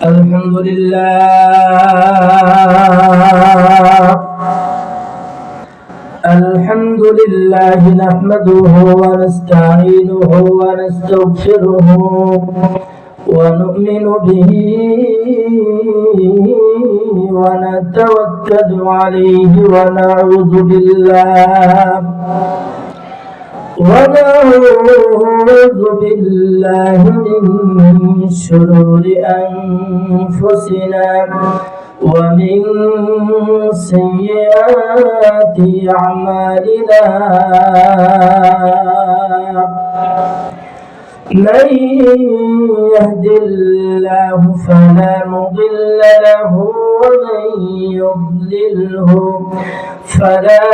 الحمد لله نحمده ونستعينه ونستغفره ونؤمن به ونتوكل عليه ونعوذ بالله من شرور أنفسنا ومن سيئات أعمالنا من يهد الله فلا مضل له ومن يضلله فلا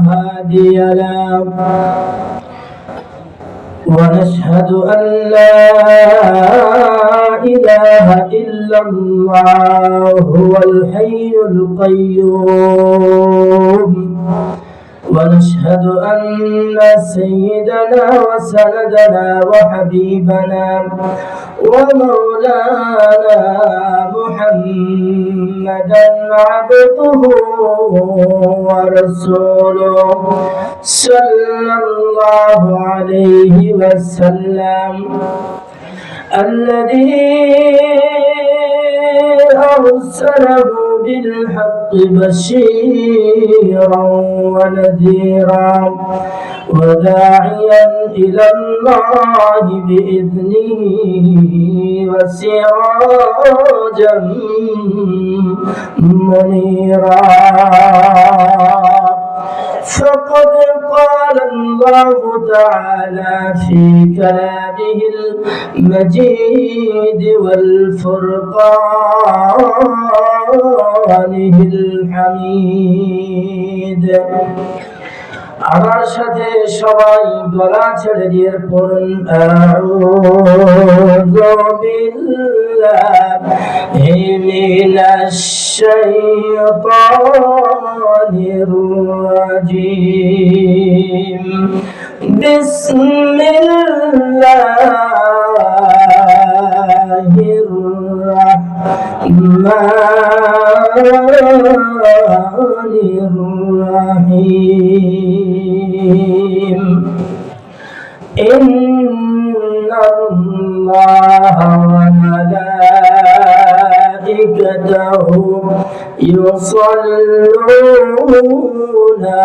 هادي له ونشهد أن لا إله إلا الله هو الحي القيوم ونشهد أن سيدنا وسندنا وحبيبنا ومولانا محمدا عبده ورسوله صلى الله عليه وسلم الذي أرسله بالحق بشيرا ونذيرا وداعيا إلى الله بإذنه وسراجا منيرا فقد قال الله تعالى في كلامه المجيد والفرقانه الحميد আমার সাথে সবাই গলা ছেড়ে দিয়ে পড়ুন আউযু বিল্লাহি মিনাশ শাইতানির রাজীম বিসমিল্লাহির রাহমানির রাহিম إن الله وملائكته يصلون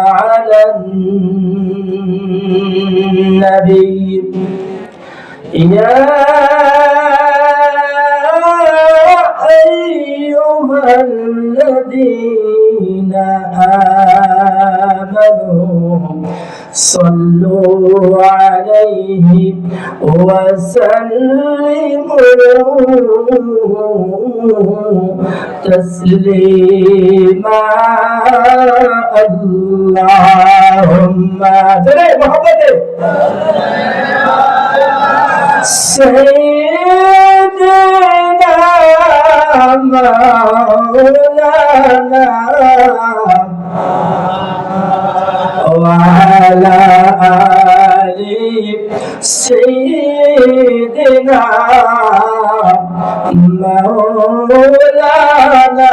على النبي يا أيها الذين آمنوا صلوا عليه وسلموا تسليما اللهم سيدنا مولانا وعلى آل سيدنا مولانا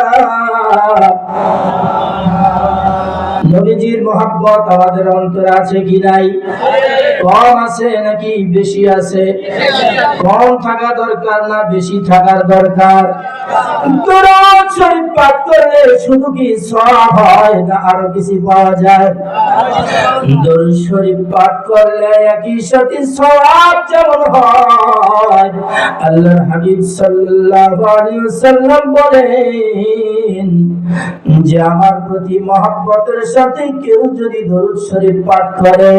নবীজির মহব্বত আমাদের অন্তরে আছে কি নাই? কম আছে নাকি বেশি আছে? কম থাকা দরকার না বেশি থাকার দরকার? দরুদ শরীফ পাঠ করলে শুধু কি সওয়াব হয় না আরো কিছু পাওয়া যায়? দরুদ শরীফ পাঠ করলে একই সাথে সওয়াব যেমন হয়, আল্লাহর হাবিব সাল্লাল্লাহু আলাইহি ওয়াসাল্লাম বলেন যে আমার প্রতি মহব্বতের সাথে কেউ যদি দরুদ শরীফ পাঠ করে,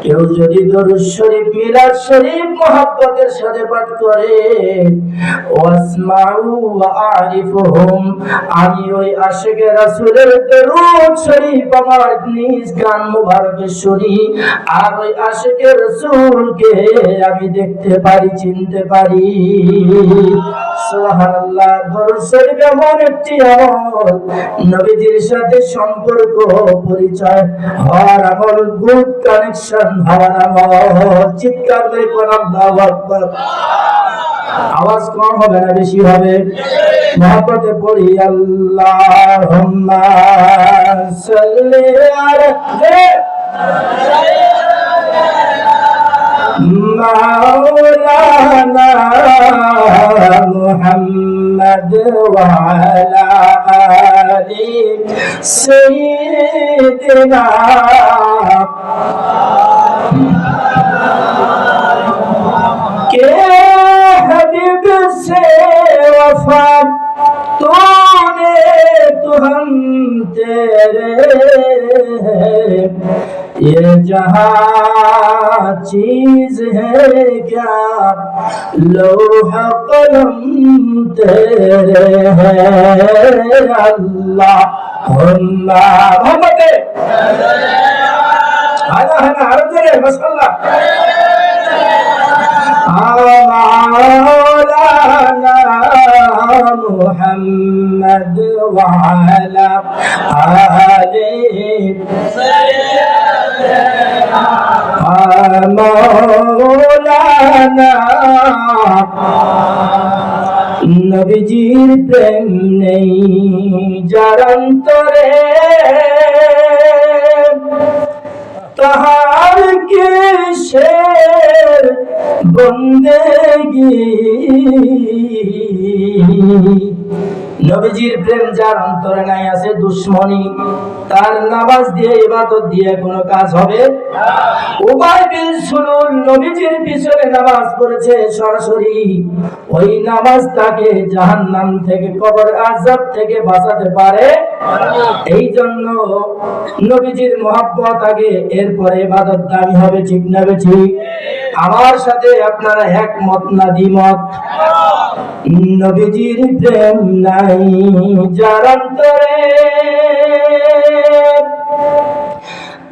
কেউ যদি দরুদ শরীফ মিলাদ শরীফ মহব্বতের সাথে পাঠ করে, ওয়াসমাউ ওয়া আরিফুহুম আমি ওই আশিকে রাসূলের দরুদ শরীফ আমার নিজ কান মুবারকে শুনি, আর ওই আশিকে রাসূলকে আমি দেখতে পারি, চিনতে পারি। সুবহানাল্লাহ। দরুদ শরীফ এমন একটি আমল, নবীজির সাথে সম্পর্ক পরিচয় হওয়ার আমল, গুড কানেকশন হওয়ার আমল। চিৎকার করে কোন আল্লাহু আকবার। আওয়াজ কম হবে না বেশি হবে? মহব্বতে পড়ি আল্লাহুম্মা সাল্লি আলা মাওলানা মুহাম্মদ ওয়া আলা আলি সাইয়্যিদিনা के हबीब से वफा तूने तो हम तेरे, ये जहाँ चीज है क्या लोहा कलम तेरे है। अल्लाह मोहम्मद आजा है ना अरब तेरे मसल्ला मौलाना मुहम्मद व अला आले मौलाना। নবীজির প্রেম নেই যার অন্তরে, তাহার কিসের বন্দেগি। নবীজির প্রেম যার অন্তরে নাই আছে দুশ্মনী, তার নামাজ দিয়ে ইবাদত দিয়ে কোনো কাজ হবে? উবাই বিন সুলুল নবীজির পিছনে নামাজ পড়েছে সরাসরি, ওই নামাজ তাকে জাহান্নাম থেকে, কবর আযাব থেকে বাঁচাতে পারে। এই জন্য নবীজির মহব্বত আগে, এরপরে ইবাদত দামি হবে। ঠিক না ঠিক? আমার সাথে আপনারা একমত না দ্বিমত? নবীজির প্রেম নাই যার অন্তরে,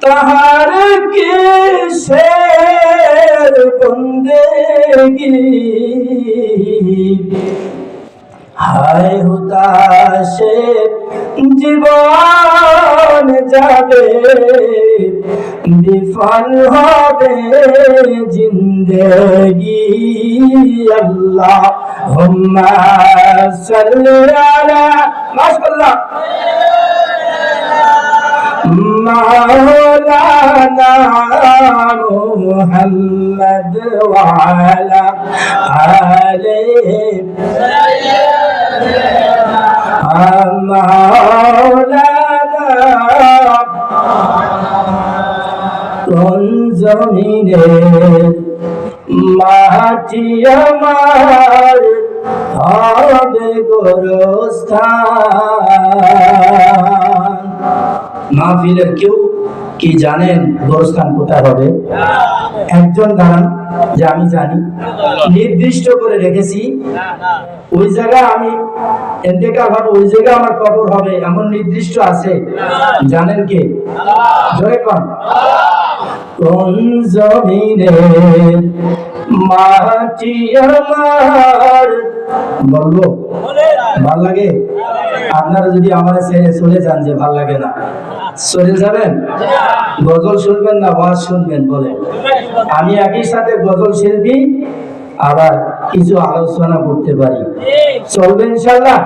তাহার কিসের বন্দেগি। হায় হুতাশে জীবন যাবে, বিফল হবে জিন্দেগি। আল্লাহুম্মা সাল্লি আলা মাশাআল্লাহ মাওলানা মুহাম্মদ ওয়া আলা আলিহি মাওলানা। কোন জমিনের মাটি আমার হবে গোরস্থান। মাহফিলের কেউ কি জানেন গোরস্থান কোথায় হবে? একজন দাঁড়ান যে আমি জানি, নির্দিষ্ট করে রেখেছি ওই জায়গা আমি ইন্তেকাল হবে, ওই জায়গা আমার কবর হবে, এমন নির্দিষ্ট আছে? জানেন কে? জোরে কোন? কোন জমিনের মাটি আমার, বলবো ভাল লাগে? আপনারা যদি আমার ছেড়ে চলে যান যে ভাল লাগে না, চলে যাবেন? গজল শুনবেন না ওয়াজ শুনবেন? বলে আমি একই সাথে গজল শিল্পী আবার কিছু আলোচনা করতে পারি। চলবে ইনশাআল্লাহ?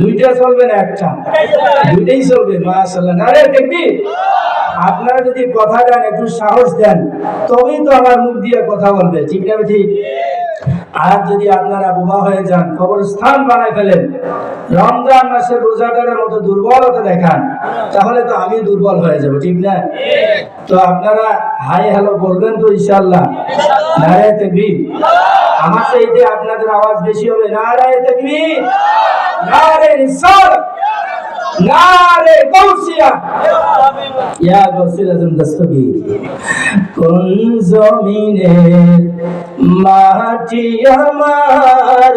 দুইটা চলবে না একটা? দুইটাই চলবে। মাশাআল্লাহ, নারে তাকবীর। আপনারা যদি কথা দেন, একটু সাহস দেন, তবেই তো আমার মুখ দিয়ে কথা বলবে। ঠিক না ঠিক? আর যদি আপনারা বোবা হয়ে যান, কবরস্থান বানায় ফেলেন, রমজান মাসে রোজাদারের মতো দুর্বলতা দেখান, তাহলে তো আমি দুর্বল হয়ে যাব। ঠিক না? তো আপনারা হাই হ্যালো বলবেন তো ইনশাআল্লাহ? নারে তাকবীর। আমার চাইতে আপনাদের আওয়াজ বেশি হবে। নারে তাকবীর, নারে রিসালাত, নারে গাউসিয়া, ইয়া গাউসিল আজম দস্তগীর। কোন জমিনের মাটি আমার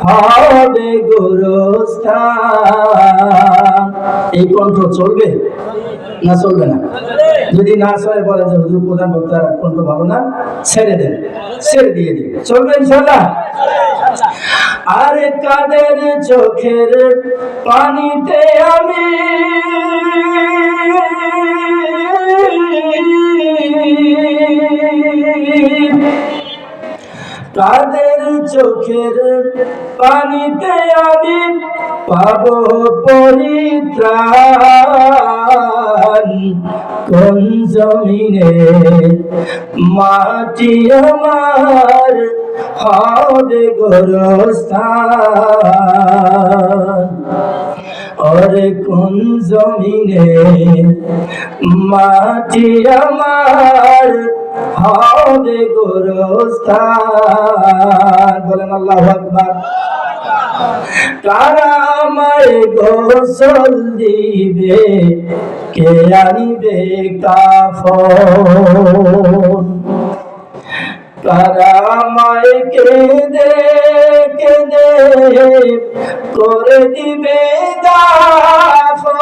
হবে গোরস্থান। এই কণ্ঠ চলবে না চলবে না? যদি না চলে বলে যে হুজুর প্রধান বক্তার কণ্ঠ ভালো না, ছেড়ে দেন, ছেড়ে দিয়ে দিন, চলবে ইনশাআল্লাহ। আরে কাদের চোখের পানিতে আমি কাদের চোখের পানিতে আমি পাব পরিত্রাণ, কোন জমিনে মাটি আমার হবে গোরস্থান। ওরে কোন জমিনে মাটি আমার হবে গোরস্থান। বলেন আল্লাহু আকবার। কারা আমায় গোসল দিবে, কে আনিবে কাফন? কারা আমায় কেঁদে কেঁদে করে দিবে দাফন?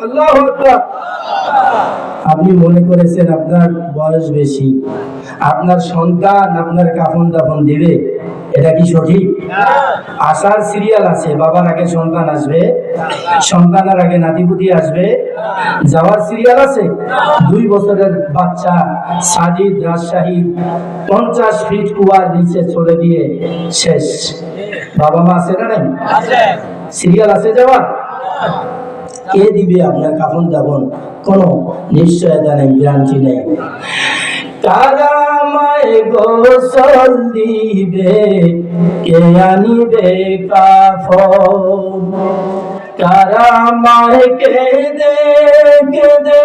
আল্লাহু আকবার। আপনি মনে করেছেন আপনার বয়স বেশি, আপনার সন্তান আপনার কাফন দাফন দিবে, এটা কি সঠিক? আসার সিরিয়াল আছে, বাবার আগে সন্তান আসবে, সন্তানের আগে নাতিপুতি আসবে, যাওয়ার সিরিয়াল আছে। 2 বছরের বাচ্চা সাজিদ রাজশাহী 50 ফিট কুয়ার নিচে চলে গিয়ে শেষ। বাবা মা আছে না নাই? সিরিয়াল আছে যাওয়ার। কে দিবে আপনার কাফন দাফন? কোনো নিশ্চয়তা নেই, গ্যারান্টি নেই। কারা আমায় গোসল দিবে, কে আনিবে কাফন? কারা আমায় কেঁদে কেঁদে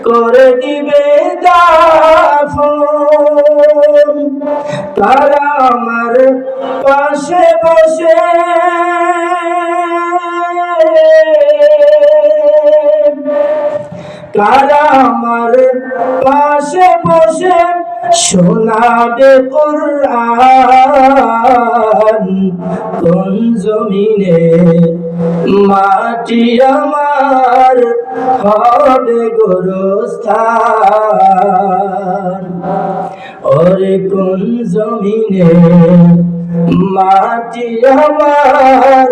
করে দিবে দাফন? কারা আমার পাশে বসে কারা আমার পাশে বসে শোনাবে কুরআন? কোন জমিনে মাটি আমার হবে গোরস্থান? ওরে কোন জমিনে মাটি আমার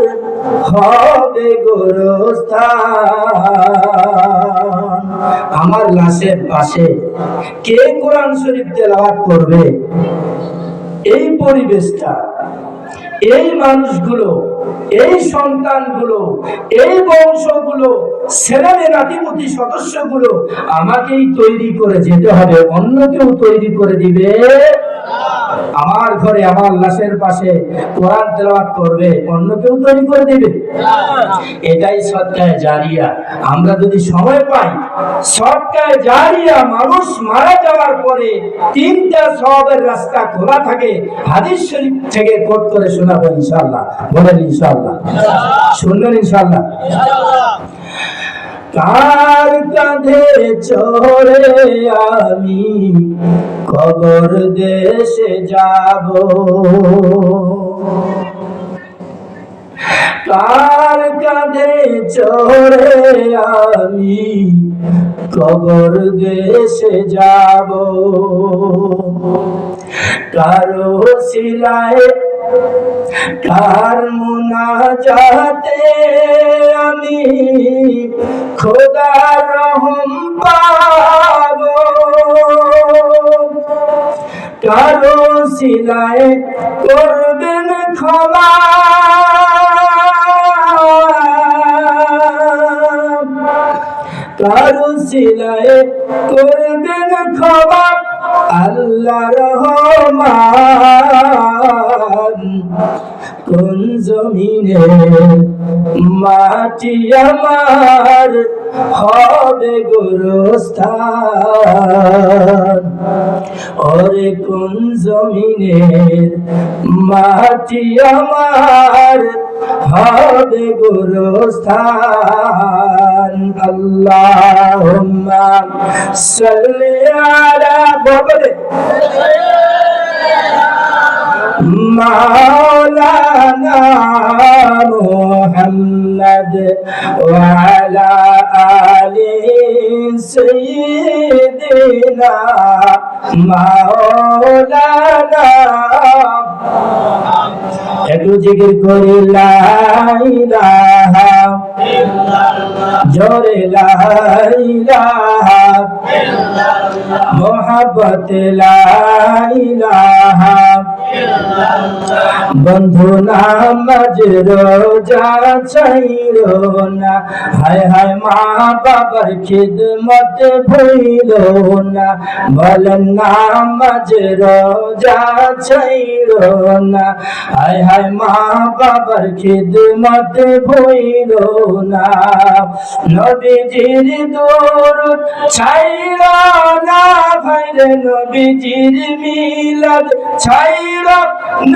হবে গোরস্থান? আমার লাশের পাশে কে কোরআন শরীফ তেলাওয়াত করবে? এই পরিবেশটা, এই মানুষগুলো, এই সন্তানগুলো, এই বংশগুলো, ছেলে নাতিপুতি সদস্যগুলো আমাকেই তৈরি করে যেতে হবে, অন্য কেউ তৈরি করে দিবে? আমার ঘরে আমার লাশের পাশে কোরআন তেলাওয়াত করবে, অন্য কেউ তৈরি করে দিবে? এটাই সদকায়ে জারিয়া। আমরা যদি সময় পাই, সদকায়ে জারিয়া, মানুষ মারা যাওয়ার পরে 3টা সওয়াবের রাস্তা খোলা থাকে। হাদিস শরীফ থেকে কোট করে শোনাবো ইনশাআল্লাহ। বলেন ইনশাআল্লাহ, শুনবেন ইনশাআল্লাহ। কার কাঁধে চড়ে আমি কবর দেশে যাব? কার কাঁধে চড়ে আমি কবর দেশে যাব? কারো সিলায় কার মুনাজাতে আমি খোদার রহম পাবো? কারো সিলায় করবেন ক্ষমা, কারো সিলায় করবেন ক্ষমা আল্লাহ রহমান? কোন জমিনে মাটি আমার হবে গোরস্থান? ওরে কোন জমিনে মাটি আমার হবে গোরস্থান। আল্লাহুম্মা সাল্লি আলা মাওলানা মুহাম্মদ ওয়া আলা আলি সাইয়্যিদিনা মাওলানা। একটু জিকির করি লা ইলাহা ইল্লাল্লাহ, জোরে লা ইলাহা ইল্লাল্লাহ, মুহাব্বত লা ইলাহা ইল্লাল্লাহ। বন্ধু নামাজ রোজা ছাইরো না, হায় হায় মা বাবার খিদমত ভুইলো না। বলেন নামাজ রোজা ছাইরো না, হায় হায় মা বাবার খিদমত ভুইলো না। নবীজির দরুদ ছাইরো না ভাইরে, নবীজির মিলাদ ছাইরো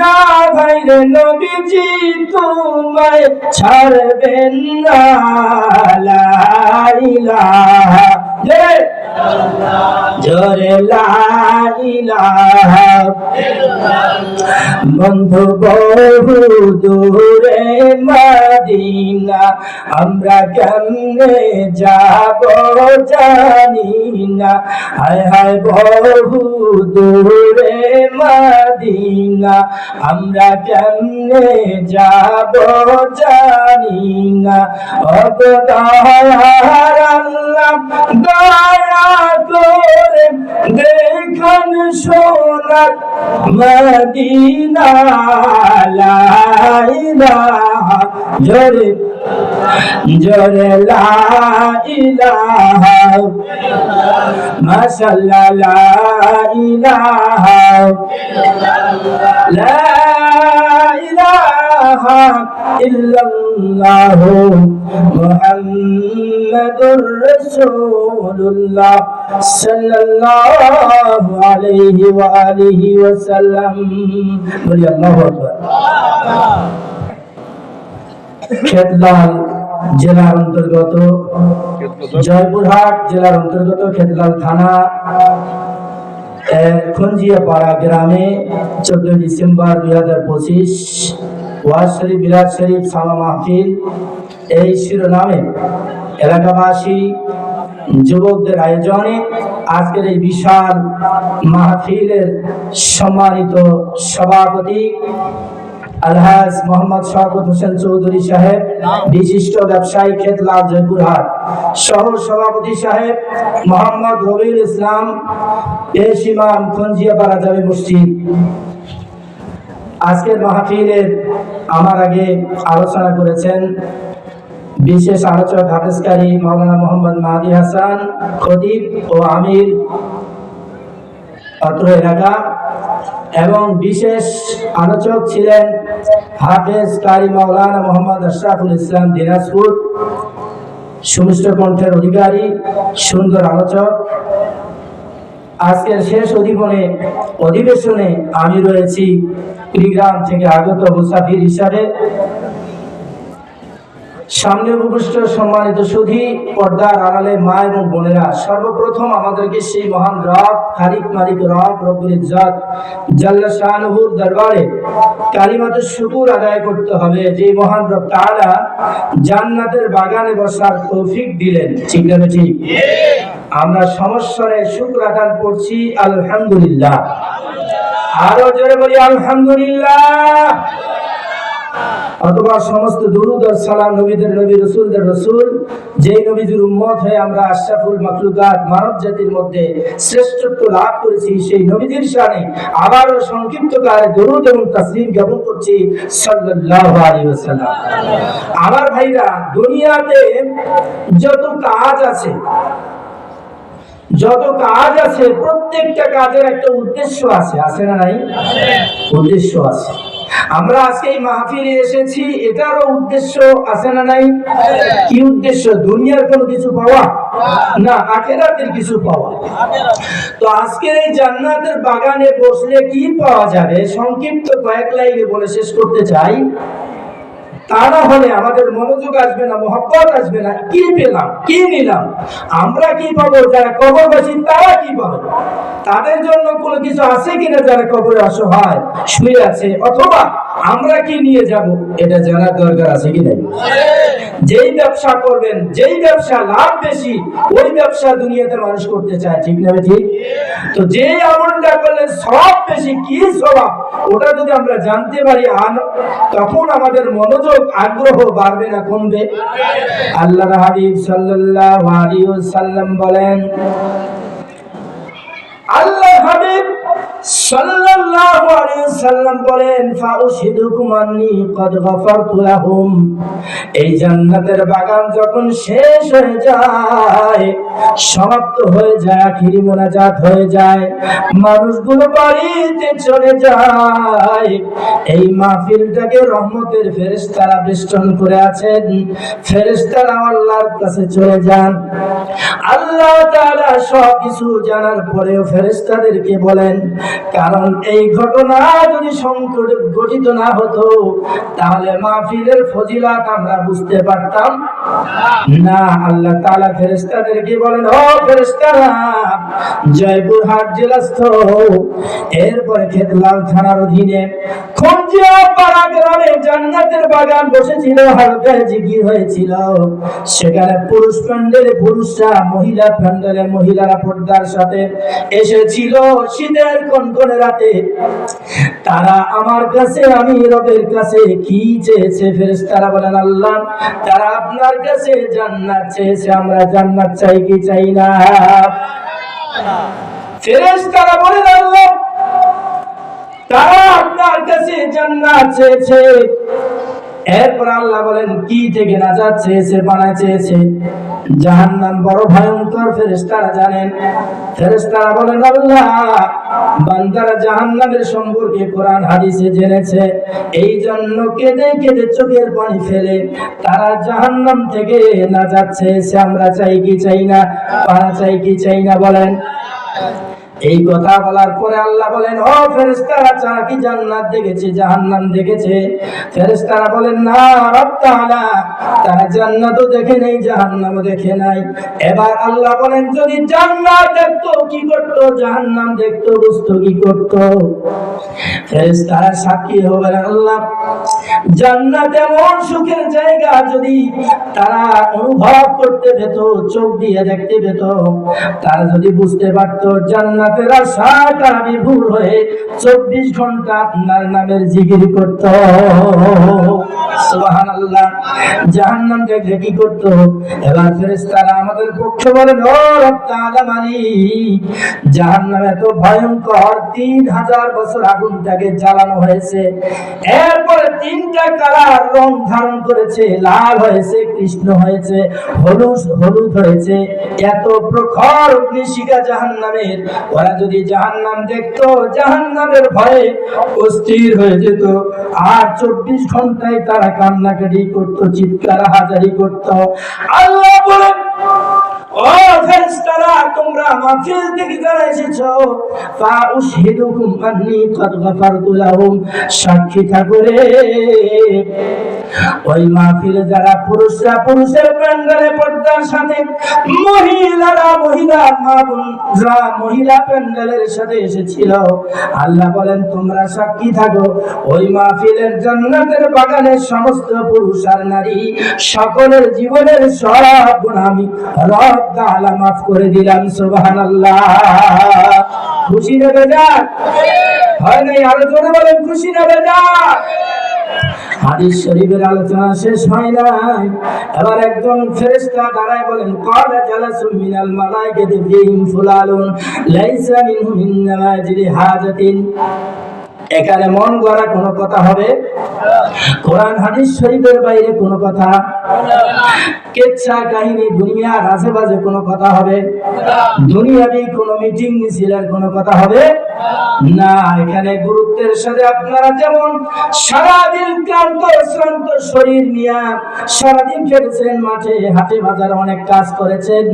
না ভাইরে, নবীজি তোমায় ছাড়বেন না। লা ইলাহা জোরে লা ইলাহা বন্ধু বহু দূরে মদিনা, আমরা কেমনে যাব জানি না। হায় হায় বহু দূরে মদিনা, আমরা কেমনে যাব জানি না। ও দয়ার আল্লাহ দয়া করে দেখান সোনার মদিনা। লা ইলাহা জোরে জোরে লা ইলাহা মাশাআল্লাহ লা ইলাহা লা ইলাহা ইল্লাল্লাহ মুহাম্মাদুর রাসূলুল্লাহ সাল্লাল্লাহু আলাইহি ওয়া আলিহি ওয়া সাল্লাম। বলি আল্লাহু আকবার। খেতলাল জেলার অন্তর্গত, জয়পুরহাট জেলার অন্তর্গত খেতলাল থানা খঞ্জিয়াপাড়া গ্রামে 14 ডিসেম্বর 2025 ওয়াজ শরীফ মিলাদ শরীফ সামা মাহফিল এই শিরোনামে এলাকাবাসী যুবকদের আয়োজনে আজকের এই বিশাল মাহফিলের সম্মানিত সভাপতি আলহাজ মোহাম্মদ শওকত হোসেন চৌধুরী সাহেব, বিশিষ্ট ব্যবসায়ী খেতলাল জয়পুরহাট, সহ সভাপতি সাহেব মোহাম্মদ রবিউল ইসলাম, পেশ ইমাম খঞ্জিয়াপাড়া জামে মসজিদ। আজকের মাহফিলের আমার আগে আলোচনা করেছেন বিশেষ আলোচক হাফেজকারী মাওলানা মোহাম্মদ মাহাদি হাসান খতিব ও আমির অত্র এলাকা, এবং বিশেষ আলোচক ছিলেন হাফেজ কারি মাওলানা মোহাম্মদ আশরাফুল ইসলাম দিনাজপুর, সুমিষ্ট কণ্ঠের অধিকারী, সুন্দর আলোচক। আজকের শেষ অধিবেশনে আমি রয়েছি কুড়িগ্রাম থেকে আগত মুসাফির হিসাবে। সামনে উপবিষ্ট সম্মানিত সুধী, পর্দার আড়ালে মা এবং বোনেরা, সর্বপ্রথম আমাদেরকে সেই মহান রব, খালিক মালিক রব রব্বুল ইজ্জত জাল্লা শানুহুর দরবারে কালিমাতুশ শুকর আদায় করতে হবে, যে মহান রব তাআলা জান্নাতের বাগানে বসার তৌফিক দিলেন। ঠিক না ঠিক? আমরা সমস্বরে শুকর আদান করছি আলহামদুলিল্লাহ। আরো জোরে বলি আলহামদুলিল্লাহ। অথবা সমস্ত দুরূদ ও সালাম নবীদের নবী, রাসূলদের রাসূল, যেই নবীর উম্মত হয়ে আমরা আশরাফুল মাখলুকাত মানব জাতির মধ্যে শ্রেষ্ঠত্ব লাভ করেছি, সেই নবীর শানে আবারও সংক্ষিপ্ত কালে দরুদ এবং তাসলিম জ্ঞাপন করছি সাল্লাল্লাহু আলাইহি ওয়াসাল্লাম। আমার ভাইরা, দুনিয়াতে যত কাজ আছে প্রত্যেকটা কাজের একটা উদ্দেশ্য আছে, আছে না নাই? উদ্দেশ্য আছে। আমরা আজকে এই মাহফিলে এসেছি, এটারও উদ্দেশ্য আছে না নাই? কি উদ্দেশ্য? দুনিয়ার কোনো কিছু পাওয়া না, আখিরাতের কিছু পাওয়া। তো আজকের এই জান্নাতের বাগানে বসলে কি পাওয়া যাবে, সংক্ষিপ্ত কয়েক লাইনে বলে শেষ করতে চাই। তা না হলে আমাদের মনোযোগ আসবে না, মহব্বত আসবে না। কি পেলাম, কি নিলাম, আমরা কি পাবো, যারা কবরবাসী তারা কি পাবে, তাদের জন্য কোনো কিছু আছে কিনা যারা কবরে অসহায় শুয়ে আছে, অথবা আমরা কি নিয়ে যাব, এটা জানার দরকার আছে কি নাই? যেই ব্যবসা করবেন, যেই ব্যবসা লাভ বেশি, ওই ব্যবসা দুনিয়াতে মানুষ করতে চায়, ঠিক না ঠিক? তো যে আমলটা করলে সব বেশি, কি স্বভাব, ওটা যদি আমরা জানতে পারি, তখন আমাদের মনোযোগ আগ্রহ বাড়বে না কমবে? আল্লাহর হাবিব সাল্লাল্লাহু আলাইহি ওয়াসাল্লাম বলেন, আল্লাহর হাবিব সাল্লাল্লাহু আলাইহি ওয়াসাল্লাম বলেন, ফাউশিদুকুম আন্নী ক্বাদ গাফারতু লাহুম। এই জান্নাতের বাগান যখন শেষ হয়ে যায়, সমাপ্ত হয়ে যায়, আখিরি মোনাজাত হয়ে যায়, মানুষগুলো বাড়িতে চলে যায়, এই মাহফিলটাকে রহমতের ফেরেশতারা বেষ্টন করে আছেন। ফেরেশতারা আল্লাহর কাছে চলে যান। আল্লাহ তাআলা সব কিছু জানার পরেও ফেরেশতাদেরকে বলেন, কারণ এই ঘটনা যদি সংঘটিত না হতো, তাহলে মাহফিলের ফজিলত আমরা বুঝতে পারতাম না। আল্লাহ তাআলা ফেরেশতাদেরকে বলেন, ও ফেরেশতারা, জয়পুরহাট জেলাস্থ, এরপরে খেতলাল থানার অধীনে খঞ্জিয়া পাড়া গ্রামে জান্নাতের বাগান বসেছিল, হালকায় জিকির হয়েছিল। সেখানে পুরুষ প্যান্ডেলে পুরুষরা, মহিলা প্যান্ডেলে মহিলারা পর্দার সাথে এসেছিল শীতের কনকনে রাতে। তারা আমার কাছে, আমি রবের কাছে কি চেয়েছে? ফেরেশতারা বলেন, আল্লাহ, তারা আপনার কাছে জান্নাত চেয়েছে। আমরা জান্নাত চাই কি চাই না? ফেরেশতারা বলেন, আল্লাহ, তারা আপনার কাছে জান্নাত চেয়েছে। এরপর আল্লাহ বলেন, কি থেকে নাজাত চেয়েছে, বানা চেয়েছে? জাহান্নাম বড় ভয়ঙ্কর, ফেরেশতারা জানেন। ফেরেশতারা বলেন, আল্লাহ, বান্দারা জাহান্নামের সম্পর্কে কোরআন হাদিসে জেনেছে, এই জন্য কেঁদে কেঁদে চোখের পানি ফেলে তারা জাহান্নাম থেকে নাজাত চেয়েছে। আমরা চাই কি চাই না? পানা চাই কি চাই না? বলেন। এই কথা বলার পরে আল্লাহ বলেন, ও ফেরেশতারা, তারা কি জান্নাত দেখেছে, জাহান্নাম দেখেছে? ফেরেশতারা বলেন, না রব তাআলা, তারা জান্নাতও দেখে নাই, জাহান্নামও দেখে নাই। এবার আল্লাহ বলেন, যদি জান্নাত দেখতো কি করতো, জাহান্নাম দেখতো বুঝতো কি করতো? ফেরেশতারা সাক্ষী হবেন, আল্লাহ, জান্নাত এমন সুখের জায়গা, যদি তারা অনুভব করতে পেত, চোখ দিয়ে দেখতে পেত, তারা যদি বুঝতে পারতো, জান্নাত তারা বিভোর হয়ে 24 ঘন্টা আপনার নামের জিকির করত। সুবহানাল্লাহ। জাহান্নাম দেখলে কি করত? এবার ফেরেশতারা আমাদের পক্ষে বলেন, ও রব তাআলা, মালিক, জাহান্নাম এত ভয়ঙ্কর, 3000 বছর আগুনটাকে জ্বালানো হয়েছে, এরপরে 3টা কালার রং ধারণ করেছে, লাল হয়েছে, কৃষ্ণ হয়েছে, হলুদ হয়েছে, এত প্রখর অগ্নিশিখা জাহান্নামের। ওরা যদি জাহান্নাম দেখতো, জাহান্নামের ভয়ে অস্থির হয়ে যেত, আর 24 ঘন্টায় তারা কান্নাকাটি করত, চিৎকার হাজারি করত। আল্লাহ বলেন, ও ফেরেশতারা, তোমরা মাহফিল থেকে যারা এসেছো, ফাউশহিদুকুম আন্নী ক্বাদ গাফারতু লাহুম, সাক্ষী থাকো রে, ওই মাহফিলে যারা পুরুষরা পুরুষের প্যান্ডেলে পর্দার সাথে, মহিলারা মহিলার মা বোনরা মহিলা প্যান্ডেলের সাথে এসেছিল, আল্লাহ বলেন, তোমরা সাক্ষী থাকো, ওই মাহফিলের জান্নাতের বাগানের সমস্ত পুরুষ আর নারী সকলের জীবনের সব গুনাহ আমি রব তাআলা মাফ করে দিলাম। সুবহানাল্লাহ। খুশি না বেজার? হয় নাই? আরো জোরে বলেন, খুশি না বেজার? হাদিস শরীফের আলোচনা শেষ হয় নাই। এবার একজন ফেরেশতা দাঁড়ায় বলেন, ক্বালা জালাসু মিনাল মালাইকাতি ফীহিম ফুলালুন লাইসা মিনহুম মিন নাওয়াজিরি হাজাতিন। এখানে মন গড়া কোনো কথা হবে? কোরআন হাদিস শরীফের বাইরে কোনো কথা? কেচ্ছা কাহিনী দুনিয়ার আশেপাশে কোনো কথা হবে? দুনিয়াবি কোনো মিটিং মিছিলের কোনো কথা হবে না। এখানে গুরুত্বের সাথে আপনারা যেমন সারাদিন ক্লান্ত শ্রান্ত শরীর নিয়ে সারাদিন খেটেছেন, মাঠে হাটে বাজারে অনেক কাজ করেছেন,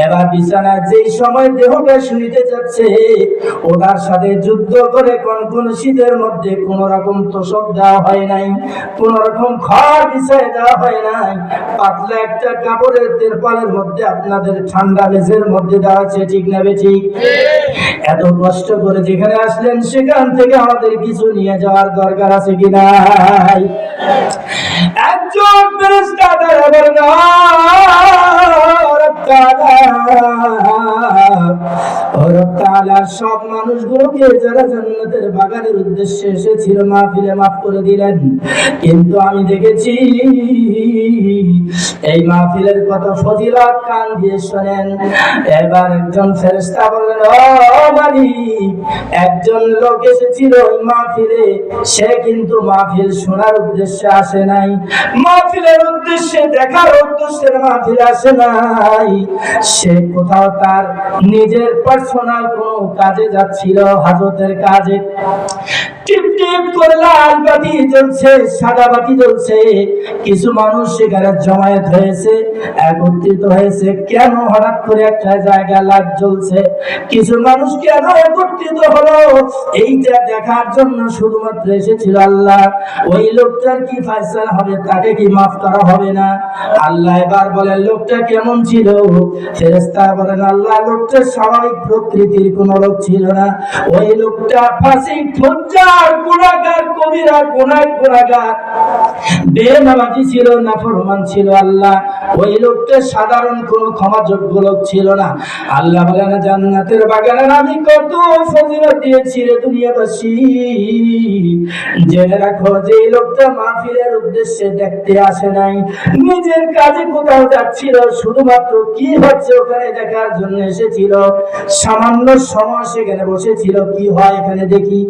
এবার বিছানায় যেই সময় দেহটা শুনিতে যাচ্ছে ওটার সাথে যুদ্ধ করে কোন শীতের মধ্যে কোন রকম তোষক দেওয়া হয় নাই, কোন রকম খড় বিছায় দেওয়া হয় নাই, পাতলা একটা কাপড়ের তেরপালের মধ্যে আপনাদের ঠান্ডা মেঝের মধ্যে দেওয়া আছে, ঠিক না বেঠিক? এত কষ্ট করে যেখানে আসলেন সেখান থেকে আমাদের কিছু নিয়ে যাওয়ার দরকার আছে কি নাই? একজন ফেরেশতা বলেন সব মানুষগুলোকে যারা জান্নাতের বাগানের উদ্দেশ্যে এসেছিল মাহফিলে মাফ করে দিলেন, কিন্তু আমি দেখেছি এই মাহফিলের কত ফজিলত কান দিয়ে শোনেন। এবার একজন ফেরেশতা বললেন, ও মালিক, একজন লোক এসেছিল ওই মাহফিলে, সে কিন্তু মাহফিল শোনার উদ্দেশ্যে আসে নাই, মাহফিলের উদ্দেশ্যে দেখার উদ্দেশ্যে মাহফিলে আসে নাই, সে কোথাও তার নিজের পার্সোনাল কোনো কাজে যাচ্ছিল, হাজতের কাজে। টিপ টিপ করে লাল বাতি জ্বলছে, সাদা বাতি জ্বলছে, কিছু মানুষ সেখানে জমায়েত হয়েছে, একত্রিত হয়েছে। কেন হঠাৎ করে একটা জায়গায় লাইট জ্বলছে? কিছু মানুষ কেন একত্রিত হলো? এইটা দেখার জন্য শুধুমাত্র এসেছিল। আল্লাহ, ওই লোকটার কি ফয়সালা হবে? তাকে কি মাফ করা হবে না? আল্লাহ এবার বলেন, লোকটা কেমন ছিল? ফেরেশতা বলেন, আল্লাহ, লোকটা স্বাভাবিক প্রকৃতির কোন লোক ছিল না, ওই লোকটা ফাসিক, ফুজ্জার, গুনাহগার, কবিরা গুনাহগার, বেনামাজি ছিল, নাফরমান ছিল। আল্লাহ, ওই লোকটা সাধারণ কোনো ক্ষমাযোগ্য লোক ছিল না। আল্লাহ বলেন, জান্নাতের বাগানে আমি কত ফজিলত দিয়েছি রে দুনিয়াবাসী, জেনে রাখো যে এই লোকটা মাহফিলের উদ্দেশ্যে দেখতে আসে নাই, নিজের কাজে কোথাও যাচ্ছিল, শুধুমাত্র কি হচ্ছে ওখানে দেখার জন্য এসেছিল। সামান্য সময় সেখানে বসেছিল, কি হয় এখানে দেখি,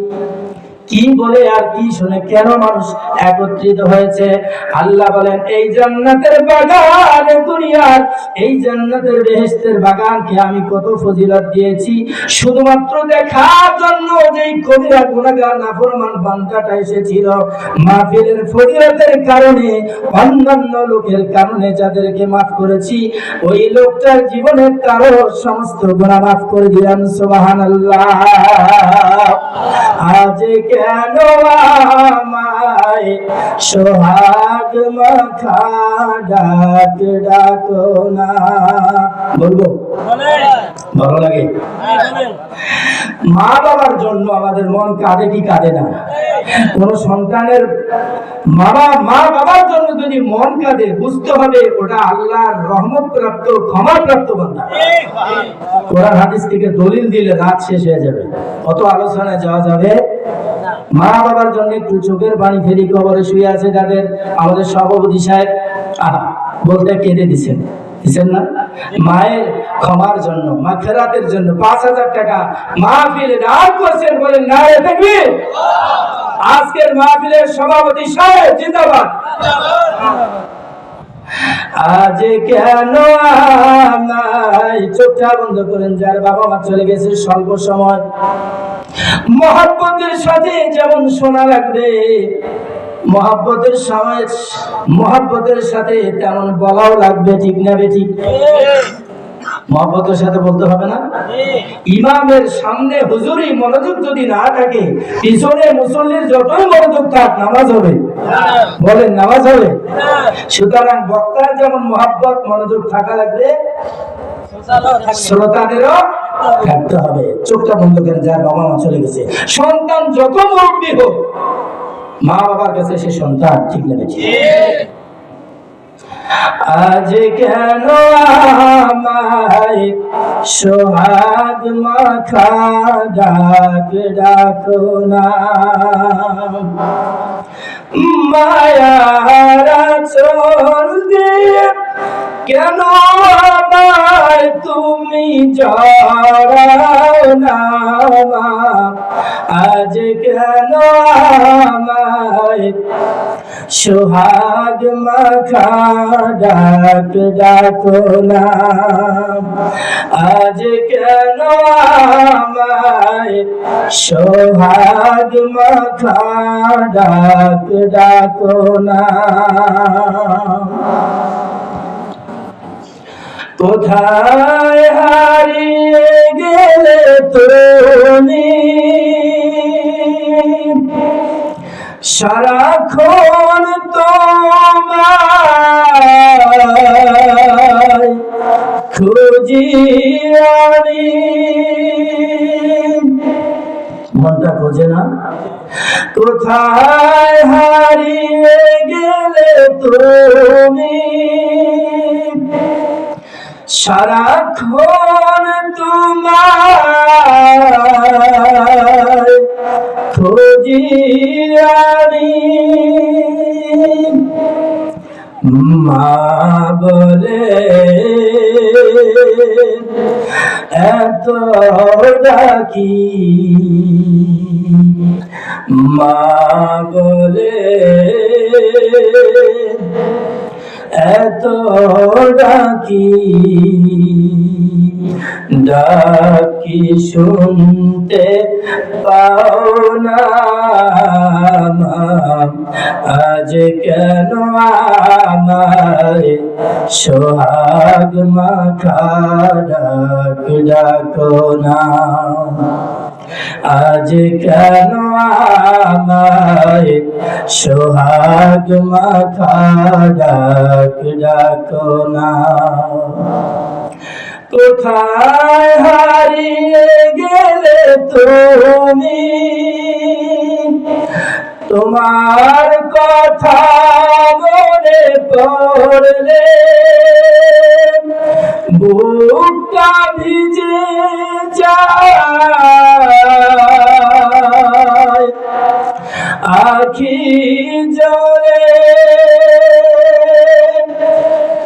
কি বলে আর কি শুনে, কেন মানুষ একত্রিত হয়েছে। আল্লাহ বলেন, এই জান্নাতের বাগান, দুনিয়ার এই জান্নাতের বেহেশতের বাগানকে আমি কত ফজিলত দিয়েছি, শুধুমাত্র দেখার জন্য যেই কবিরা গুনাহগার নাফরমান বান্দাটা এসেছিল, মাহফিলের ফজিলতের কারণে, অন্যান্য লোকের কারণে যাদেরকে মাফ করেছি, ওই লোকটার জীবনের তারও সমস্ত গুনাহ মাফ করে দিলাম। সুবহানাল্লাহ। আজ কেন আমায় সোহাগ মাখা ডাক ডাকো না? বলবো, ভালো লাগে? মা বাবার জন্য আমাদের মন কাঁদে কি কাঁদে না? কোন সন্তানের মা বাবার জন্য যদি মন কাঁদে, বুঝতে হবে ওটা আল্লাহর রহমত প্রাপ্ত, ক্ষমা প্রাপ্ত বান্দা। কোরআন হাদিস থেকে দলিল দিলে রাত শেষ হয়ে যাবে, কত আলোচনায় যাওয়া যাবে। মা বাবার জন্য একটু চোখের পানি ফেরি। কবরে শুয়ে আছে যাদের, আমাদের সভাপতি সাহেব বলতে কেঁদে দিচ্ছেন না, মায়ের ক্ষমার জন্য, মাগফিরাতের জন্য ৫,০০০ টাকা মাহফিলে দান করছেন। বলেন নারে তাকবীর। আজকের মাহফিলের সভাপতি সাহেব জিন্দাবাদ। আজ কেন আমায়, চোখটা বন্ধ করেন, যার বাবা মা চলে গেছে স্বল্প সময়, মহব্বতের সাথে যেমন শোনা লাগবে, মহব্বতের সাথে তেমন বলাও লাগবে, ঠিক না বেঠিক? মহব্বতের সাথে বলতে হবে না? ইমামের সামনে হুজুরি মনোযোগ যদি না থাকে, পিছনে মুসল্লির যতই মনোযোগ থাক, নামাজ হবে? বলেন নামাজ হবে? সুতরাং বক্তার যেমন মহব্বত মনোযোগ থাকা লাগবে, শ্রোতাদেরও থাকতে হবে। চোখটা বন্ধ করেন, যার বাবা মা চলে গেছে। সন্তান যত মুরব্বী হোক, মা বাবার কাছে সে সন্তান, ঠিক না বেঠিক? আজ কেন আমায় সোহাগ মাখা ডাক ডাকো না? মায়ার আঁচল দিয়ে কেন আমায় তুমি জড়াও না? আজ কেন আমায় সোহাগ মাখা ডাক ডাকো না, আজ কেন আমায় সোহাগ মাখা ডাক ডাকো না। কোথায় হারিয়ে গেলে তুমি সারাক্ষণ তোমায় খুঁজি আমি, মনটা খোঁজে না? কোথায় হারিয়ে গেলে তুমি সারাক্ষণ তোমায় খুঁজি আমি। মা বলে এত ডাকি, মা বলে এত ডাকি, ডাকি শুনতে পাও না, আজ কেন আমায় সোহাগ মাখা ডাক ডাকো না, আজ কেন আমায় সোহাগ মাখা ডাক ডাকো না। কোথায় হারিয়ে গেলে তুমি তোমার কথা মনে পড়লে বুকটা ভিজে যায়, আখি জলে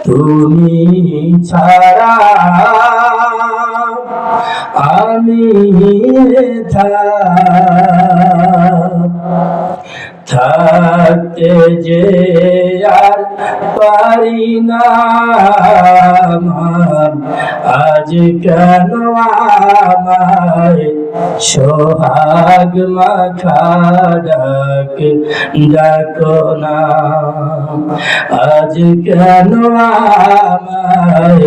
তুমি ছাড়া আমি থাকতে যে আর পারি না, আজ কেন আমায় সোহাগ মাখা ডাক ডাকো না, আজ কেন আমায়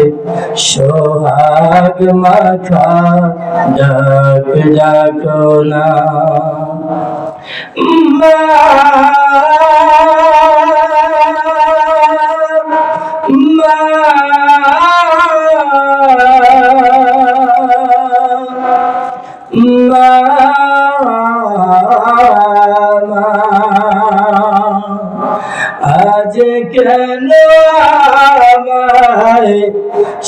সোহাগ মাখা ডাক ডাকো না। মা মা মা আজ কেন আমায়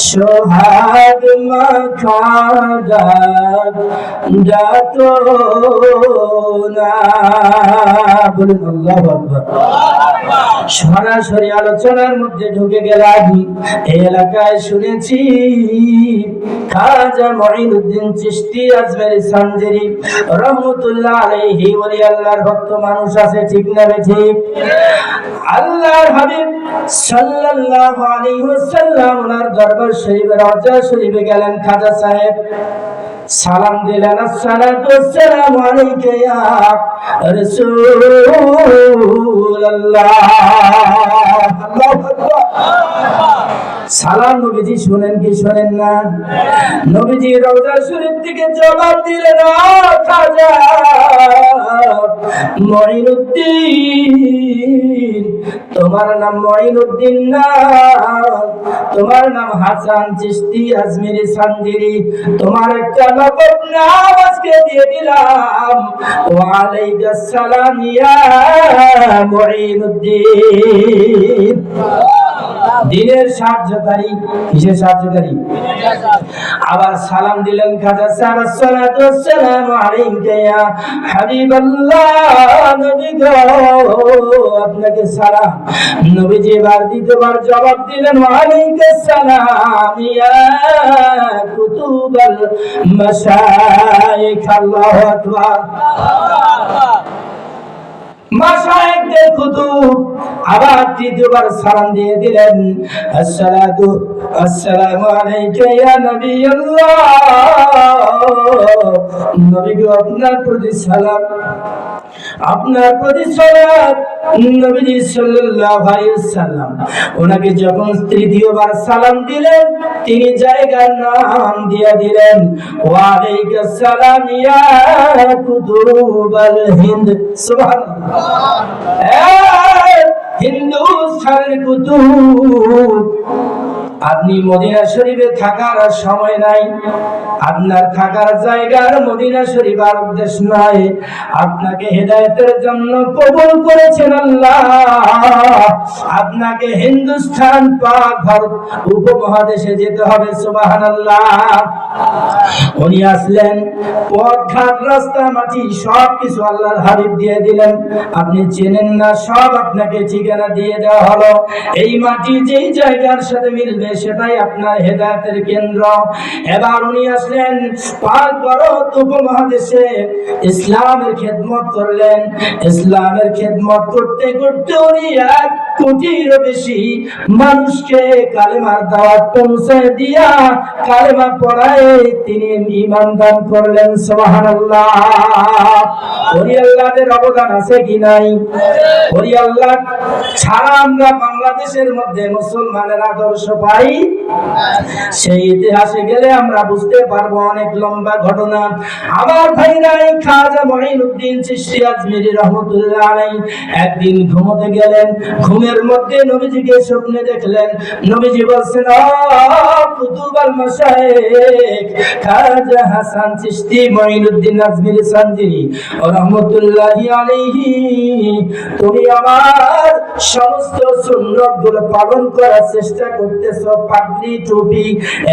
সোহাগ মাখা ডাক ডাকো না। বলুন আল্লাহু আকবার। সরাসরি আলোচনার মধ্যে ঢুকে গেলাম। এই এলাকায় শুনেছি খাজা মঈনুদ্দিন চিশতি আজমেরি সানজিরি রহমাতুল্লাহ আলাইহি ওলি আল্লাহর ভক্ত মানুষ আছে, ঠিক না ঠিক? আল্লাহর হাবিব সাল্লাল্লাহু আলাইহি ওয়াসাল্লাম ওনার দরবার শরীফে রওজা শরীফে গেলেন। খাজা সাহেব সালাম দিলেন, আসসালাতু ওয়াসসালামু আলাইকা ইয়া রাসূলুল্লাহ। আল্লাহু আকবার। সালাম নবীজি শুনেন কি শোনেন না? নবীজি রওজা শরীফ থেকে জবাব দিলেন, ও খাজা মঈনুদ্দিন, তোমার নাম মঈনুদ্দিন না, তোমার নাম হাসান চিশতি আজমিরি সানজিরি, তোমার একটা নকব নাম আজকে দিয়ে দিলাম, ওয়া আলাইকাস সালাম ইয়া মঈনুদ্দিন। দিনের সাহায্যকারী। কিসের সাহায্যকারী? আবার সালাম দিলেন খাজা সাহেব, আসসালাতু ওয়াসসালামু আলাইকা ইয়া হাবিবাল্লাহ, নবী গো আপনাকে সালাম। নবীজি এবার দ্বিতীয়বার জবাব দিলেন, ওয়া আলাইকুস সালাম ইয়া কুতুবাল মাশায়েখ। আল্লাহু আকবার। মাশায়েখদের কুতুব আবার তৃতীয়বার সালাম দিয়ে দিলেন, আসসালামু আলাইকা ইয়া নবিয়াল্লাহ, নবী গো আপনার প্রতি সালাম, আপনার প্রতি সালাত। নবীজি সাল্লাল্লাহু আলাইহি ওয়াসাল্লাম ওনাকে যখন তৃতীয়বার সালাম দিলেন, তিনি জায়গার নাম দিয়ে দিলেন, ওয়া আলাইকুস সালাম ইয়া কুতুবাল হিন্দ। সুবহানাল্লাহ। হিন্দুস্তানের কুতুব, আপনি মদিনা শরীফে থাকার সময় নাই, আপনার থাকার জায়গার মদিনা শরীফ আর দেশ নয়, আপনাকে হেদায়েতের জন্য কবুল করেছেন আল্লাহ। আপনাকে হিন্দুস্তান পাক ভারত উপমহাদেশে যেতে হবে। সুবহানাল্লাহ। উনি আসলেন, পথ ঘাট রাস্তা মাটি সবকিছু আল্লাহর হাবিব দিয়ে দিলেন, আপনি চেনেন না, সব আপনাকে ঠিকানা দিয়ে দেওয়া হলো। এই মাটি যেই জায়গার সাথে মিলবে সেটাই আপনার হেদায়েতের কেন্দ্র। এবার উনি আসলেন পাক ভারত উপমহাদেশে, ইসলামের খেদমত করলেন। ইসলামের খেদমত করতে করতে উনি 1 কোটির বেশি মানুষকে কালেমার দাওয়াত পৌঁছে দিয়া কালেমা পড়ায় তিনি ঈমান দান করলেন। সুবহানাল্লাহ। ওলি আল্লাহদের অবদান আছে কি নাই? ওলি আল্লাহ ছাড়া আমরা বাংলাদেশের মধ্যে মুসলমানের আদর্শ পাই? সেই ইতিহাসে গেলে আমরা বুঝতে পারবো অনেক লম্বা ঘটনা। আমার ভাইরা, খাজা মঈনুদ্দিন চিশতি আজমিরি রহমাতুল্লাহ আলাইহি একদিন ঘুমোতে গেলেন, ঘুমের মধ্যে নবীজিকে স্বপ্নে দেখলেন। নবীজি বলছেন, ও কুতুবাল মাশায়েখ খাজা হাসান চিশতি মঈনুদ্দিন আজমিরি সানজিরি রহমাতুল্লাহি আলাইহি, তুমি আমার সমস্ত সুন্নাত গুলো পালন করার চেষ্টা করতেছো, পাগড়ি টুপি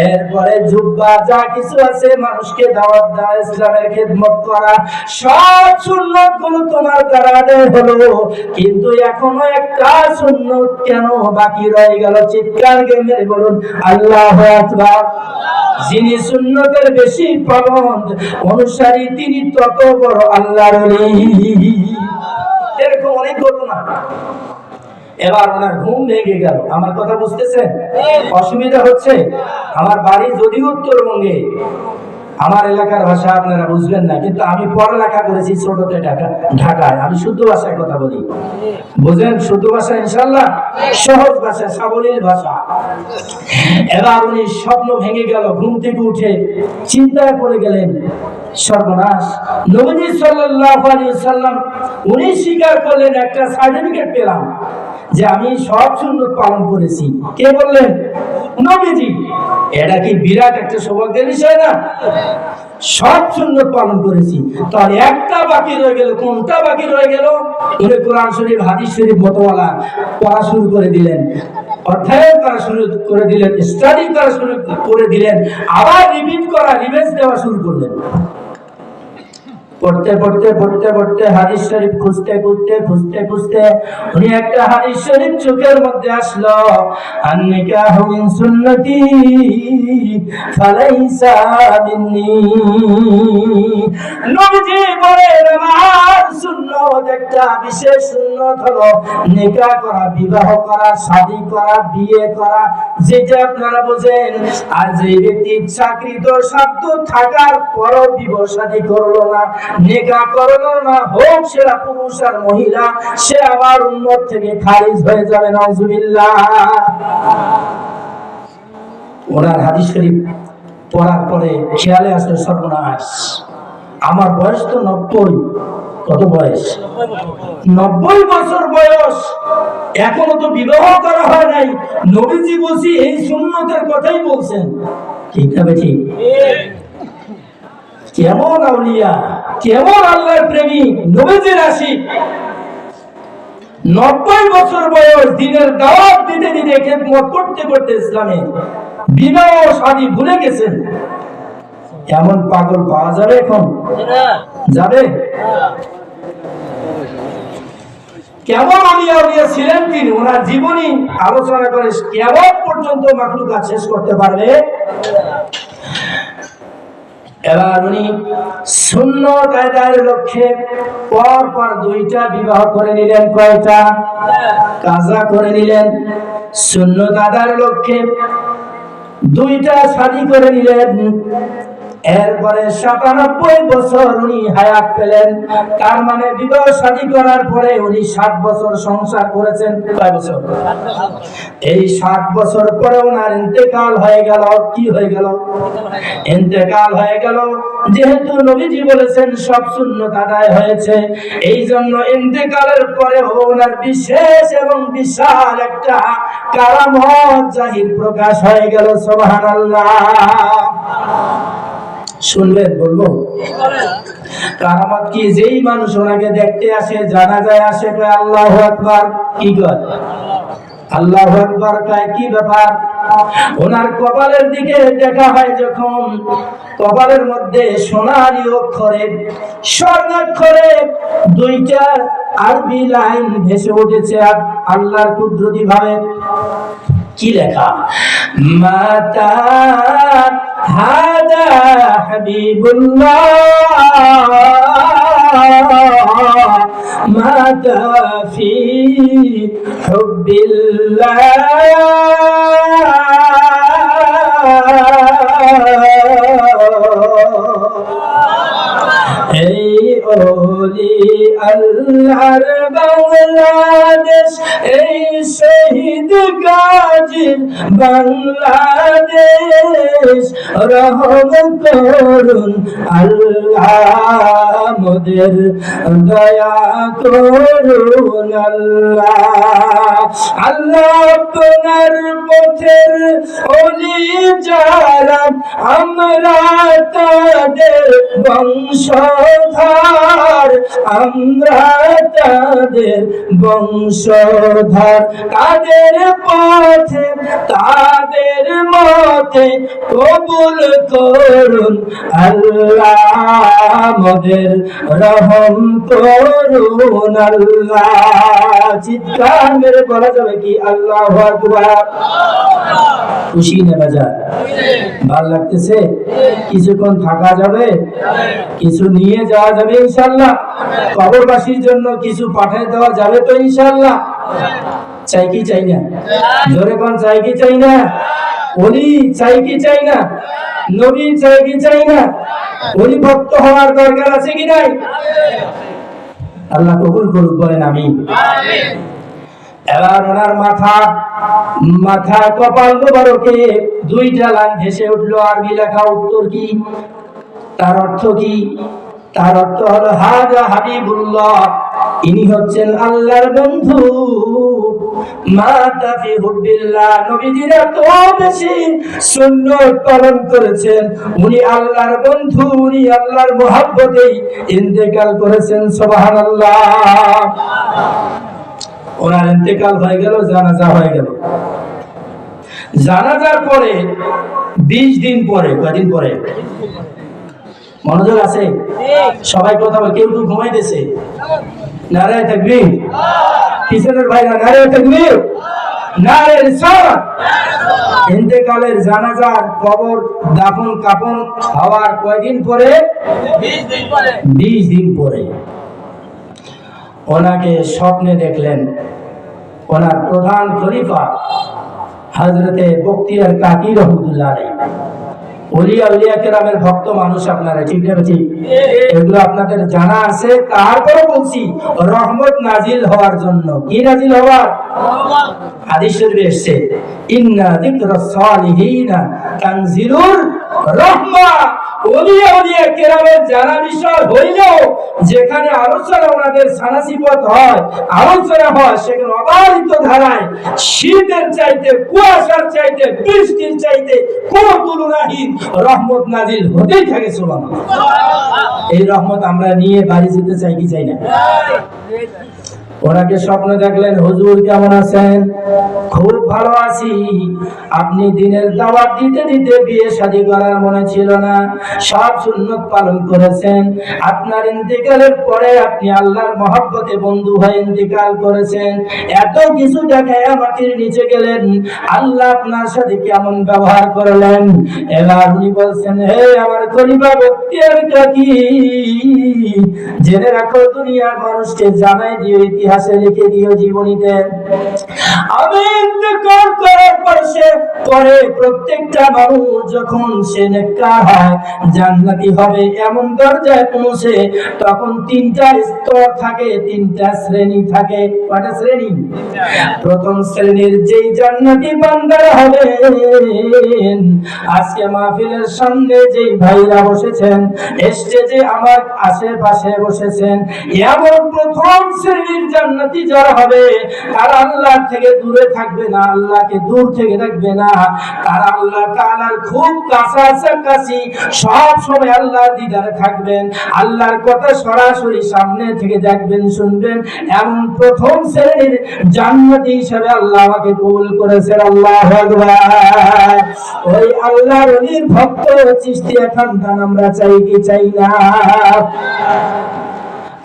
এরপরে জুব্বা যা কিছু আছে মানুষকে দাওয়াত দেওয়া, ইসলামের খেদমত করা, সব সুন্নাত গুলো তোমার দ্বারা আদায় হলো, কিন্তু এখনো একটা সুন্নাত কেন বাকি রয়ে গেল? চিৎকার করে মেরে বলুন আল্লাহু আকবার। যিনি সুন্নতের বেশি পাবন্দ অনুসারী তিনি তত বড় আল্লাহর ওলি। এরকম অনেক ঘটনা। এবার ওনার ঘুম ভেঙে গেল। আমার কথা বুঝতেছেন? অসুবিধা হচ্ছে? আমার বাড়ি যদিও উত্তরবঙ্গে, আমার এলাকার ভাষা আপনারা বুঝবেন না, কিন্তু আমি পড়ালেখা করেছি ছোটতে ঢাকায়। আমি শুদ্ধ ভাষায় কথা বলি, বুঝেন? শুদ্ধ ভাষা ইনশাআল্লাহ, সহজ ভাষা, সাবলীল ভাষা। এবার উনি স্বপ্ন ভেঙে গেল, ঘুম থেকে উঠে চিন্তায় পড়ে গেলেন, সর্বনাশ। নবী সাল্লাল্লাহু আলাইহি ওয়াসাল্লাম উনি স্বীকার করলেন, একটা সার্টিফিকেট পেলাম যে আমি সব সুন্নাত পালন করেছি। কে বললেন? নবীজি। এটা কি বিরাট একটা সৌভাগ্যের বিষয় না? সব সুন্নাত পালন করেছি, তার একটা বাকি রয়ে গেল। কোনটা বাকি রয়ে গেল? উনি কোরআন শরীফ হাদিস শরীফ মতওয়ালা পড়া শুরু করে দিলেন, অধ্যয়ন করা শুরু করে দিলেন, স্টাডি করা শুরু করে দিলেন, আবার রিপিট করা, রিভাইজ দেওয়া শুরু করলেন। পড়তে পড়তে পড়তে পড়তে হাদিস শরীফ খুঁজতে খুঁজতে খুঁজতে খুঁজতে উনি একটা হাদিস শরীফ চোখের মধ্যে আসলো, আন-নিকাহু মিন সুন্নতি ফালাইসা মিন্নি। নবীজি বলেন, আমার সুন্নাত একটা বিশেষ সুন্নাত হলো নিকাহ করা, বিবাহ করা, শাদী করা, বিয়ে করা, যেটা আপনারা বোঝেন। আর যে ব্যক্তি চাকরিত সাধ্য থাকার পরও বিবাহ শাদী করলো না, নিকাহ করলো না, হোক সেটা পুরুষ আর মহিলা, সে আবার উম্মত থেকে খারিজ হয়ে যাবে। নাউজুবিল্লাহ। ওনার হাদিস শরীফ পড়ার পরে খেয়ালে আসলে সর্বনাশ, আমার বয়স তো 90। কত বয়স? 90 বছর বয়স, এখনো তো বিবাহ করা হয় নাই। নবীজি বলছি এই সুন্নতের কথাই বলছেন, ঠিক না? ঠিক। কেমন আউলিয়া, কেমন আল্লাহর প্রেমী, নবীজির আশিক। 90 বছর বয়স, দিনের দাওয়াত দিতে দিতে খেদমত করতে করতে ইসলামে বিবাহ শাদী ভুলে গেছেন। এমন পাগল পাওয়া যাবে এখন? যাবে? কেমন আলিয়া ছিলেন তিনি, ওনার জীবনী আলোচনা করে কেমন পর্যন্ত মাখলুকাত শেষ করতে পারবে। এবার উনি সুন্নত আদায়ের লক্ষ্যে পর পর 2টা বিবাহ করে নিলেন। কয়টা? কাজা করে নিলেন। সুন্নত আদায়ের লক্ষ্যে 2টা শাদী করে নিলেন। এরপরে 97 বছর উনি হায়াত পেলেন। তার মানে বিবাহ শাদী করার পরে উনি 60 বছর সংসার করেছেন। কয় বছর? এই 60 বছর পরে ওনার ইন্তেকাল হয়ে গেল। কি হয়ে গেল? ইন্তেকাল হয়ে গেল। যেহেতু নবীজি বলেছেন সব সুন্নত আদায় হয়েছে, এই জন্য ইন্তেকালের পরে ওনার বিশেষ এবং বিশাল একটা কারামত জাহির প্রকাশ হয়ে গেল। সুবহানাল্লাহ। শুনবেন? বলবো কারামত কি? যেই মানুষ ওনাকে দেখতে আসে, জানাজায় আসে, কয় আল্লাহু আকবার। কি কয়? আল্লাহু আকবার কয়। কি ব্যাপার? ওনার কপালের দিকে দেখা হয় যখন, কপালের মধ্যে সোনালী অক্ষরে, স্বর্ণাক্ষরে 2টা আরবি লাইন ভেসে উঠেছে আল্লাহর কুদরতি ভাবে। কি লেখা? মাতা হাদা হাবিবুল্লাহ মাতা ফি হুব্বিল্লাহ এই ওলি আল্লাহর বাংলাদেশ, এই শহীদ গাজীর বাংলাদেশ, রহম করুন আল্লাহ, মোদের দয়া করুন আল্লাহ। আল্লাহ আপনার পথের ওলি যারা, আমরা তাদের বংশধর, আমরা তাদের বংশধর, তাদের পথে তাদের মতে কবুল করুন আল্লাহ, মোদের রহম করুন আল্লাহ। চিৎকার মেরে বলা যাবে কি আল্লাহু আকবার? খুশি না বাজার? ভালো লাগতেছে? কিছুক্ষণ থাকা যাবে, কিছু নিয়ে যাওয়া যাবে ইনশাআল্লাহ। কবরবাসীর জন্য কিছু পাঠিয়ে দেওয়া যাবে তো ইনশাআল্লাহ। চাই কি চাই না? জোরে কোন চাই কি চাই না? ওলি চাই কি চাই না? নবী চাই কি চাই না? ওলি ভক্ত হওয়ার দরকার আছে কি নাই? আল্লাহ কবুল করুক, বলেন আমিন। এবার ওনার মাথা কপাল মোবারকে 2টা লাইন ভেসে উঠলো, আরবি লেখা। উত্তর কি? তার অর্থ কি? তার অর্থ হলো হাজা হাবিবুল্লাহ, ইনি হচ্ছেন আল্লাহর বন্ধু। মাতা ফি হুব্বিল্লাহ, নবীজির এত বেশি সুন্নাত পালন করেছেন, উনি আল্লাহর বন্ধু, উনি আল্লাহর মহব্বতেই ইন্তেকাল করেছেন। সুবহানাল্লাহ। ওনার ইন্তেকাল হয়ে গেল, জানাজা হয়ে গেল। জানাজার পরে 20 দিন পরে, কয়দিন পরে? মনোযোগ আছে? সবাই কথা বলে, কেউ কেউ ঘুমাইতেছে। নারায়ে তাকবীর। পিছনের ভাইরা নারায়ে তাকবীর, নারায়ে রিসালাত। ইন্তেকালের জানাজার কবর দাফন কাফন হওয়ার কয়দিন পরে? 20 দিন পরে। 20 দিন পরে ওনাকে স্বপ্নে দেখলেন ওনার প্রধান খলিফা হযরতে বখতিয়ার কাকি রহমাতুল্লাহ আলাইহি। ওলিয়া উলিয়া কেরামের ভক্ত মানুষ আপনারা, ঠিক না? ঠিক। এগুলো আপনাদের জানা আছে, তারপরে বলছি রহমত নাজিল হওয়ার জন্য। কি নাজিল হওয়ার? হাদিস শরীফে এসেছে, ইন্না যিকরাস সালিহিনা তানজিলুর রাহমা। ওলিয়া উলিয়া কেরামের জানা বিষয় হইলেও যেখানে আলোচনা ওনাদের সানাসিবত হয়, আলোচনা হয়, সেখানে অবারিত ধারায় শীতের চাইতে, কুয়াশার চাইতে, বৃষ্টির চাইতে কোনো তুলনাহীন রহমত নাজিল হতেই থাকে। সুবহানাল্লাহ। এই রহমত আমরা নিয়ে বাড়ি যেতে চাই কি চাই না? ওনাকে স্বপ্ন দেখলেন, হুজুর কেমন আছেন? খুব ভালো আছি। আপনি দিনের দাওয়াত দিতে দিতে বিয়ে শাদী করার মনে ছিল না, সব সুন্নত পালন করেছেন। আপনার ইন্তেকালের পরে আপনি আল্লাহর মহব্বতে বন্ধু হয়ে ইন্তেকাল করেছেন। এত কিছু দেখায় মাটির নিচে গেলেন, আল্লাহ আপনার সাথে কেমন ব্যবহার করলেন? এবার উনি বলছেন, হে আমার খলিফা বখতিয়ার কাকি, জেনে রাখো, দুনিয়ার মানুষকে জানাই দিও, ইতিহাসে লিখে দিও, জীবনীতে, আমি ইন্তেকাল করার পরে প্রত্যেকটা মানুষ যখন সে নেককার হয়, জান্নাতি হবে এমন দরজায় পৌঁছে, তখন তিনটা স্তর থাকে, তিনটা শ্রেণী থাকে। কয়টা শ্রেণী? প্রথম শ্রেণীর যেই জান্নাতি বান্দারা হবে, আজকে মাহফিলের সামনে যেই ভাইরা বসেছেন, স্টেজে আমার আশেপাশে বসেছেন, এমন প্রথম শ্রেণীর জান্নাতি যারা হবে, তারা আল্লাহ থেকে দূরে থাকবে না, আল্লাহকে দূর থেকে রাখবে না, তারা আল্লাহ তাআলার খুব কাছাকাছি, সব সময় আল্লাহর দিদারে থাকবেন, আল্লাহর কথা সরাসরি সামনে থেকে দেখবেন, শুনবেন। এমন প্রথম শ্রেণীর জান্নাতি হিসেবে আল্লাহ আমাকে কবুল করেছেন। আল্লাহু আকবার। ওই আল্লাহর ওলির ভক্ত চিশতিয়া খানদান আমরা চাই কি চাই না?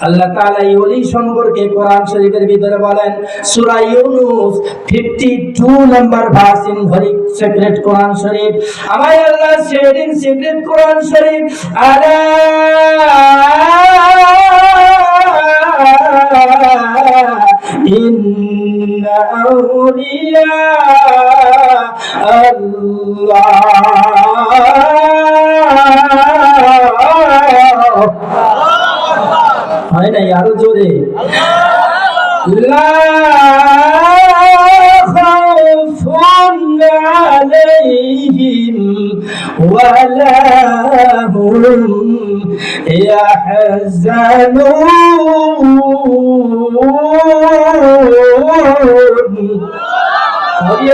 আল্লাহ তাআলা এই ওলি সম্পর্কে কোরআন শরীফের ভিতরে বলেন, সূরা Yunus 52 number verse in very secret Quran Sharif. আমার আল্লাহ said in secret কোরআন শরীফ, আলা ইন্না আউলিয়া আল্লাহ হয় না, আরো জোরে, লা খাউফুন আলাইহিম ওয়ালা হুম ইয়াহজানুন।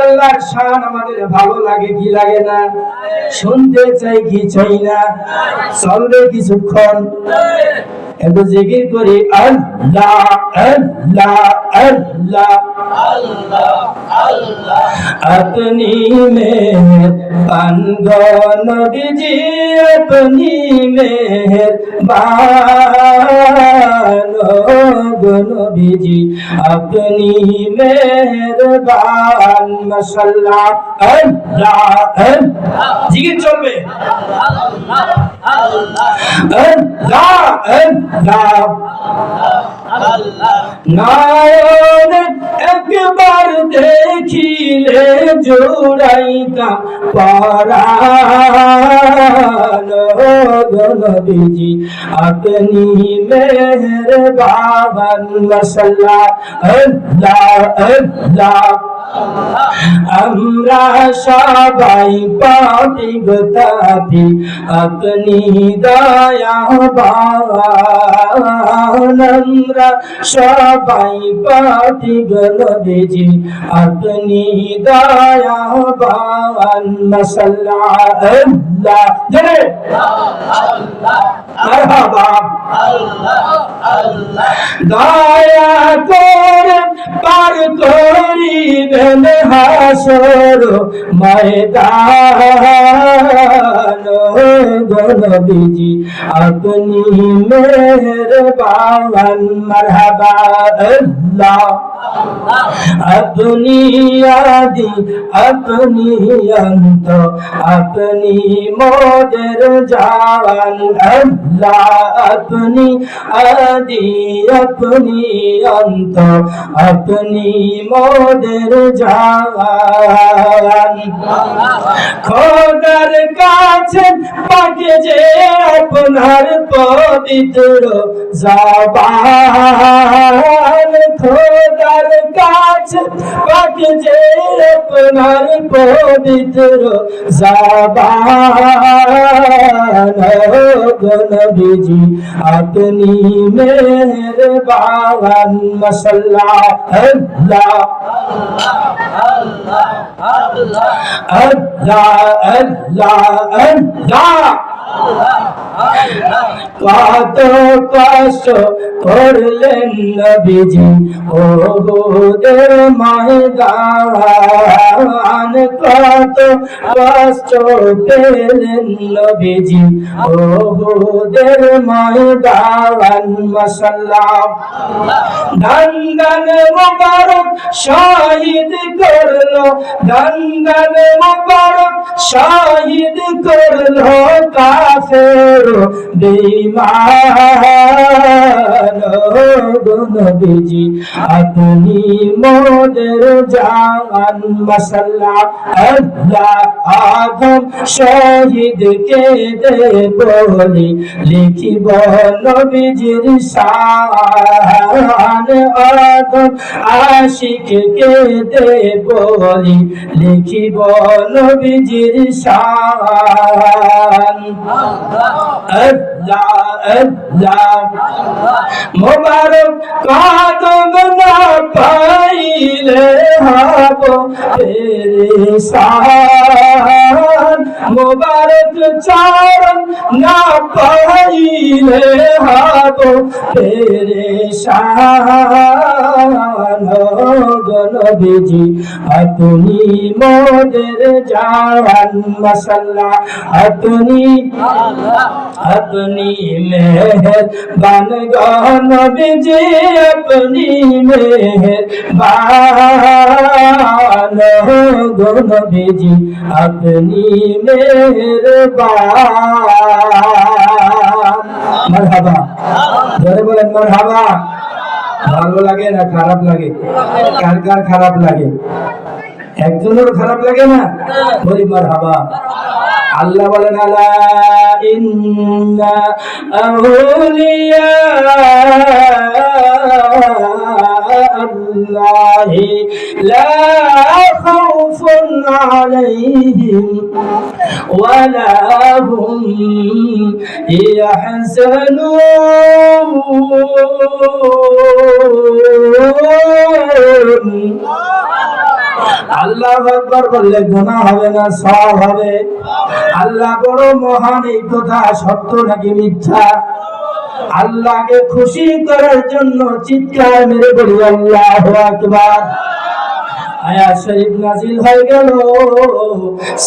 আল্লাহর শান আমাদের ভালো লাগে কি লাগে না? শুনতে চাই কি চাই না? চলবে কিছুক্ষণ, একটু জিকির করি, আল্লাহ আল্লাহ আল্লাহ আল্লাহ আল্লাহ। আপনি মেহেরবান গো নবীজি, আপনি মেহেরবান গো নবীজি, আপনি মেহেরবান। মাশাআল্লাহ, আল্লাহ আল্লাহ, জিকির চলবে, আল্লাহ আল্লাহ আল্লাহ আল্লাহ আল্লাহ। নয়ন একবার দেখিলে জোড়াইতাম পরাণ গো নবীজি, আপনি মেহেরবান। মাশাআল্লাহ, আল্লাহ আল্লাহ। আমরা সবাই পাপী গো তাপী, আপনি দয়াবান। আমরা সবাই পাপী গো নবীজি, আপনি দয়াবান। মাশাআল্লাহ, আল্লাহ জোরে, আল্লাহ মারহাবা, আল্লাহ আল্লাহ। দয়া করে পার করিবেন হাসর ময়দান গো নবীজি, আপনি মেহেরবান। মারহাবা, আল্লাহ আপনি আদি আপনি অন্ত, আপনি মোদের জান। আল্লাহ আপনি আদি আপনি অন্ত, আপনি মোদের জান। খোদার কাছে পাকে যে আপনার পবিত্র জবান, খোদার কাছে পাকে যে আপনার পবিত্র জবান গো নবীজি, আপনি মেহেরবান। মাশাআল্লাহ, আল্লাহ আল্লাহ আল্লাহ আল্লাহ আল্লাহ কত কষ্ট করলেন নবীজি ওহুদের ময়দান, কত কষ্ট পেলেন নবীজি ওহুদের ময়দান। মাশাআল্লাহ দন্দন মুবারক শহীদ করলো, দন্দন মুবারক শহীদ করলো কাফের বেঈমান। গো নবীজি আপনি মোদের জান। মাশাআল্লাহ আল্লাহ আদম শহীদকে দে বলি লিখিব নবীজির শান, আদম আশিককে দে বলি লিখিব নবীজির শান। আল্লাহ আল্লাহ মোবারক কদম না পাইলে হব পেরেশান, মোবারক চরণ না পাইলে হব পেরেশান। গো নবীজি আপনি মোদের জান। মাশাআল্লাহ আপনি अपनी मेहरबान गो नबीजी अपनी मेहरबान गो नबीजी अपनी मेहरबान। मरहबा जरे बोलें मरहबा। ভালো লাগে না খারাপ লাগে? কার কার খারাপ লাগে? একজনের খারাপ লাগে না? বলি মারহাবা। আল্লাহ বলেন আলা ইন্না আউলিয়া আল্লাহি লা খাউফুন আলাইহিম ওয়া লা হুম ইয়াহজানুন। আল্লাহু আকবার বললে গুনাহ হবে না, সওয়াব হবে। আল্লাহ বড় মহান, এই কথা সত্য নাকি মিথ্যা? আল্লাহকে খুশি করার জন্য চিৎকার মেরে বলি আল্লাহু আকবার। আয়াত শরীফ নাযিল হয়ে গেল,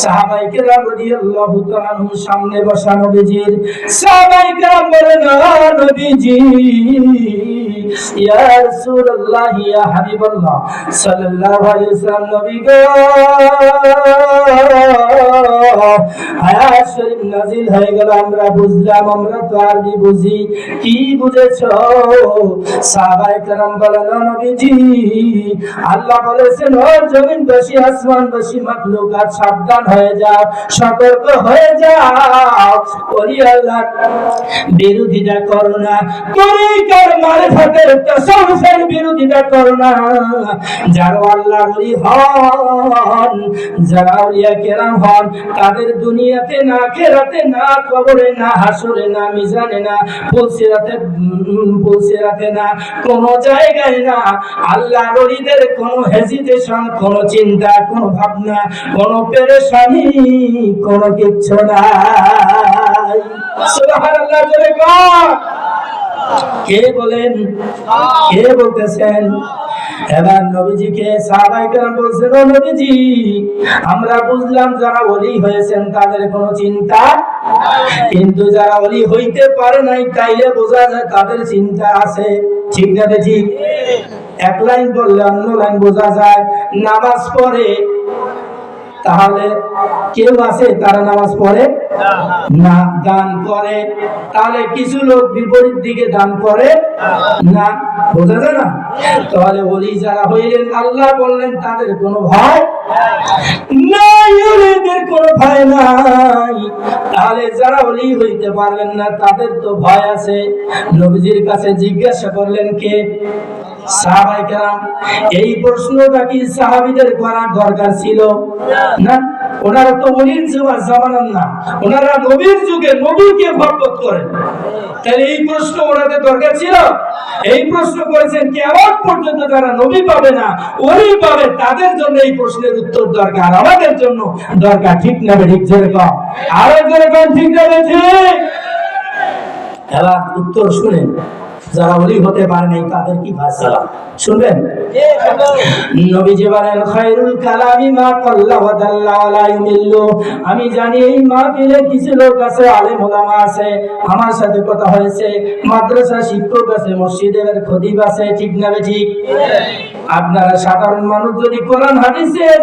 সাহাবায়ে কেরাম রাদিয়াল্লাহু তাআলা আনহুর সামনে বসা নবীজির। সাহাবায়ে কেরাম বলেন নবীজি ইয়া রাসূলুল্লাহ ইয়া হাবিবাল্লাহ সাল্লাল্লাহু আলাইহি ওয়াসাল্লাম, নবী গো আয়াত শরীফ নাযিল হয়ে গেল, আমরা বুঝলাম, আমরা তো আরবি বুঝি, কি বুঝেছো? সাহাবায়ে কেরাম বলেন নবীজি আল্লাহ বলেছেন ও জমিনবাসী আসমানবাসী মাখলুকাত সাবধান হয়ে যাও, সতর্ক হয়ে যাও, ওলি আল্লাহর বিরোধিতা করো না, তরিকার মারিফাতের তাসাউফের বিরোধিতা করো না। যারা আল্লাহর ওলি হন, যারা আউলিয়া কেরাম হন, তাদের দুনিয়াতে না, আখিরাতে না, কবরে না, হাসরে না, মিজানে না, পুলসিরাতে না, কোন জায়গায় না আল্লাহর ওলিদের কোন হেজিটেশন, কোন চিন্তা, কোন ভাবনা, কোন পেরেশানি, কোন কিচ্ছু নাই। সুবহানাল্লাহ জোরে কর। কে বলেন? কে বলতেছেন? এবার নবীজিকে সাহাবায়ে কেরাম বলছেন ও নবীজি আমরা বুঝলাম যারা ওলি হয়েছেন তাদের কোনো চিন্তা, কিন্তু যারা ওলি হইতে পারে নাই তাইলে বোঝা যায় তাদের চিন্তা আছে। ঠিক না ঠিক? এক লাইন বললে অন্য লাইন বোঝা যায়। নামাজ পড়ে, তাহলে কেউ আছে তারা নামাজ পড়ে না, দান করে, তাহলে কিছু লোক বিপরীত দিকে দান করে না, বোঝা যায় না? তাহলে ওলি যারা হইলেন আল্লাহ বললেন তাদের কোনো ভয় নাই, ওলিদের কোনো ভয় নাই। তাহলে যারা ওলি হইতে পারলেন না তাদের তো ভয় আছে। নবীজির কাছে জিজ্ঞাসা করলেন কে? সাহাবায়ে কেরাম। এই প্রশ্নটা কি সাহাবীদের করার দরকার ছিল না? ওনারা তো ওলির জামানার না, ওনারা নবীর যুগে নবীকে মহব্বত করেন। তাহলে এই প্রশ্ন ওনাদের দরকার ছিল? এই প্রশ্ন করেছেন কিয়ামত পর্যন্ত যারা নবী পাবে না ওলি পাবে, তাদের জন্য এই প্রশ্নের উত্তর দরকার, আমাদের জন্য দরকার। ঠিক না ঠিক? যেরকম আরো যেরকম ঠিক যাবে ঠিক। এবার উত্তর শুনেন, যারা ওলি হতে পারে নাই তাদের কি ফায়সালা শুনবেন। নবীজি বলেন খায়রুল কালামি মা কাল্লা ওয়া দাল্লা ওয়া লা ইউমিল্লু। আমি জানি এই মাহফিলে কিছু লোক আছে, আলেম ওলামা আছে, আমার সাথে কথা হয়েছে, মাদ্রাসা শিক্ষক আছে, মসজিদের খতিব আছে, ঠিক না ঠিক? আপনারা সাধারণ মানুষ যদি কোরআন হাদিসের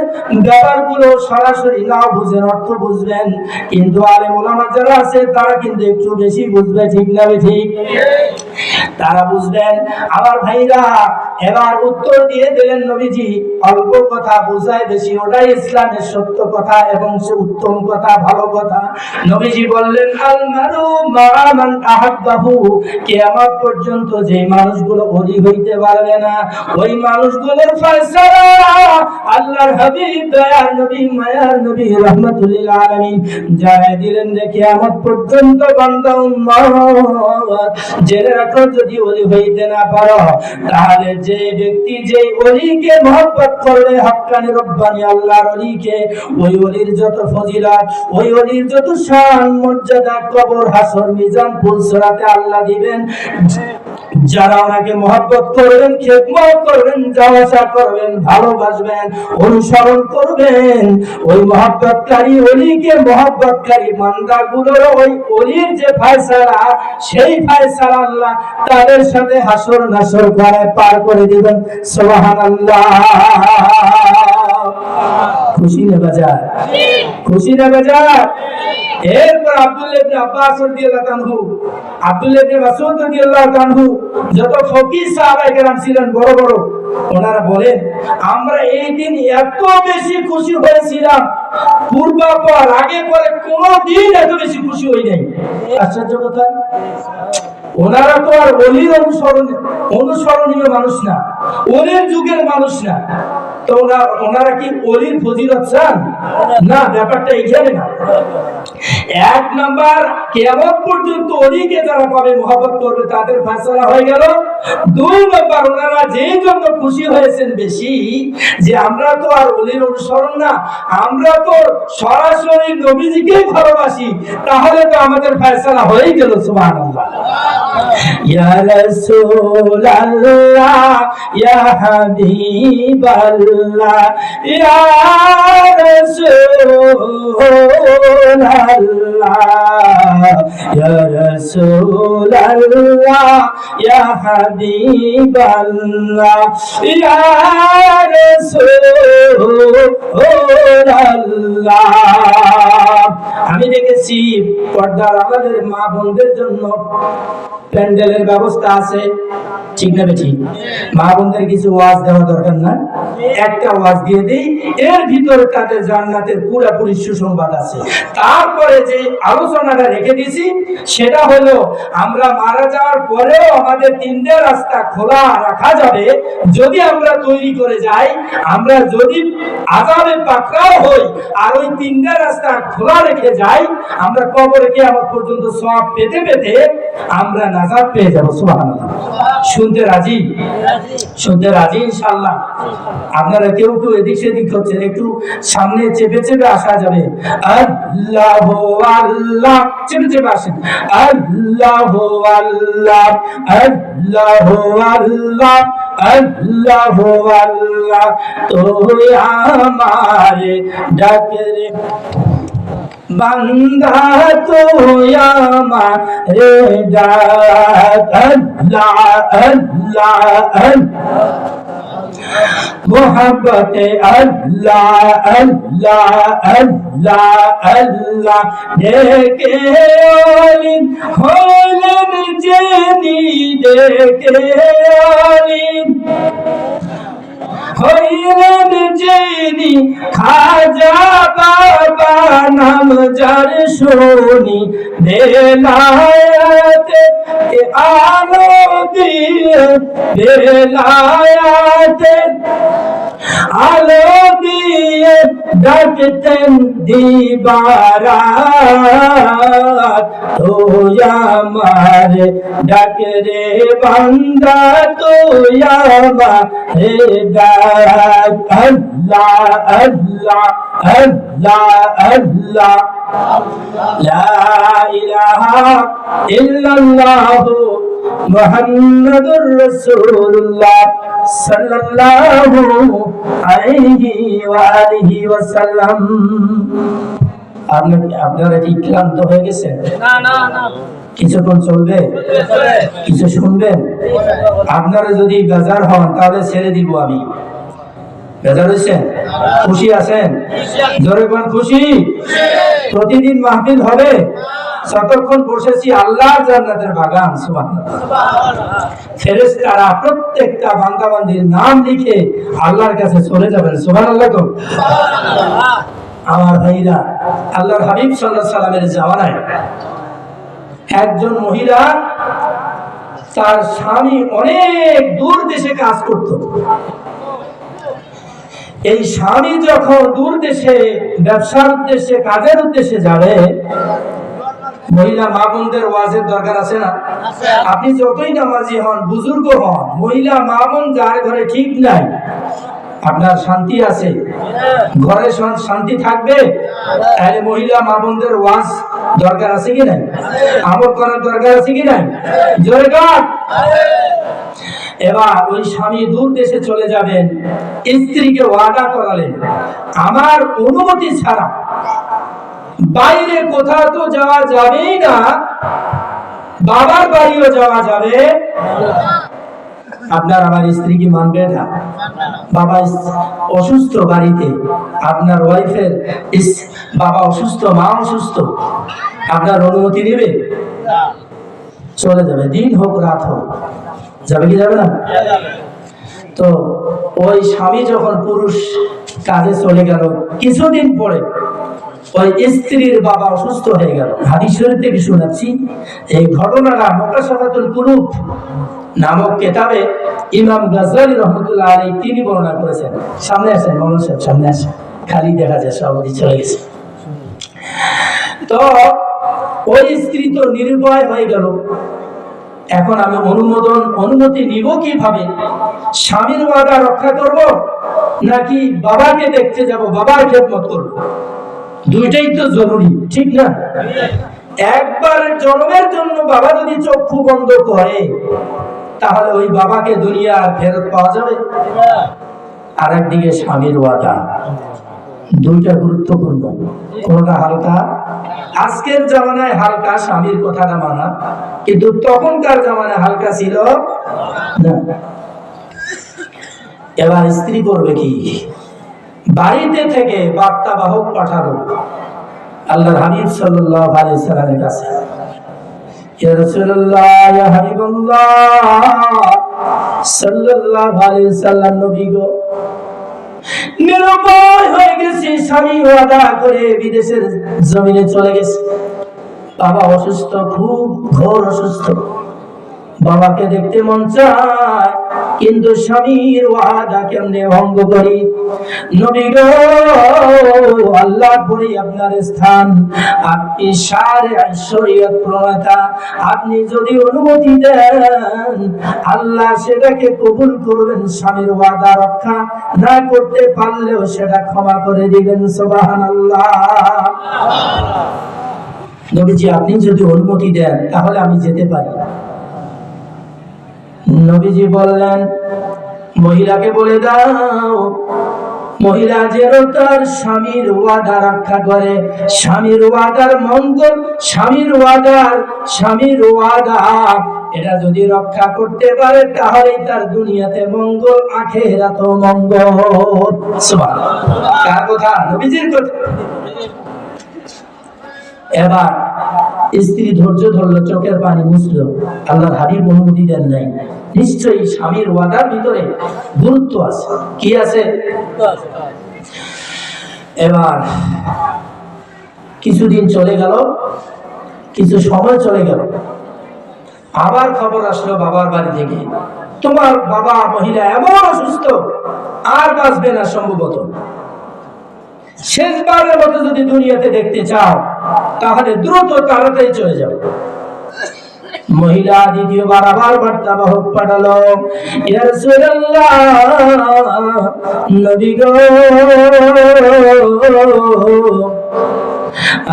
ব্যাপারগুলো সরাসরি নাও বুঝেন, অর্থ বুঝবেন, কিন্তু আলেম ওলামা যারা আছে তারা কিন্তু একটু বেশি বুঝবে, ঠিক না ঠিক? তারা বুঝবেন। আমার ভাইরা এবার উত্তর দিয়ে দিলেন নবীজি, অল্প কথা বোঝায় বেশি, ওটাই ইসলামের সত্য কথা এবং সে উত্তম কথা, ভালো কথা। নবীজি বললেন আল মারু মা মান আহাব্বাহু, কিয়ামত পর্যন্ত যে মানুষগুলো ওলি হইতে পারবে না ওই মানুষগুলোর ফয়সালা আল্লাহর হাবিব দয়ার নবী মায়ার নবী রাহমাতুল লিল আলামিন জানাই দিলেন যে কিয়ামত পর্যন্ত বান্দা উম্মত জেনে রাখো, যদি ওলি হইতে না পারো তাহলে যে ব্যক্তি যে ওলিকে মহব্বত করবে, হক্কানি রব্বানি আল্লাহর ওলিকে, ওই ওলির যত ফজিলত, ওই ওলির যত শান মর্যাদা কবর হাসর মিজান পুলসরাতে আল্লাহ দিবেন। যারা ওনাকে মহব্বত করবেন, খেদমত করবেন, যাওয়া করবেন, ভালোবাসবেন, অনুসরণ করবেন, ওই মহব্বতকারী ওলিকে মহব্বতকারী বান্দাগুলোর ওই ওলির যে ফয়সালা, সেই ফয়সালা আল্লাহ তাদের সাথে হাসর নাসর করে পার করে দিবেন। সুবহানাল্লাহ। খুশি না বাজার? খুশি না বাজার? এরপর আব্দুল্লাহ ইবনে আব্বাস রাদিয়াল্লাহু আনহু, আব্দুল্লাহ ইবনে মাসউদ রাদিয়াল্লাহু আনহু, যত ফকিহ সাহাবায়ে কেরাম ছিলেন বড় বড়, ওনারা বলেন আমরা এই দিন এত বেশি খুশি হয়েছিলাম পূর্বাপর আগে পরে কোনোদিন এত বেশি খুশি হই নাই। আশ্চর্য কথা। ওনারা তো আর ওলির অনুসরণীয় মানুষ না, ওলির যুগের মানুষ না, তো ওনারা কি ওলির ফজিলত চান? না, ব্যাপারটা এইখানে না। এক নাম্বার, কিয়ামত পর্যন্ত ওলিকে যারা পাবে মহব্বত করবে তাদের ফয়সালা হয়ে গেল। দুই নাম্বার, ওনারা যেই জন্য খুশি হয়েছেন বেশি যে আমরা তো আর ওলির অনুসরণ না, আমরা তো সরাসরি নবীজিকে ভালোবাসি, তাহলে তো আমাদের ফয়সালা হয়ে গেল। সুবহানাল্লাহ। ইয়া রাসূলুল্লাহ ইয়া হাবিবাল্লাহ ইয়া রাসূলুল্লাহ ইয়া রাসূলুল্লাহ ইয়া হাবিবাল্লাহ ইয়া রাসূলুল্লাহ। আমি দেখেছি পর্দার আমাদের মা বোনদের জন্য প্যান্ডেলের ব্যবস্থা আছে, ঠিক না ঠিক? মা বোনদের কিছু ওয়াজ দেওয়া দরকার না? একটা ওয়াজ দিয়ে দিই, এর ভিতরে তাদের জান্নাতের পুরোপুরি সুসংবাদ আছে। তারপরে যে আলোচনাটা রেখে দিয়েছি সেটা হলো আমরা মারা যাওয়ার পরেও আমাদের তিনটে রাস্তা খোলা রাখা যাবে যদি আমরা তৈরি করে যাই। আমরা যদি আযাবে পাকড়াও হই আর ওই তিনটে রাস্তা খোলা রেখে যাই, আমরা কবরে কিয়ামত পর্যন্ত সওয়াব পেতে পেতে আমরা নাজাত পেয়ে যাব। সুবহানাল্লাহ। শুনতে রাজি? শুনতে রাজি ইনশাআল্লাহ? আপনারা কেউ কেউ এদিক সেদিক হচ্ছেন, একটু সামনে চেপে চেপে আসা যাবে। আল্লাহু আল্লাহ, চেপে চেপে আসেন। আল্লাহু আল্লাহ আল্লাহু আল্লাহ আল্লাহু আল্লাহ, তুই আমারে ডাকরে বান্দা, তুই আমারে ডাক। আল্লাহ আল্লাহ মোহাব্বতে আল্লাহ আল্লাহ আল্লাহ আল্লাহ, ডেকে আলিম হলেন যিনি, ডেকে আলিম হইলেন যিনি, খাজা বাবা নাম যার শুনি, বেলায়েতে আলো দিয়ে বেলায়েতে আলো দিয়ে ডাকতেন দিবারাত, তুই আমার ডাক রে বান্দা, তুই আমার ডাক। আল্লাহ আল্লাহ আল্লাহ আল্লাহ, লা ইলাহা ইল্লাল্লাহু মুহাম্মাদুর রাসূলুল্লাহ সাল্লাল্লাহু আলাইহি ওয়া আলিহি ওয়াসাল্লাম। আপনারা কি ক্লান্ত হয়ে গেছেন? না না না, কিছুক্ষণ চলবে, কিছু শুনবেন। আপনারা যদি বেজার হন তাহলে ছেড়ে দিব আমি। বেজার হয়েছেন? খুশি আছেন? জোরে কোন খুশি? প্রতিদিন মাহফিল হবে, যতক্ষণ বসেছি আল্লাহর জান্নাতের বাগান। সুবহানাল্লাহ। ফেরেশতারা প্রত্যেকটা বান্দা বান্দির নাম লিখে আল্লাহর কাছে চলে যাবেন। সুবহানাল্লাহ। সুবহানাল্লাহ। আমার ভাইরা, আল্লাহর হাবিব সাল্লাল্লাহু আলাইহি সাল্লামের জামানায় একজন মহিলা, তার স্বামী অনেক দূর দেশে কাজ করত। এই স্বামী যখন দূর দেশে ব্যবসার উদ্দেশ্যে, কাজের উদ্দেশ্যে যাবে, মহিলা মা বোনদের ওয়াজের দরকার আছে না? আপনি যতই নামাজি হন, বুজুর্গ হন, মহিলা মা বোন যার ঘরে ঠিক নাই, আপনার শান্তি আছে? ঘরে শান্তি থাকবে? তাহলে মহিলা মা বোনদের ওয়াজ দরকার আছে কি নাই? আমল করার দরকার আছে কি নাই? জোরে কাট। এবার ওই স্বামী দূর দেশে চলে যাবেন, স্ত্রীকে ওয়াদা করালেন, আমার অনুমতি ছাড়া বাইরে কোথাও তো যাওয়া যাবেই না, বাবার বাড়িও যাওয়া যাবে। আপনার আমার স্ত্রী কি মানবে না? বাবা অসুস্থ বাড়িতে, আপনার ওয়াইফের বাবা অসুস্থ, মা অসুস্থ, আপনার অনুমতি নেবে? চলে যাবে, দিন হোক রাত হোক, যাবে কি যাবে না? তো ওই স্বামী যখন পুরুষ কাজে চলে গেল, কিছুদিন পরে ওই স্ত্রীর বাবা অসুস্থ হয়ে গেল। হাদিস শরীফ থেকে শোনাচ্ছি, এই ঘটনাটা মুকাশফাতুল কুলুব নামক কিতাবে ইমাম গাজ্জালী রাহমাতুল্লাহ আলাইহি তিনি বর্ণনা করেছেন। সামনে আসেন মাওলানা সাহেব, সামনে আসেন, খালি দেখা যায় সভাপতি চলে গেছে। তো ওই স্ত্রী তো নির্ভয় হয়ে গেল, এখন আমি অনুমতি নিব কিভাবে? স্বামীর ওয়াদা রক্ষা করব নাকি বাবাকে দেখতে যাব, বাবার খেদমত করব? দুইটাই তো জরুরি, ঠিক না? একবার জন্মের জন্য বাবা যদি চক্ষু বন্ধ করে, তাহলে ওই বাবাকে দুনিয়ার ফেরত পাওয়া যাবে? আর একদিকে স্বামীর ওয়াদা, দুইটা গুরুত্বপূর্ণ, কোনটা হালকা? আজকের জামানায় হালকা স্বামীর কথাটা মানা, কিন্তু তখনকার জামানায় হালকা ছিল না। এবার স্ত্রী করবে কি? বাড়িতে থেকে বার্তা বাহক পাঠালো আল্লাহর হাবিব সাল্লাল্লাহু আলাইহি সাল্লামের কাছে, ইয়া রাসূলুল্লাহ, ইয়া হাবিবাল্লাহ সাল্লাল্লাহু আলাইহি সাল্লাম, নবী গো, নিরুপায় হয়ে গেছি, স্বামী ওয়াদা করে বিদেশের জমিনে চলে গেছে, বাবা অসুস্থ, খুব ঘোর অসুস্থ, বাবাকে দেখতে মন চায়, কিন্তু স্বামীর ওয়াদা কেমনে ভঙ্গ করি? নবী গো, আল্লাহ করে আপনার স্থান, আপনি সারে শরীয়ত প্রণেতা, আপনি যদি অনুমতি দেন, আল্লাহ সেটাকে কবুল করবেন, স্বামীর ওয়াদা রক্ষা না করতে পারলেও সেটা ক্ষমা করে দিবেন। সুবহানাল্লাহ। নবীজি, আপনি যদি অনুমতি দেন তাহলে আমি যেতে পারি। নবীজি বললেন, মহিলাকে বলে দাও, মহিলা যেন তার স্বামীর ওয়াদা রক্ষা করে, স্বামীর ওয়াদার মঙ্গল, স্বামীর ওয়াদা এটা যদি রক্ষা করতে পারে, তাহলেই তার দুনিয়াতে মঙ্গল, আখিরাতেও মঙ্গল। সুবহানাল্লাহ। কার কথা? নবীজির কথা। এবার স্ত্রী ধৈর্য ধরলো, চোখের পানি মুছলো, আল্লাহর হাবিব অনুমতি দেন নাই, নিশ্চয়ই স্বামীর ওয়াদার ভিতরে গুরুত্ব আছে। কি আছে? এবার কিছুদিন চলে গেল, কিছু সময় চলে গেল, আবার খবর আসলো বাবার বাড়ি থেকে, তোমার বাবা মহিলা এমন অসুস্থ, আর বাঁচবে না সম্ভবত। শেষবারের মতো যদি দুনিয়াতে দেখতে চাও তাহলে দ্রুত তাড়াতাড়ি চলে যাও। মহিলা দ্বিতীয়বার আবার বার্তাবাহক পাঠালো, ইয়া রাসূলুল্লাহ, নবী গো,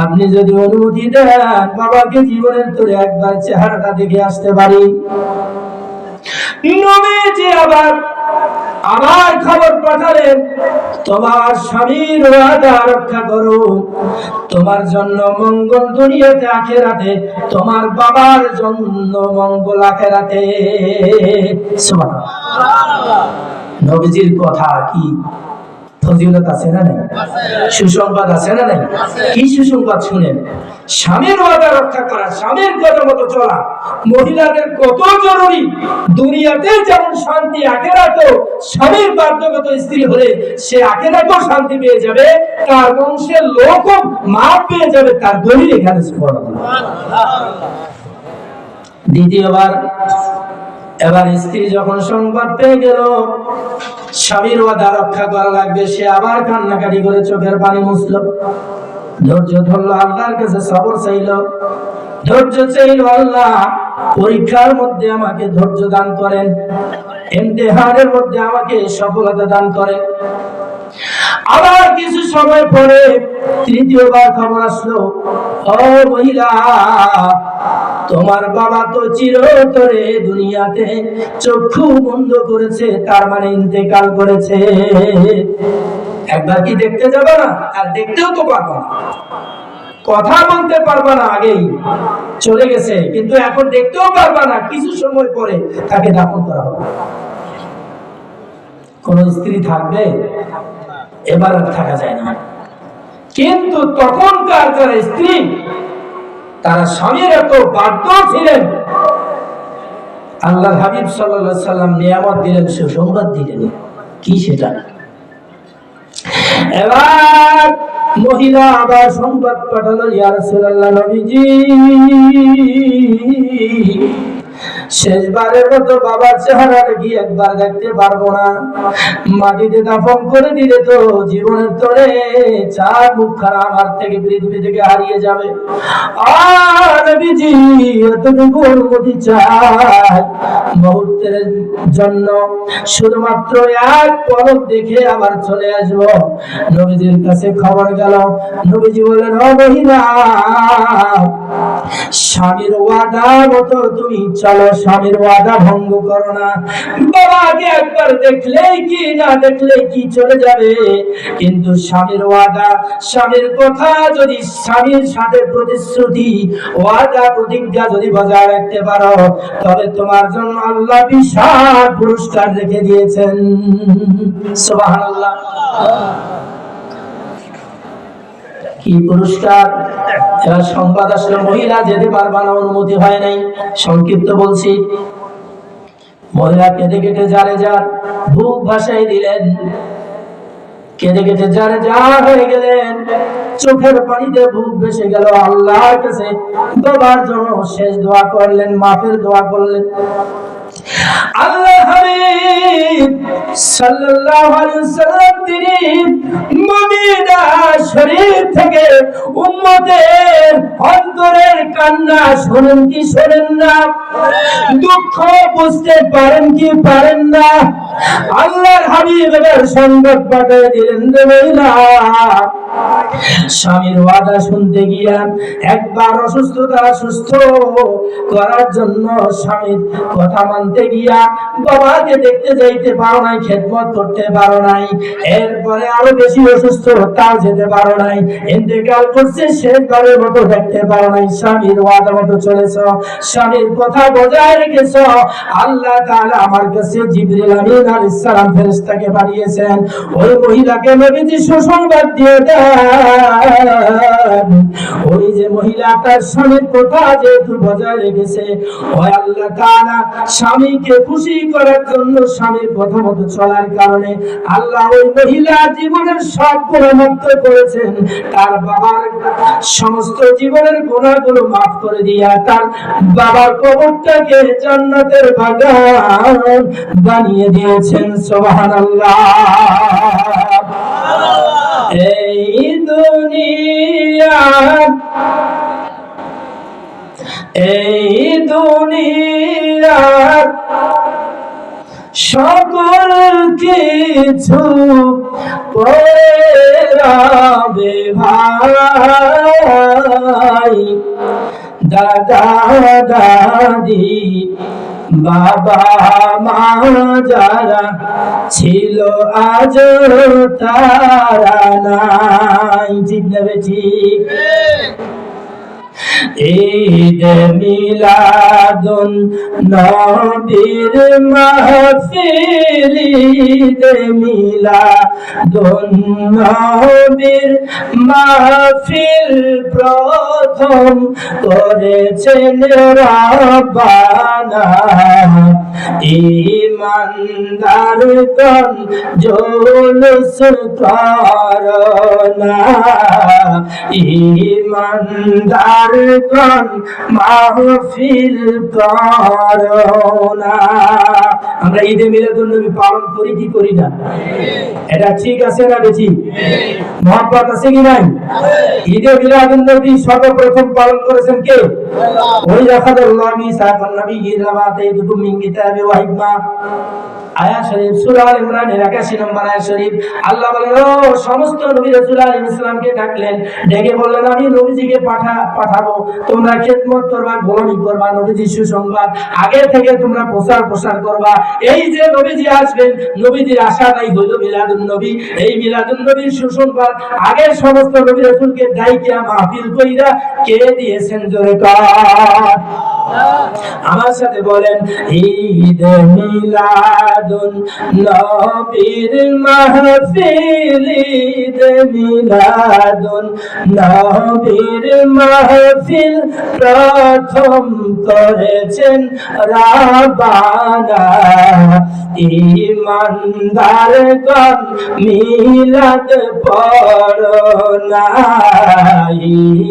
আপনি যদি অনুমতি দেন বাবাকে জীবনের তোরে একবার চেহারাটা দেখে আসতে পারি। নবীজি আবার খবর পাঠালেন, তোমার স্বামীর ওয়াদা রক্ষা করো, তোমার জন্য মঙ্গল দুনিয়াতে আখিরাতে, তোমার বাবার জন্য মঙ্গল আখিরাতে। সুবহানাল্লাহ। নবীজির কথা কি ফজিলত আছে না নাই? সুসংবাদ আছে না নাই? কি সুসংবাদ শুনেন। স্বামীর ওয়াদা রক্ষা করা, স্বামীর কথা মতো চলা মহিলাদের কত জরুরি। দুনিয়াতে যেমন শান্তি, আখিরাতেও স্বামীর বাধ্যগত স্ত্রী হলে সে আখিরাতেও শান্তি পেয়ে যাবে, তার বংশের লোকও মাপ পেয়ে যাবে। তার দলিল এখানে। দ্বিতীয়বার এবার স্ত্রী যখন সংবাদ পেয়ে গেল স্বামীর ওয়াদা রক্ষা করা লাগবে, সে আবার কান্নাকাটি করে চোখের পানি মুছল, ধৈর্য ধরলো, আল্লাহর কাছে সবর চাইল, ধৈর্য চাইল, আল্লাহ পরীক্ষার মধ্যে আমাকে ধৈর্য দান করেন, ইমতিহানের মধ্যে আমাকে সফলতা দান করেন। আবার কিছু সময় পরে তৃতীয়বার খবর আসলো, ও মহিলা, তোমার বাবা তো চিরতরে দুনিয়াতে চক্ষু বন্ধ করেছে, তার মানে ইন্তেকাল করেছে। একবার কি দেখতে যাবে না? আর দেখতেও তো পারবে না, কথা বলতে পারবে না, আগেই চলে গেছে, কিন্তু এখন দেখতেও পারবে না। কিছু সময় পরে তাকে দাফন করা হবে। কোন স্ত্রী থাকবে? এবার আর থাকা যায় না। কিন্তু তখনকার যারা স্ত্রী, তারা স্বামীর এত বাধ্য ছিলেন, আল্লাহর হাবিব সাল্লাল্লাহু আলাইহি সাল্লাম নিয়ামত দিলেন, সুসংবাদ দিলেন। কি সেটা? এবার মহিলা আবার সংবাদ পাঠালো, ইয়া রাসূলুল্লাহ, নবীজি, শেষবারের মতো বাবার চেহারাটা কি একবার দেখতে পারবো না? মাটিতে দাফন করে দিলে তো জীবনের তরে চার মুখখানা আমার থেকে পৃথিবী থেকে হারিয়ে যাবে। আর নবীজি, এতটুকু অনুমতি চাই, মুহূর্তের জন্য শুধুমাত্র এক পলক দেখে আবার চলে আসবো। নবীজির কাছে খবর গেল, নবীজি বললেন, ও মহিলা, স্বামীর ওয়াদা মতো তুমি চলো, স্বামীর ওয়াদা ভঙ্গ করো না। বাবাকে একবার দেখলেই কি, না দেখলেই কি চলে যাবে, কিন্তু স্বামীর ওয়াদা, স্বামীর কথা যদি, স্বামীর সাথে প্রতিশ্রুতি, ওয়াদা, প্রতিজ্ঞা যদি বজায় রাখতে পারো, তবে তোমার জন্য আল্লাহ বিশাল পুরস্কার রেখে দিয়েছেন। সুবহানাল্লাহ। কি পুরস্কার! এবার সংবাদ আসলো, মহিলা যেতে পারবা না, অনুমতি হয় নাই। সংক্ষিপ্ত বলছি, মহিলা কেঁদে কেটে যারে যার বুক ভাসাই দিলেন, কেঁদে কেটে যারে যা হয়ে গেলেন, চোখের পানিতে বুক ভেসে গেল। আল্লাহর কাছে বাবার জন্য শেষ দোয়া করলেন, মাফের দোয়া করলেন। আল্লাহ হাবিব সাল্লাল্লাহু আলাইহি ওয়াসাল্লাম তিনি মদিনা শরীফ থেকে উম্মতের অন্তরের কান্না শোনেন কি শোনেন না? দুঃখ বুঝতে পারেন কি পারেন না? আল্লাহর হাবিব এবার সংবাদ পাঠিয়ে দিলেন, মহিলা, স্বামীর ওয়াদা শুনতে গিয়া একবার অসুস্থতা সুস্থ করার জন্য স্বামীর কথা মানতে গিয়া বাবাকে দেখতে যাইতে পারো নাই, খেদমত করতে পারো নাই, এরপরে আরো বেশি অসুস্থ তাও যেতে পারো নাই, ইন্তেকাল করছে, শেষবারের মতো দেখতে পারো নাই, স্বামীর ওয়াদা মতো চলেছ, স্বামীর কথা বজায় রেখেছ। আল্লাহ তাআলা আমার কাছে জিবরিল আমিন আলাইহিস সালাম ফেরেশতাকে পাঠিয়েছেন, ওই মহিলাকে নবীজি সুসংবাদ দিয়ে দেন, ওই যে মহিলা তার স্বামীর কথা যেহেতু বজায় রেখেছে, ওই আল্লাহ তাআলা স্বামীকে খুশি করার জন্য স্বামীর কথা মতো চলার কারণে আল্লাহ ওই মহিলা জীবনের সব গুনাহ মুক্ত করেছেন। তার বাবার সমস্ত জীবনের গুনাহগুলো মাফ করে দিয়া তার বাবার কবরটাকে জান্নাতের বাগান বানিয়ে দিয়েছেন। সুবহানাল্লাহ। এই দুনিয়া সকল কিছু পড়ে রবে ভাই, দাদা দাদি বাবা মা যারা ছিল আজ তারা নাই। ঠিক না ঠিক? ঈদ মিলাদুন নবীর মাহফিল, ঈদ মিলাদুন নবীর মাহফিল প্রথম করেছেন রব্বানা। ঈমানদারগণ জুলুস করোনা, ঈমানদারগণ মাহফিল করোনা। আমরা ঈদে মিলাদুন নবী পালন করি কি করি না? এটা ঠিক আছে না বেশি মহব্বত আছে কি নাই? ঈদে মিলাদুন নবী সর্বপ্রথম পালন করেছেন কে? ওই রাখাদাল্লাহ মিসাকান নবিয়্যির রামাতাইতুকুম মিন কিতাবি ওয়া হিকমা। আয়াত শরীফ সূরা আল ইমরানের 81 নম্বর আয়াত শরীফ। আল্লাহ বলেন, ও সমস্ত নবী রাসূল আলাইহিস সালামকে ডাকলেন, ডেকে বললেন আমি নবীজিকে পাঠাবো, তোমরা খেদমত করবা, গোলামি করবা, নবীজির সুসংবাদ আগে থেকে তোমরা প্রচার করবা। এই যে নবীজি আসবেন, নবীজির আশাটাই হইল মিলাদুন নবী। এই মিলাদুন নবীর সুসংবাদ আগের সমস্ত নবী রাসূলকে ডাইকা মাহফিল কইরা কে দিয়েছেন? জোরে কর, আমার সাথে বলেন, ঈদ মিলাদুন নবীর মাহফিল, ঈদ মিলাদুন নবীর মাহফিল প্রথম করেছেন রব্বানা। ঈমানদারগণ মিলাদ পড়না,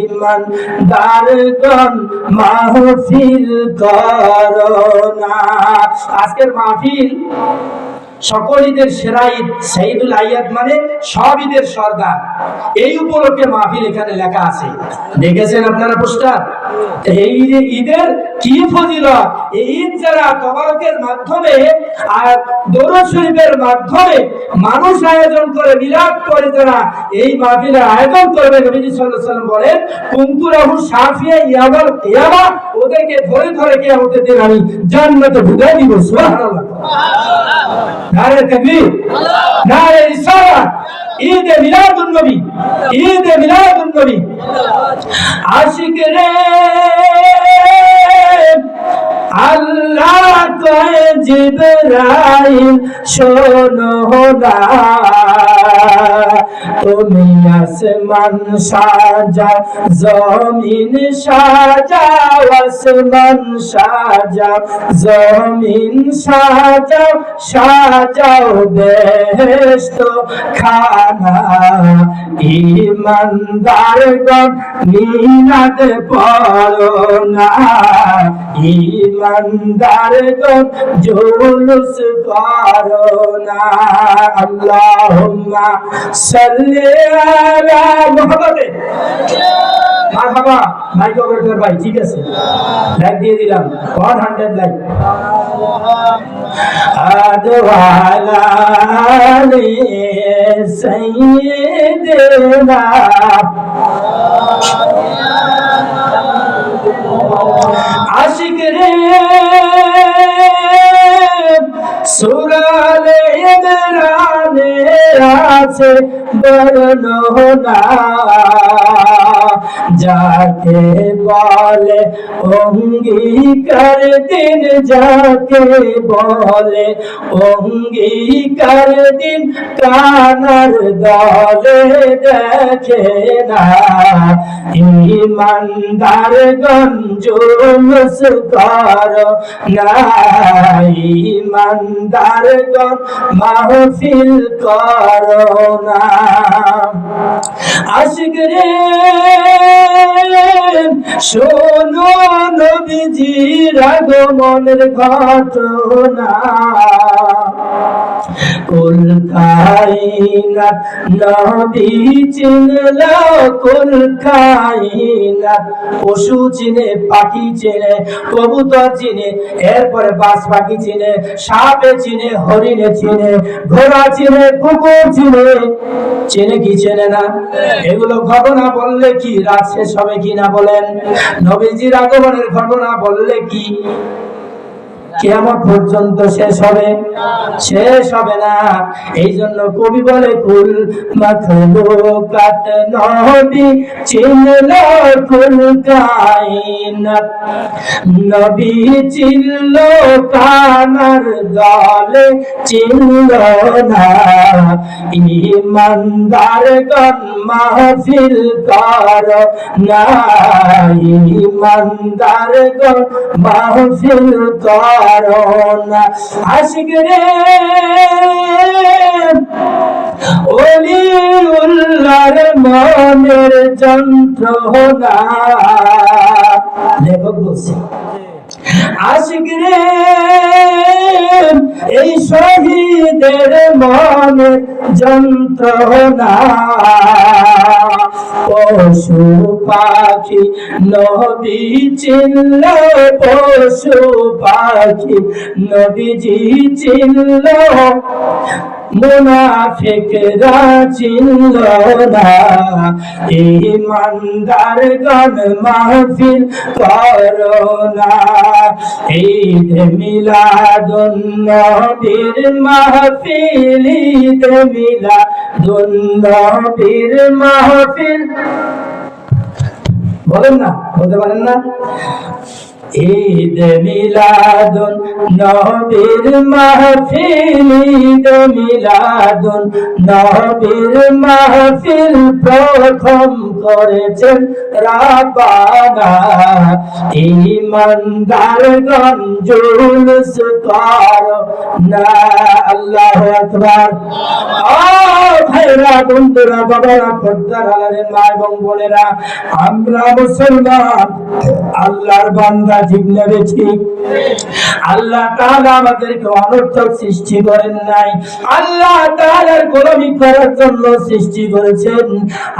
ঈমানদারগণ মাহফিল করোনা। আজকের মাহফিল সকল ঈদের সেরা ঈদ, সাইদুল আইয়াদ মানে সব ঈদের সর্দার। এই উপলক্ষে মাহফিল এখানে লেখা আছে, দেখেছেন আপনারা পোস্টার? এই ঈদের কি ফজিলত! এই ঈদ যারা তবারকের মাধ্যমে আর দরুদ শরীফের মাধ্যমে মানুষ আয়োজন করে, মিলাদ করে, যারা এই মাহফিলের আয়োজন করবে, নবীজি সাল্লাল্লাহু আলাইহি ওয়াসাল্লাম বলেন, কুনতু লাহু শাফিয়া ইয়াউমাল কিয়ামা, ওদেরকে ধরে ধরে কিয়ামতের দিন আমি জান্নাতে ঢুকাই দিব। সুবহানাল্লাহ, নারে তাকবীর, নারে রিসালাত। ঈদে মিলাদুন নবী, ঈদে মিলাদুন নবী। আশিক রে আল্লাহ কয় জিবরাইল শোনো না, তুমি আসমান সাজাও, জমিন সাজাও, আসমান সাজাও, জমিন সাজাও, সাজাও বেহেশত খানা। ঈমানদারগণ মিলাদ পড়না, ঈমানদারগণ জুলুস করোনা। আল্লাহুম্মা সাল্লি আলা মুহাম্মাদ। মারহাবা, মাইক অপারেটর ভাই, ঠিক আছে, লাইক দিয়ে দিলাম 100 লাইক। আদওয়ালা আলি সাইয়্যিদিনা আশিক রে সূরা আল ইমরানে আছে বর্ণনা, যাকে বলে অঙ্গীকার দিন, যাকে বলে অঙ্গীকার দিন, কানার দলে দেখে না ইমানদার গঞ্জুলুস কর না, ইমানদার গণ মাহফিল কর না। আশিক রে শোনো নবীজির আগমনের ঘটনা, কুল কায়নাত নবী চিনল, কুল কায়নাত পশু চিনে, পাখি চিনে, কবুতর চিনে, এরপরে বাজ পাখি চিনে, সাপে চিনে, হরিণে চিনে, ঘোড়া চিনে, কুকুর চিনে, চেনে কি চেনে না? এগুলো ঘটনা বললে কি রাত শেষ হবে কিনা বলেন? নবীজির আগমনের ঘটনা বললে কি কিয়ামত পর্যন্ত শেষ হবে? শেষ হবে না। এই জন্য কবি বলে কুল মাখলুকাত নবী চিনল, কুল কায়নাত নবী চিনল, কানার দলে চিনল না ইমানদার গণ মাহফিল কর না, ইমানদার গণ মাহফিল কর না। আশিক রে ওলিউল্লাহর মনের যন্ত্রণা, লেখক বলছে আশিক রে এই শহীদের মনের যন্ত্রণা, পশু পাখি নবী চিনল, পশু পাখি নবীজি চিনল, মুনাফিকরা চিনল না ইমানদার গণ মাহফিল কর না। ঈদ মিলাদুন নবীর মাহফিল, ঈদ মিলাদুন নবীর মাহফিল, বলেন না, বলতে পারেন না? ঈদ মিলাদুন নবীর মাহফিল, ঈদ মিলাদুন নবীর মাহফিল প্রথম করেছেন রাব্বানা ইমানদার গণ জুলুস কর না। আল্লাহু আকবার। ভাইরা, বন্ধুরা, বাবারা, পর্দার আড়ালের মা এবং বোনেরা, আমরা মুসলমান, আল্লাহর বান্দা, ঠিক না ঠিক? আল্লাহ তাআলা আমাদেরকে অনর্থক সৃষ্টি করেন নাই, আল্লাহ তাআলার গোলামি করার জন্য সৃষ্টি করেছেন।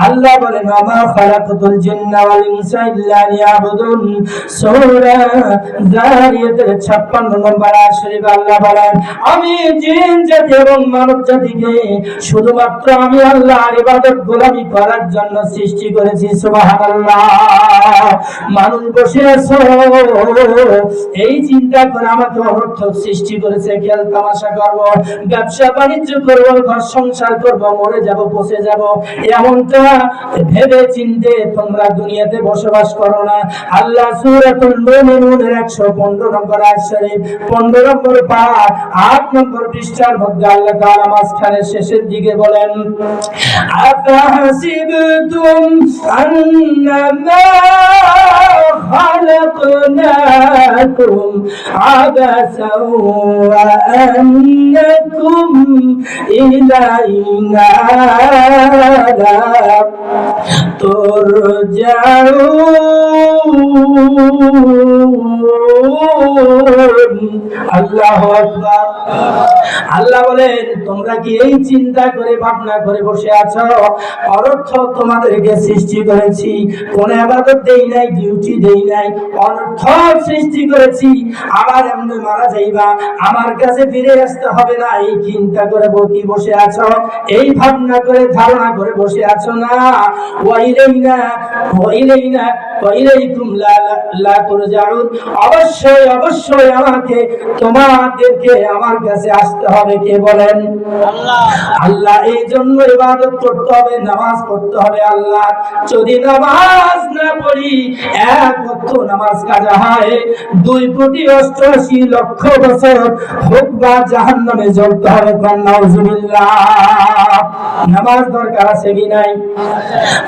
আল্লাহ বলেন আমা খালাকাতুল জিন্না ওয়াল ইনসা ইল্লা লিয়াবুদুন, সূরা যারিয়াতের 56 নম্বর আয়াত শরীফ আল্লাহ বলেন আমি জিন জাতি এবং মানব জাতিকে শুধুমাত্র আমি আল্লাহর ইবাদত গোলামি করার জন্য সৃষ্টি করেছি। সুবহানাল্লাহ। মানুষ বসে আছো এই চিন্তা করে আমাকে অনর্থক সৃষ্টি করেছে, খেল তামাশা করব, ব্যবসা বাণিজ্য করব, ঘর সংসার করব, মরে যাব, পচে যাব, এমনটা ভেবে চিন্তে তোমরা দুনিয়াতে বসবাস করো না। আল্লাহ সূরাতুল মুমিনুনের 115 নম্বর আয়াত শরীফ 15 নম্বর পারা 8 নম্বর পৃষ্ঠার মধ্যে আল্লাহ তাআলা মাঝখানে শেষের দিকে বলেন আফাহাসিবতুম আন্নামা খালাকনাকুম আবাসাও ওয়া আন্নাকুম ইলাইনা লা তুরজাউন। আল্লাহু আকবার। আল্লাহ বলেন তোমরা কি এই চিন্তা করে ভাবনা করে বসে আছো? অনর্থক তোমাদেরকে সৃষ্টি করেছি, কোন ইবাদত দেই নাই, ডিউটি দেই নাই, অনর্থক সৃষ্টি করেছি। আবার এমন সামনে মারা যাইবা, আমার কাছে ফিরে আসতে হবে না, এই চিন্তা করে কি বসে আছো? এই ভাবনা করে ধারণা করে বসে আছো না? ওয়াইলাইনা ওয়াইলাইনা ওয়াইলাইকুম লা তুরজাউন, অবশ্যই অবশ্যই আমাকে তোমাদেরকে আমার কাছে আসতে হবে। কে বলেন? আল্লাহ। আল্লাহ। এই জন্য ইবাদত করতে হবে, নামাজ পড়তে হবে আল্লাহ। যদি নামাজ না পড়ি, এক ওয়াক্ত নামাজ কাজা হয়, 2,88,00,000 বছর হোক বা জাহান্নামে জ্বলতে হবে। নাউজুবিল্লাহ। নামাজ দরকার আছে কি নাই?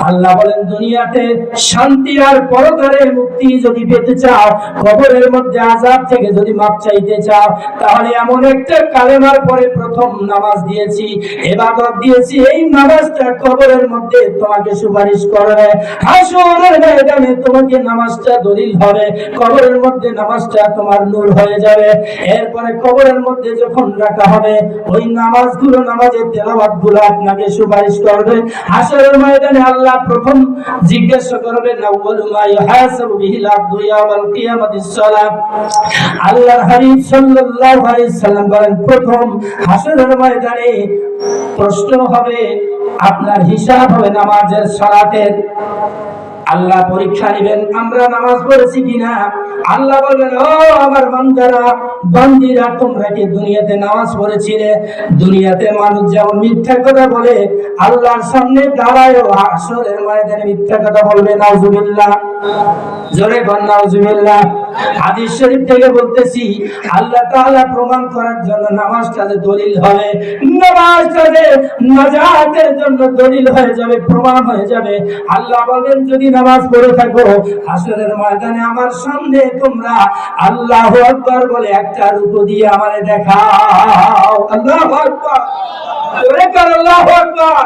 আল্লাহ বলেন দুনিয়াতে শান্তি আর পরকালে মুক্তি যদি পেতে চাও, কবরের মধ্যে আযাব থেকে যদি মাপ চাইতে চাও, তাহলে এমন একটা কালেমার পরে প্রথম নামাজ দিয়েছি, ইবাদত দিয়েছি, এই নামাজটা কবরের মধ্যে তোমাকে সুপারিশ করবে। হাসরের ময়দানে তোমাকে নামাজটা দলিল হবে, কবরের মধ্যে নামাজটা তোমার নূর হয়ে যাবে। এরপরে কবরের মধ্যে যখন রাখা হবে, ওই নামাজগুলো, নামাজের তেলাওয়াতগুলো আপনাকে সুপারিশ করবে। হাসরের ময়দানে আল্লাহ প্রথম জিজ্ঞাসা করবেন, আউয়ালু মা ইউহাসাবু বিহিল আবদু ইয়াওমাল কিয়ামাতিস সালাত। আল্লাহর হাবিব সাল্লাল্লাহু আলাইহি সাল্লাম বলেন, প্রথম হাসরের ময়দানে প্রশ্ন হবে, আপনার হিসাব হবে নামাজের, সালাতের। আল্লাহ পরীক্ষা নেবেন আমরা নামাজ পড়েছি কিনা। আল্লাহ বলবেন, ও আমার বান্দারা, বান্দিরা, তোমরা কি দুনিয়াতে নামাজ পড়েছিলে? দুনিয়াতে মানুষ যেমন মিথ্যা কথা বলে, আল্লাহর সামনে দাঁড়ায়ও হাসরের ময়দানে মিথ্যা কথা বলবে। নাউজুবিল্লাহ। জোরে বল নাউজুবিল্লাহ। হাদিস শরীফ থেকে বলতেছি, আল্লাহ তাআলা প্রমাণ করার জন্য নামাজটা যে দলিল হবে, নামাজটা যে নাজাতের জন্য দলিল হয়ে যাবে, প্রমাণ হয়ে যাবে। আল্লাহ বলেন, যদি নামাজ পড়ে থাকো, হাসরের ময়দানে আমার সামনে তোমরা আল্লাহু আকবার বলে একটা রুকু দিয়ে আমারে দেখাও। আল্লাহু আকবার। জোরে বল আল্লাহু আকবার।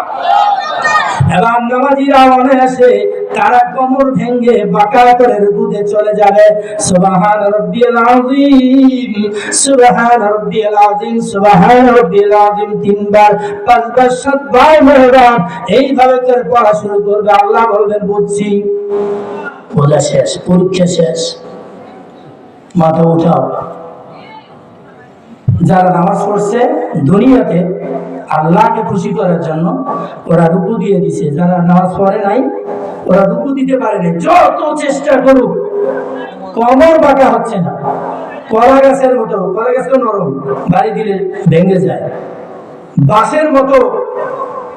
এবার নামাজিরা মনে আসে, তারা কোমর ভেঙে বাঁকা করে রুকুতে চলে যাবে। সুবহান রাব্বিয়াল আযীম, সুবহান রাব্বিয়াল আযীম, সুবহান রাব্বিয়াল আযীম 3 বার, 5 বার, 7 বার মেহরাব এইভাবে করে পড়া শুরু করবে। আল্লাহ বলবেন, বুঝছি, বোঝা শেষ, পরীক্ষা শেষ, মাথা উঠাও। যারা নামাজ পড়ছে দুনিয়াতে আল্লাহকে খুশি করার জন্য, ওরা রুকু দিয়ে দিছে। যারা নামাজ পড়ে নাই, ওরা রুকু দিতে পারে নাই। যত চেষ্টা করুক, কোমর বাঁকা হচ্ছে না। কলা গাছের মতো, কলা গাছ তো নরম, বাড়ি দিলে ভেঙে যায়। বাঁশের মতো,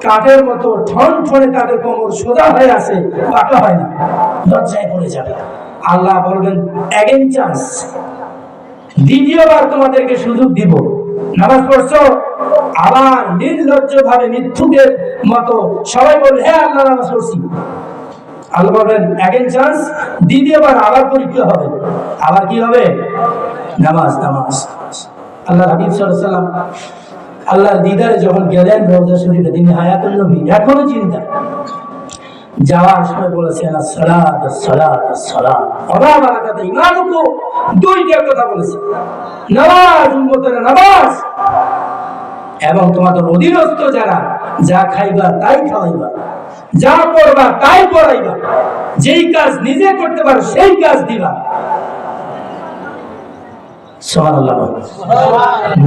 কাঠের মতো ঠন ঠনে তাদের কোমর সোজা হয়ে আছে, বাঁকা হয় না, লজ্জায় পড়ে যাবে। আল্লাহ বলবেন, অ্যাগেন চান্স, দ্বিতীয়বার তোমাদেরকে সুযোগ দিব। নামাজ পড়ছো, আবার নির্লজ্জ ভাবে মিথ্যুকের মতো সবাই বলবে, হ্যাঁ আল্লাহ নামাজ পড়ছি। আল্লাহ বলবেন, অ্যাগেন চান্স, দ্বিতীয়বার আবার পরীক্ষা হবে। আবার কি হবে? নামাজ। নামাজ। আল্লাহ হাবিব সাল্লাল্লাহু আলাইহি ওয়াসাল্লাম আল্লাহর দিদারে যখন গেলেন রওজা শরীফে, তিনি হায়াতুন নবী, এখনো চিন্তা। যাওয়ার সময় বলেছেন, আসসালাত আসসালাত আসসালাত ওয়া বারাকাতু ইমানুকু, দুইটা কথা বলেছেন, নামাজ, উম্মতের নামাজ, এবং তোমাদের অধীনস্থ যারা, যা খাইবা তাই খাওয়াইবা, যা পড়বা তাই পড়াইবা, যেই কাজ নিজে করতে পারো সেই কাজ দিবা। সুবহানাল্লাহ।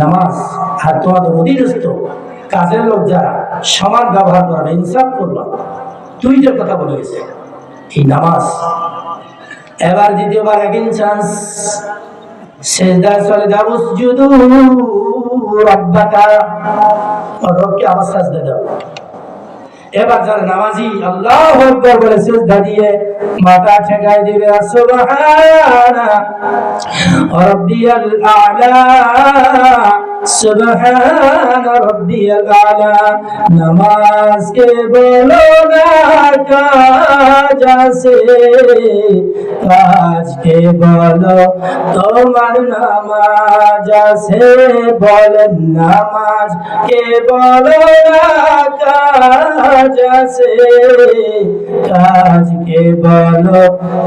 নামাজ আর তোমাদের অধীনস্থ কাজের লোক যারা, সমান ব্যবহার করবে, ইনসাফ করবা, দুইটার কথা বলে গেছে এই নামাজ। এবার দ্বিতীয়বার অ্যাগেন চান্স, সিজদায় চলে যাও, উসজুদু রাব্বাকা, রবকে আবার সাজদা দাও। এবার যারা নামাজি আল্লাহু আকবার বলে সিজদা দিয়ে মাথা ঠেকায় দিবে, সুবহানা রাব্বিয়াল আ'লা, সুবহান রাব্বিয়াল আ'লা। নামাজকে বলো না কাজ আছে, কাজকে বলো তোমার নামাজ আছে। বলেন, নামাজকে বলো না কাজ আছে, কাজকে বলো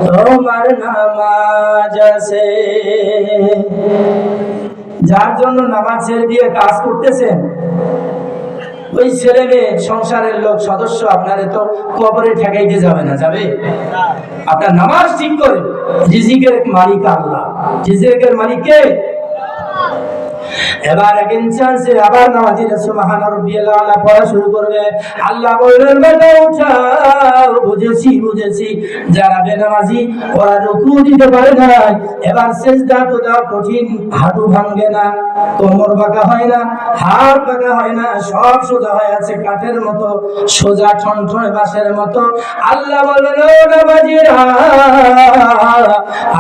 তোমার নামাজ আছে। যার জন্য নামাজ ছেড়ে দিয়ে কাজ করতেছেন, ওই ছেলে মেয়ে, সংসারের লোক সদস্য আপনারে তো কবরে ঠেকাইতে যাবে না, যাবে? আপনার নামাজ ঠিক করে। রিজিকের মালিক আল্লাহ। রিজিকের মালিক কে? এবার একদিন চান্সে আবার নামাজিরা সুবহান রাব্বিয়াল আলা পড়া শুরু করবে। আল্লাহ বললেন বেটা উঠাও, বুঝেছি যারা বেনামাজি ওরা রুকু দিতে পারে না, এবার সিজদা তো দাও কঠিন, হাঁটু ভাঙবে না, কোমর বাঁকা হয় না, হাত বাঁকা হয় না, সব সোজা হয়ে আছে কাঠের মতো, সোজা ঠনঠনে বাঁশের মতো। আল্লাহ বললেন ও নামাজিরা,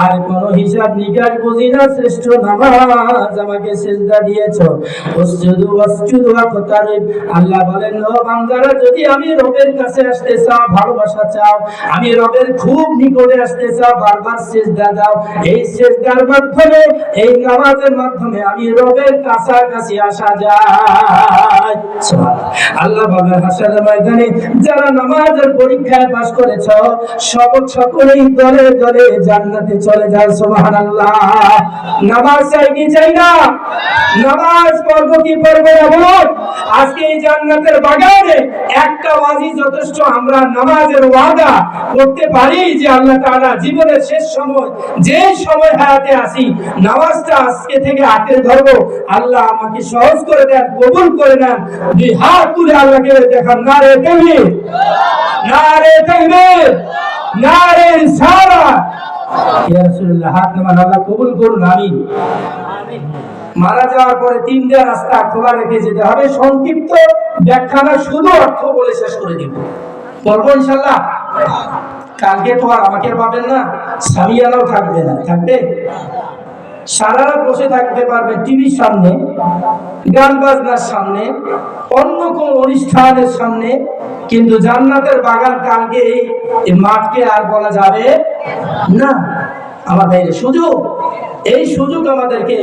আর কোন হিসাব নিকাশ বুঝি না, শ্রেষ্ঠ নামাজ আমাকে সিজদা দিয়েছো, উসজুদু ওয়াসজুদু ওয়াকতারিব। আল্লাহ বলেন ও বান্দারা, যদি আমি রবের কাছে আসতে চাও, ভালোবাসা চাও, আমি রবের খুব নিকটে আসতে চাও, বারবার সিজদা দাও। এই সিজদার মাধ্যমে, এই নামাজের মাধ্যমে আমি রবের কাছাকাছি আসা যায়। আল্লাহ বলেন হাসরের ময়দানে যারা নামাজের পরীক্ষায় পাস করেছো সকলেই দলে দলে জান্নাতে চলে যায়। সুবহানাল্লাহ। নামাজ চাই কি চাই না? নামাজ পড়বো কি পড়বো না বলুন? আজকে এই জান্নাতের বাগানে একটা ওয়াজি যথেষ্ট। আমরা নামাজের ওয়াদা করতে পারি যে আল্লাহ তাআলা জীবনের শেষ সময়, যে সময় হায়াতে আসি, নামাজটা আজকে থেকে হাতে ধরবো। আল্লাহ আমাকে সহজ করে দেন, কবুল করে নেন। দুই হাত তুলে আল্লাহকে দেখান, নারে তাকবীর, নারে তাকবীর, নারে রিসালাত। ইয়া রাসূলুল্লাহ, হাত নামান, আল্লাহ কবুল করুন, আমিন। মারা যাওয়ার পরে তিনটা রাস্তা খোলা রেখে যেতে হবে। সংক্ষিপ্ত ব্যাখ্যা না, শুধু অর্থ বলে শেষ করে দিব। বলবো ইনশাআল্লাহ। কালকে তো আর আমাকে পাবেন না, সামিয়ানাও থাকবে না, থাকবে সারা রাত বসে থাকতে পারবে টিভির সামনে, গান বাজনার সামনে, অন্য কোন অনুষ্ঠানের সামনে, কিন্তু জান্নাতের বাগান কালকে এই মাঠকে আর বলা যাবে না। আমার ভাইয়ের সুযোগ, এই সুযোগ আমাদেরকে,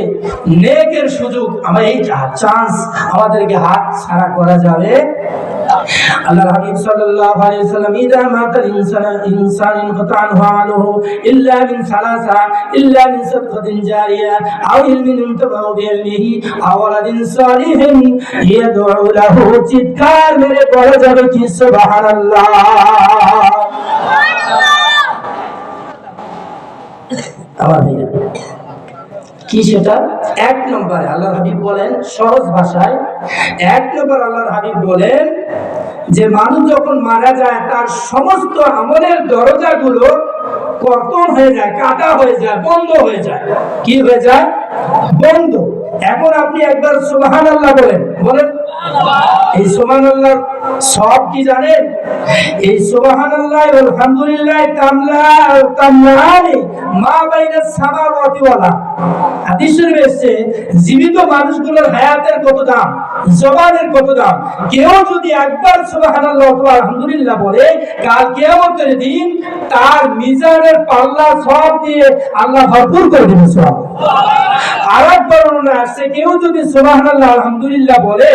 নেকের সুযোগ, আমার এই চান্স আমাদেরকে হাত ছাড়া করা যাবে। আল্লাহর হাবিব সাল্লাল্লাহু আলাইহি ওয়াসাল্লাম ইদা মাতাল ইনসান ইনকাতা আনহু আমালুহু ইল্লা মিন সালাসা, ইল্লা মিন সাদকাতিন জারিয়া আও ইলমিন ইনতাফাউ বিইলমিহি আও ওয়ালাদিন সালিহিন ইয়াদউ লাহু। চিৎকার মেরে পড়া যাবে কি সুবহানাল্লাহ। আমার ভাইয়া কি সেটা? এক নম্বরে আল্লাহর হাবিব বলেন, সহজ ভাষায় এক নম্বর আল্লাহর হাবিব বলেন যে মানুষ যখন মারা যায় তার সমস্ত আমলের দরজাগুলো কর্তন হয়ে যায়, কাটা হয়ে যায়, বন্ধ হয়ে যায়। কি হয়ে যায়? বন্ধ। এখন আপনি একবার সুবহানাল্লাহ বলেন, বলেন। এই সুবহানাল্লাহ সব কি জানেন? এই সুবহানাল্লাহ আলহামদুলিল্লাহ তামলানি মা বাইনাস সামাওয়াতি ওয়াল আরদ। হাদিসে এসেছে জীবিত মানুষগুলোর হায়াতের কত দাম, জবানের কত দাম। কেউ যদি একবার সুবহানাল্লাহ অথবা আলহামদুলিল্লাহ বলে, কাল কিয়ামতের দিন তার মিজানের পাল্লা সব দিয়ে আল্লাহ ভরপুর করে দেবে। আরেকবার বর্ণনা আসছে, কেউ যদি সুবহানাল্লাহ আলহামদুলিল্লাহ বলে,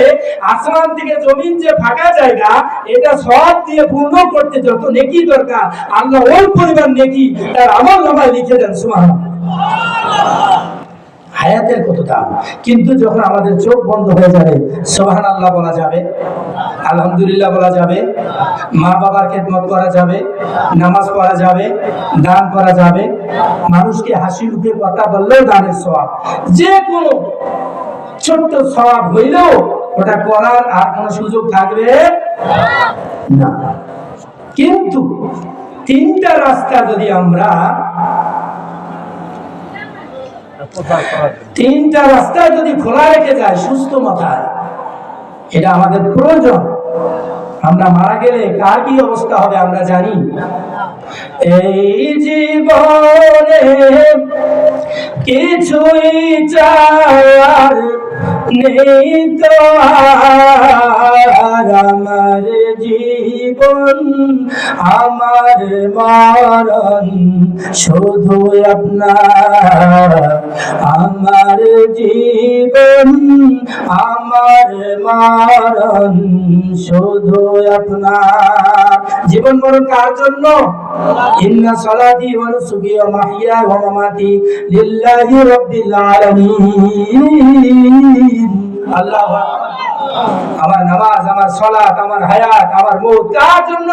আসমান থেকে জমিন যে ফাঁকা জায়গা, এটা সব দিয়ে পূর্ণ করতে যত নেকি দরকার, আল্লাহ ওই পরিমাণ নেকি তার আমলনামায় লিখে দেন। সুবহানাল্লাহ। হায়াতের কত দাম। কিন্তু যখন আমাদের চোখ বন্ধ হয়ে যাবে, সুবহানাল্লাহ বলা যাবে, আলহামদুলিল্লাহ বলা যাবে, মা বাবার খেদমত করা যাবে, নামাজ পড়া যাবে, দান করা যাবে, মানুষকে হাসি মুখে কথা বললেও দানের সওয়াব, যে কোনো ছোট্ট সওয়াব হইলেও ওটা করার আর কোনো সুযোগ থাকবে না। কিন্তু তিনটা রাস্তা যদি আমরা, তিনটা রাস্তা যদি খোলা রেখে যায় সুস্থ মাথায়, এটা আমাদের প্রয়োজন। আমরা মারা গেলে কার কি অবস্থা হবে আমরা জানি। এই জীবনে কিছুই চাওয়ার নেই তো আর, আমার জীবন আমার মরণ শুধু আপনার। আমার জীবন আমার মরণ শুধু আপনার। জীবন মরণ কার জন্য? ইন্না সালাতি ওয়া নুসুকি ওয়া মাহইয়া ওয়া মামাতি লিল্লাহি রাব্বিল আলামিন। আল্লাহু আকবার। আমার নামাজ, আমার সালাত, আমার হায়াত, আমার মওত কার জন্য?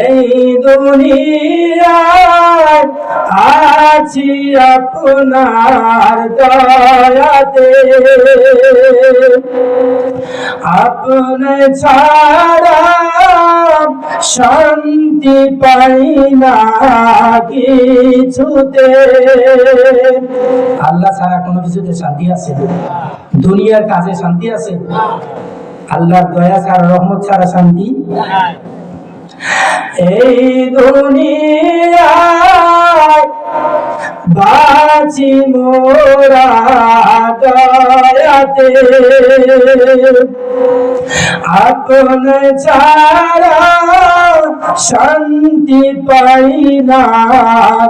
এই দুনিয়ায় আছি আপনার দয়াতে, আপনি ছাড়া শান্তি পাই না কিছুতে। আল্লাহ ছাড়া কোনো কিছুতে শান্তি আছে? দুনিয়ার কাজে শান্তি আছে? আল্লাহর দয়া ছাড়া, রহমত ছাড়া শান্তি? এই দুনিয়ায় বাঁচি মোরা দয়াতে, আপনি ছাড়া শান্তি পাই না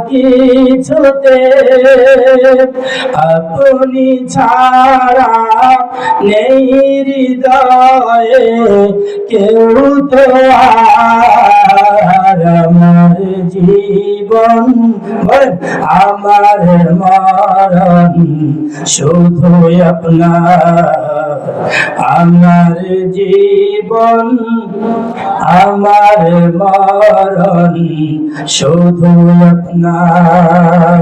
কিছুতে, আপনি ছাড়া নেই হৃদয়ে কেউ তো আর। আমার জীবন আমার মরণ শুধু আপনার, আমার জীবন আমার মরণ শুধু আপনার।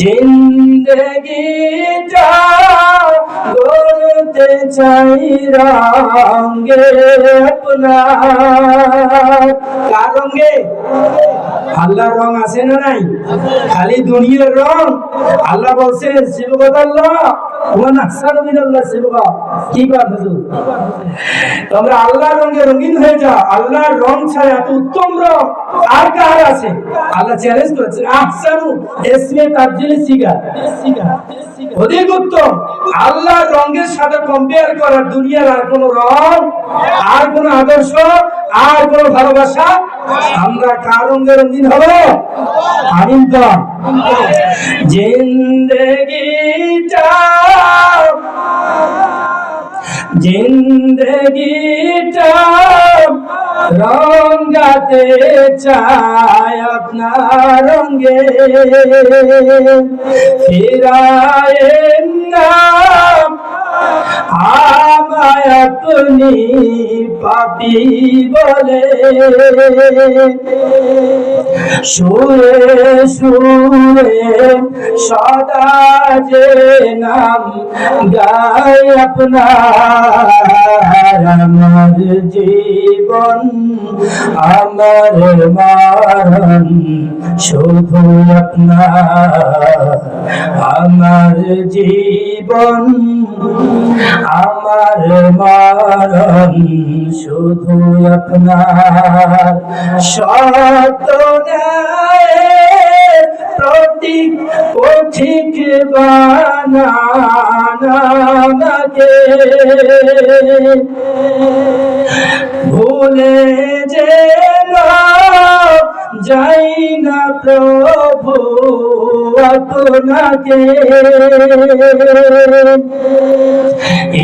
জিন্দগিটা গড়তে চাই রঙে আপনার। কার রঙে? আল্লাহর রং আছে না নাই? খালি দুনিয়ার রং? আল্লাহ বলছেন সিবগাতাল্লাহ ওয়া নাহসানু মিনাল্লাহ সিবগা। কি কথা হুজুর? তোমরা আল্লাহর রঙে রঙিন হয়ে যাও। আল্লাহর রং ছাড়া এত উত্তম রং আর কার আছে? আল্লাহ চ্যালেঞ্জ করেছেন আহসানু ইসমে তাবদীল সিগা, অধিক উত্তম। আল্লাহর রঙের সাথে কম্পেয়ার করার দুনিয়ার আর কোন রং, আর কোন আদর্শ, আর কোন ভালোবাসা? আমরা কার রঙে রঙিন হব? আমিন তো। জিন্দেগিটা জিন্দেগিটা রঙাতে চাই আপনার রঙে, ফিরায়েন না আমায় আপনি পাপী বলে, সুরে সুরে সদা যে নাম গাই আপনার। আমার জীবন আমার মরণ শুধু আপনার, আমার জীবন আমার মরণ শুধু আপনার। সত্য ন্যায়ের প্রতীক পথিক বানানাকে ভুলে যে যাই না প্রভু আপনাকে।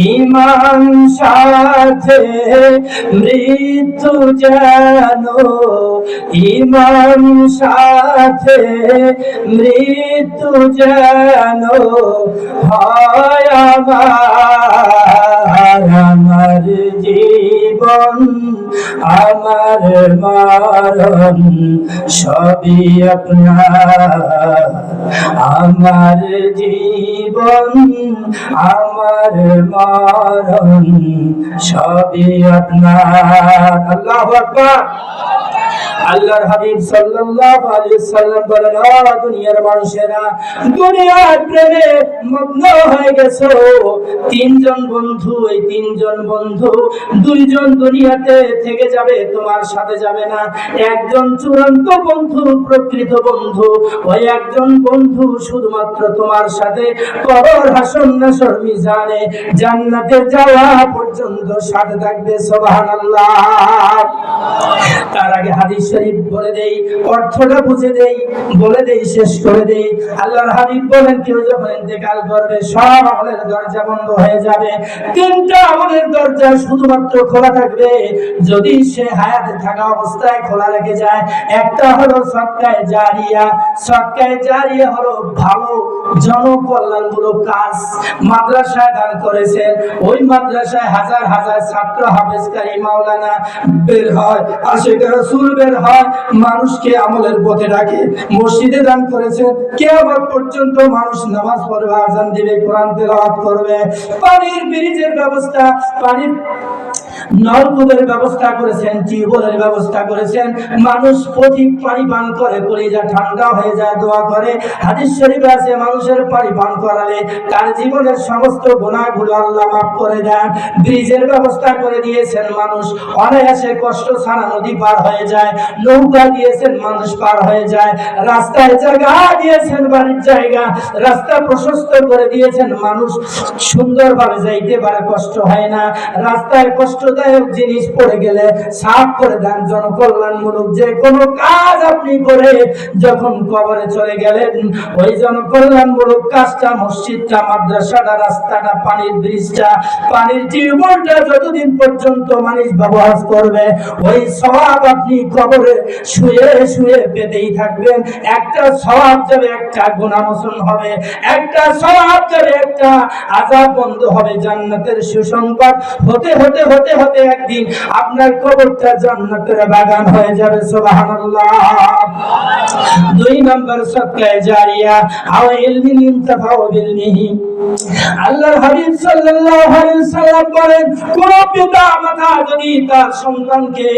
ঈমান সাথে মৃত্যু যেন, ঈমান সাথে মৃত্যু যেন হয় আমার। আমার জীবন আমার মরণ সবই আপনার, আমার জীবন আমার মরণ সবই আপনার। আল্লাহু আকবার। আল্লাহর হাবিব সাল্লাল্লাহু আলাইহি সাল্লাম বলেন, ও দুনিয়ার মানুষেরা, দুনিয়ার প্রেমে মগ্ন হয়ে গেছো। তিনজন বন্ধু, এই তিনজন বন্ধু, দুইজন দুনিয়াতে থেকে যাবে, তোমার সাথে যাবে না। একজন চূড়ান্ত বন্ধু, প্রকৃত বন্ধু। ওই একজন বন্ধু শুধুমাত্র তোমার সাথে কবর, হাসর, নাসর, মিজানে জান্নাতে যাওয়া পর্যন্ত সাথে থাকবে। সুবহানাল্লাহ। তার আগে হাদিস শরীফ বলে দেই, অর্থটা বুঝে দেই, বলে দেই, শেষ করে দেই। আল্লাহর হাবিব বলেন, কেউ যখন ইন্তেকাল করবে সব আমলের দরজা বন্ধ হয়ে যাবে। তিনটা আমলের দরজা শুধুমাত্র খোলা থাকবে যদি সে হায়াতে থাকা অবস্থায় খোলা রেখে যায়। একটা হলো সদকায়ে জারিয়া। সদকায়ে জারিয়া হলো ভালো জনকল্যাণমূলক কাজ। মাদ্রাসায় দান করেছেন, ওই মাদ্রাসায় হাজার হাজার ছাত্র হাফেজকারী মাওলানা বের হয়, আশিক রাসূল বের বের হয়, মানুষকে আমলের পথে ডাকে। মসজিদে দান করেছেন, কিয়ামত পর্যন্ত মানুষ নামাজ পড়বে, আযান দিবে, কোরআন তেলাওয়াত করবে। পানির ব্রিজের ব্যবস্থা, পানির নলকূপের ব্যবস্থা করেছেন, টিউবওয়েলের ব্যবস্থা করেছেন। মানুষ প্রতি পানি পান করে কলিজা ঠান্ডা হয়ে যায়, দোয়া করে। হাদিস শরীফে আছে মানুষের পানি পান করালে তার জীবনের সমস্ত গুনাহগুলো আল্লাহ মাফ করে দেন। ব্রিজের ব্যবস্থা করে দিয়েছেন, মানুষ অনায়াসে কষ্ট ছাড়া নদী পার হয়ে যায়। নৌকা দিয়েছেন, মানুষ পার হয়ে যায়। রাস্তায় জায়গা দিয়েছেন, বাড়ির জায়গা, রাস্তা প্রশস্ত করে দিয়েছেন, মানুষ সুন্দরভাবে যাইতে পারে, কষ্ট হয় না। রাস্তায় কষ্টদায়ক জিনিস পড়ে গেলে সাফ করে দেন। জনকল্যাণমূলক যে কোনো কাজ আপনি করে যখন কবরে চলে গেলেন, ওই জনকল্যাণমূলক কাজটা, মসজিদটা, মাদ্রাসাটা, রাস্তাটা, পানির ব্রিজটা, পানির টিউবওয়েলটা যতদিন পর্যন্ত মানুষ ব্যবহার করবে, ওই সওয়াব আপনি কবরে শুয়ে শুয়ে পেতেই থাকবেন। একটা সওয়াব যাবে, একটা গুনাহ মোচন হবে, একটা সওয়াব যাবে, একটা আযাব বন্ধ হবে। জান্নাতের সুসংবাদ হতে হতে হতে হতে একদিন আপনার কবরটা জান্নাতের বাগান হয়ে যাবে। সুবহানাল্লাহ। 2 নম্বর সাদকায়ে জারিয়া আও ইলমিন ইনতাফাউ বিলমিহি। আল্লাহর হাবিব সাল্লাল্লাহু আলাইহি ওয়াসাল্লাম বলেন, কোন পিতা মাতা যদি তার সন্তানকে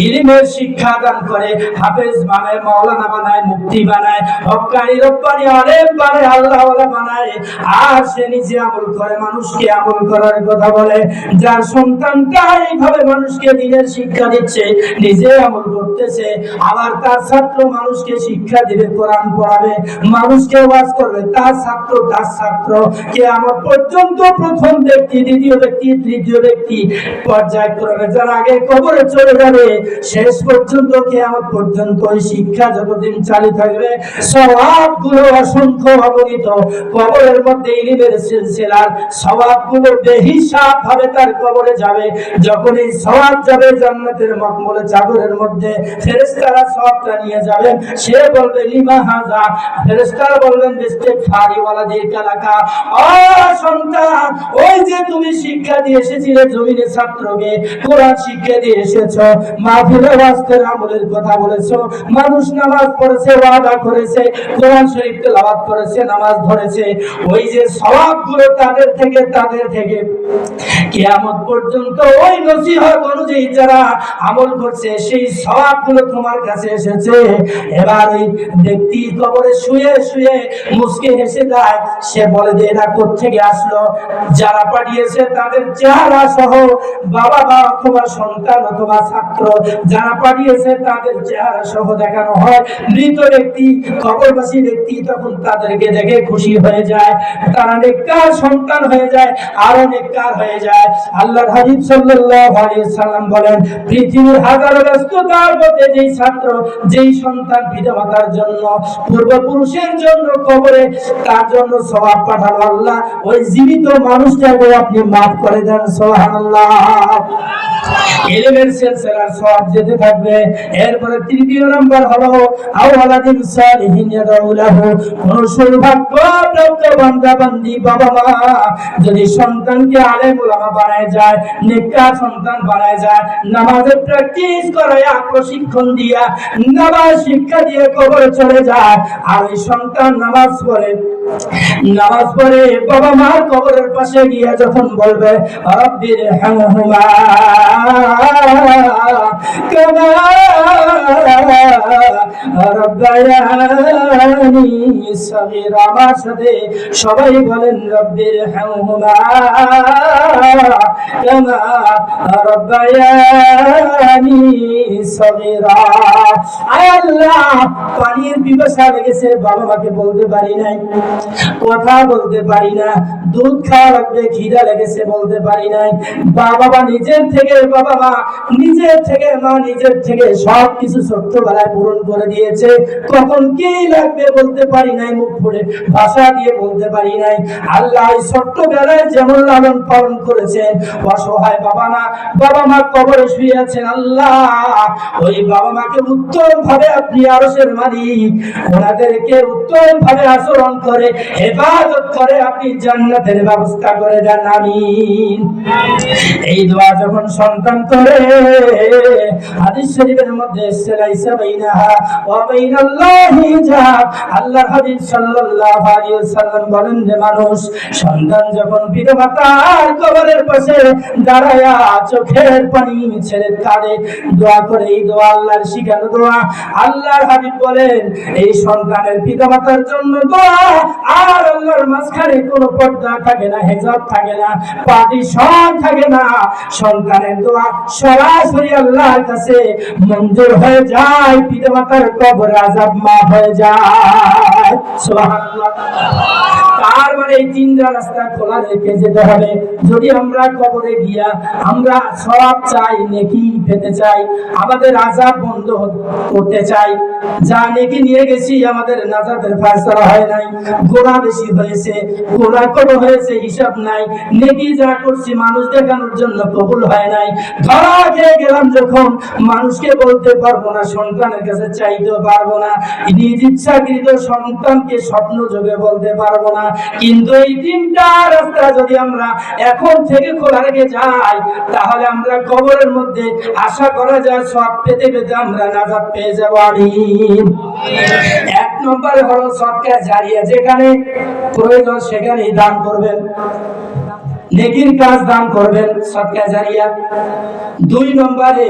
ইলমের শিক্ষা দান করে, হাফেজ বানায়, মাওলানা বানায়, মুফতি বানায়, হক্কানি রব্বানি আলেম বানায়, আল্লাহওয়ালা বানায়, আর সে নিজে আমল করে, মানুষকে আমল করার কথা বলে, যার সন্তানটা এইভাবে মানুষকে দ্বীনের শিক্ষা দিচ্ছে, নিজে আমল করতেছে, আবার তার ছাত্র মানুষকে শিক্ষা দিবে, কোরআন পড়াবে, মানুষকে ওয়াজ করবে, তার ছাত্র কিয়ামত পর্যন্ত প্রথম ব্যক্তি, দ্বিতীয় ব্যক্তি, তৃতীয় ব্যক্তি পর্যায়ক্রমে যারা আগে কবরে চলে যাবে, শেষ পর্যন্ত কিয়ামত পর্যন্ত ওই শিক্ষা যতদিন চালু থাকবে, সওয়াবগুলো অসংখ্য অগণিত। কবরের মধ্যে ইলমের সিলসিলার সওয়াবগুলো বেহিসাব ভাবে তার কবরে যাবে। যখন এই সওয়াব যাবে জান্নাতের মখমলে চাদরের মধ্যে, ফেরেশতারা সওয়াবটা নিয়ে যাবেন। সে বলবে লিমা হাযা, ফেরেশতারা বলবেন ইস্তিগফারি ওয়ালাদির কালাকা, ও সন্তান, ওই যে তুমি শিক্ষা দিয়ে এসেছিলে জমিনে ছাত্রকে, কোরআন শিক্ষা দিয়ে এসেছো, মাহফিলে ওয়াজের আমলের কথা বলেছো, মানুষ নামাজ পড়েছে, ওয়াদা করেছে, কোরআন শরীফ তেলাওয়াত করেছে, নামাজ ধরেছে, ওই যে সওয়াবগুলো তাদের থেকে কিয়ামত পর্যন্ত ওই নসিহত অনুযায়ী যারা আমল করছে, সেই সওয়াবগুলো তোমার কাছে এসেছে। এবার ওই ব্যক্তি কবরে শুয়ে শুয়ে মুস্কে হেসে যায়। সে বলে যে এরা কোত্থেকে আসলো? যারা পাঠিয়েছে তাদের চেহারা সহ, বাবা মা অথবা সন্তান অথবা ছাত্র যারা পাঠিয়েছে তাদের চেহারা সহ দেখানো হয়। মৃত ব্যক্তি, কবরবাসী ব্যক্তি তখন তাদেরকে দেখে খুশি হয়ে যায়, তারা নেককার সন্তান হয়ে যায়, আরো নেককার হয়ে যায়। আল্লাহর হাবিব সাল্লাল্লাহু আলাইহি সাল্লাম বলেন, পৃথিবীর হাজারো ব্যস্ততার মধ্যে যেই ছাত্র, যেই সন্তান পিতামাতার জন্য, পূর্বপুরুষের জন্য কবরে তার জন্য সওয়াব পাঠালো আল্লাহ, ওই জীবিত মানুষটাকে আপনি মাফ করে দেন। সুবহানাল্লাহ। ইলমের সিলসিলার সওয়াব যেতে থাকবে। এরপরে তৃতীয় নাম্বার হলো আওয়ালাদিন সালিহিন ইয়াদউ লাহু। কোন সৌভাগ্যপ্রাপ্ত বান্দা বান্দি বাবা মা যদি সন্তানকে আলেম উলামা বানায় যায়, নেককার সন্তান বানায় যায়, নামাজের প্র্যাকটিস করায়, প্রশিক্ষণ দিয়া, নামাজ শিক্ষা দিয়ে কবরে চলে যায়, আর ওই সন্তান নামাজ পড়ে বাবা মার কবরের পাশে গিয়ে যখন বলবে রব্বির হামহুমা কামা রব্বায়ানি সগীরা, আমার সাথে সবাই বলেন রব্বির হামহুমা কামা রব্বায়ানি সগীরা। আয় আল্লাহ, পানির পিপাসা লেগেছে, বাবা মাকে বলতে পারি নাই, কথা বলতে পারি না, দুধ খাওয়া লাগবে, খিদা লেগেছে, বলতে পারি নাই। বাবা মা নিজের থেকে সবকিছু ছোট্টবেলায় পূরণ করে দিয়েছে, কখন কি লাগবে বলতে পারি নাই, মুখ ফুটে ভাষা দিয়ে বলতে পারি নাই। আল্লাহ ছোট্টবেলায় যেমন লালন পালন করেছেন, অসহায় বাবা মা কবরে শুয়ে আছেন, আল্লাহ ওই বাবা মাকে উত্তম ভাবে আপনি আরশের মালিক, ওনাদেরকে উত্তম ভাবে আচরণ করে ইবাদত করে আপনি জান্নাতের ব্যবস্থা করে দেন। আমিন। এই দোয়া যখন সন্তান করে হাদিস শরীফের মধ্যে লাইসা বাইনাহা ওয়া বাইনাল্লাহি হিজাব। আল্লাহর হাবিব সাল্লাল্লাহু আলাইহি ওয়াসাল্লাম বলেন যে মানুষ সন্তান যখন পিতামাতার কবরের পাশে দাঁড়ায়া চোখের পানি ছেড়ে কাঁদে, দোয়া করে, এই দোয়া আল্লাহর শিখানো দোয়া। আল্লাহর হাবিব বলেন এই সন্তানের পিতামাতার জন্য দোয়া, আর আল্লাহর মাঝখানে কোনো পর্দা থাকে না, হিজাব থাকে না, পার্টিশন থাকে না। সন্তানের দোয়া সরাসরি আল্লাহর কাছে মঞ্জুর হয়ে যায়, পিতামাতার কবর আযাব মাফ হয়ে যায়। সুবহানাল্লাহ। তার মানে এই তিনটা রাস্তা খোলা রেখে যেতে হবে। যদি আমরা কবরে গিয়া আমরা সওয়াব চাই, নেকি পেতে চাই, আমাদের আযাব বন্ধ করতে চাই, যা নেকি নিয়ে গেছি আমাদের নাজাতের ফয়সালা হয় নাই, গোনা বেশি হয়েছে, গোনা কম হয়েছে, হিসাব নাই, নেকি যা করছি মানুষ দেখানোর জন্য কবুল হয় নাই, ধরা খেয়ে গেলাম যখন মানুষকে বলতে পারবো না, সন্তানের কাছে চাইতেও পারবো না, নিজ ইচ্ছাকৃত সন্তানকে স্বপ্ন যোগে বলতে পারবো না। কিন্তু এই তিনটা রাস্তা যদি আমরা এখন থেকে খোলা রেখে যাই, তাহলে আমরা কবরের মধ্যে আশা করা যায় সব পেতে পেতে আমরা নাজাত পেয়ে যাবো। আমিন। এক নম্বরে হলো সদকা জারিয়া, যেখানে প্রয়োজন সেখানেই দান করবেন, নেকির কাজ দান করবেন, সদকা জারিয়া। দুই নম্বরে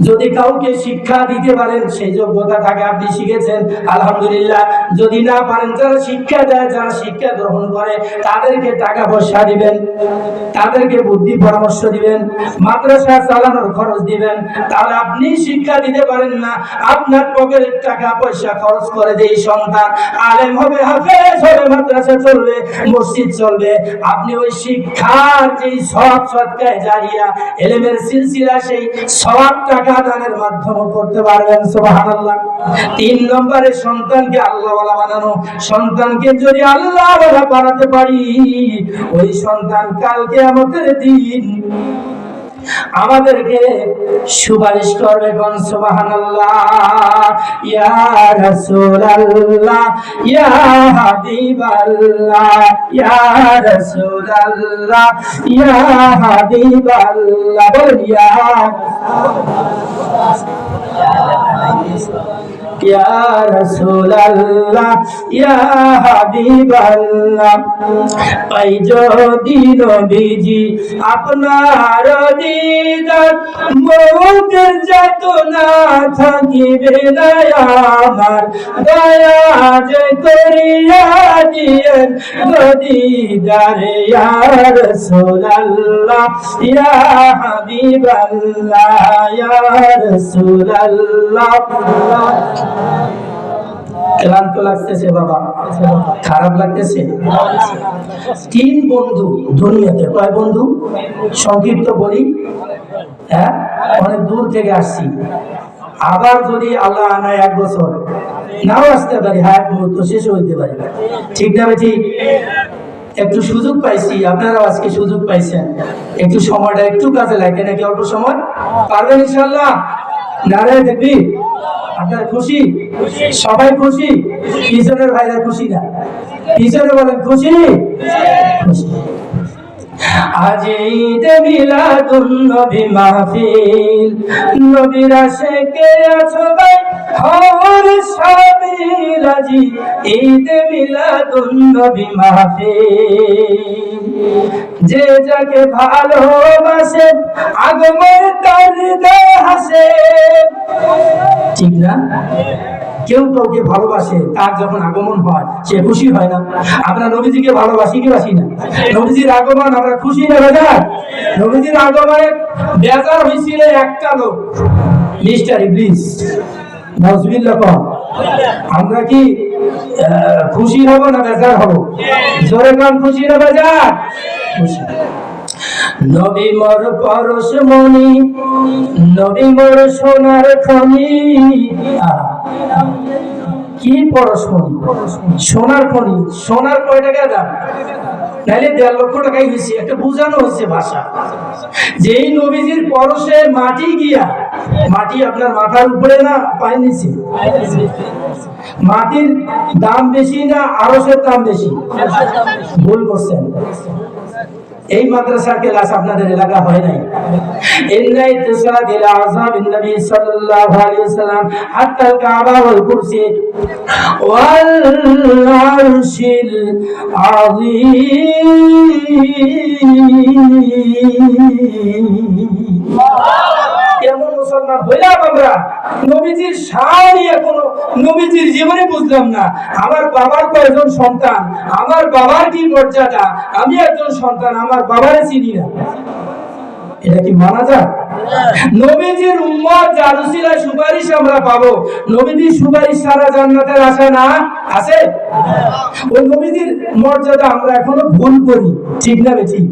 যদি কাউকে শিক্ষা দিতে পারেন, সেই যোগ্যতা থাকে, আপনি শিখেছেন আলহামদুলিল্লাহ, যদি না পারেন, যারা শিক্ষা দেয়, যারা শিক্ষা গ্রহণ করে তাদেরকে টাকা পয়সা দিবেন, তাদেরকে বুদ্ধি পরামর্শ দিবেন, মাদ্রাসা চালানোর খরচ দিবেন। তাহলে আপনি শিক্ষা দিতে পারেন না, আপনার পকেটের টাকা পয়সা খরচ করে দিয়ে সন্তান আলেম হবে, হাফেজ হবে, মাদ্রাসা চলবে, মসজিদ চলবে, আপনি ওই শিক্ষার যেই সওয়াব সদকা জারিয়া ইলমের সিলসিলা, সেই সওয়াব টাকা দানের মাধ্যমে করতে পারবেন। সুবহানাল্লাহ। তিন নম্বরে সন্তানকে আল্লাহওয়ালা বানানো। সন্তানকে যদি আল্লাহওয়ালা বানাতে পারি, ওই সন্তান কাল কিয়ামতের দিন আমাদেরকে সুপারিশ করবে। কোন সুবহানাল্লাহ। ইয়া রাসূলুল্লাহ, ইয়া হাবিবাল্লাহ, ইয়া রাসূলুল্লাহ, ইয়া হাবিবাল্লাহ। বলেন ইয়া ইয়া রাসূলুল্লাহ, ইয়া হাবিবাল্লাহ। পাই যদি নবীজি আপনার দিদার, মৌতের যাতনা থাকিবে না আমার, দয়া যে করিয়া দিয়েন দিদারে। ইয়া রাসূলুল্লাহ, ইয়া হাবিবাল্লাহ, ইয়া রাসূলুল্লাহ। ক্লান্ত লাগতেছে বাবা, খারাপ লাগতেছে। তিন বন্ধু দুনিয়াতে, কয় বন্ধু? সংক্ষিপ্ত বলি, হ্যাঁ, অনেক দূর থেকে আসছি। আবার যদি আল্লাহ আনায় 1 বছর নাও আসতে পারি, হায়াত মুহূর্ত শেষ হইতে পারে, ঠিক না ঠিক? একটু সুযোগ পাইছি, আপনারাও আজকে সুযোগ পাইছেন, একটু সময়টা একটু কাজে লাগে নাকি? অল্প সময় পারবেন ইনশাআল্লাহ? নারায়ে তাকবীর। আপনারা খুশি? সবাই খুশি? পিছনের ভাইরা খুশি না? পিছনে বলেন খুশি? খুশি। আজ ঈদে মিলাদুন নবী মাহফিল, নবীর আশিকে আছো ভাই হর শামিল। আজ ঈদে মিলাদুন নবী মাহফিল, যে যাকে ভালোবাসে আগমন তার হৃদয় হাসে। ঠিক না? কেউ কাউকে ভালোবাসে, তার যখন আগমন হয় সে খুশি হয় না? আমরা নবীজিকে ভালোবাসি কি বাসি না? নবীজির আগমন আমরা খুশি না বেজার? নবীজির আগমনে বেজার হয়েছিল একটা লোক, মিস্টার ইবলিস। নাউজুবিল্লাহ। আমরা কি খুশি হব না বেজার হব? জোরে কান, খুশি না বেজার? খুশি। নবী মোর পরশমণি, নবী মোর সোনার খনি। কি পরশমণি? সোনার খনি। সোনার কয় টাকা দাম? নাইলে 1.5 লক্ষ টাকাই হয়েছে। একটা বোঝানো হচ্ছে ভাষা, যেই নবীজির পরশে মাটি গিয়া, মাটি আপনার মাথার উপরে না পায়ের নিচে? মাটির দাম বেশি না আরশের দাম বেশি? ভুল করছেন। এই মাদ্রাসার ক্লাস আপনাদের এলাকা হয় নাই। ইন্না ইত্তিসালাত ইলা আসহাবিন নবী সাল্লাল্লাহু আলাইহি ওয়াসাল্লাম হাত্তা আল-কাবা ওয়াল কুরসি ওয়াল আরশিল আযীম। কেমন মুসলমান হইলাম আমরা? নবীজির শান এখনো নবীজির জীবনে বুঝলাম না। আমার বাবার কয়জন সন্তান, আমার বাবার কি মর্যাদা, আমি একজন সন্তান, আমার বাবারে চিনি না। এটা কি মানা যায়? নবীজির উম্মত যার উসিলায় সুপারিশ আমরা পাবো, নবীজির সুপারিশ ছাড়া জান্নাতের আশা না আছে? ওই নবীজির মর্যাদা আমরা এখনো ভুল করি, ঠিক না বেঠিক?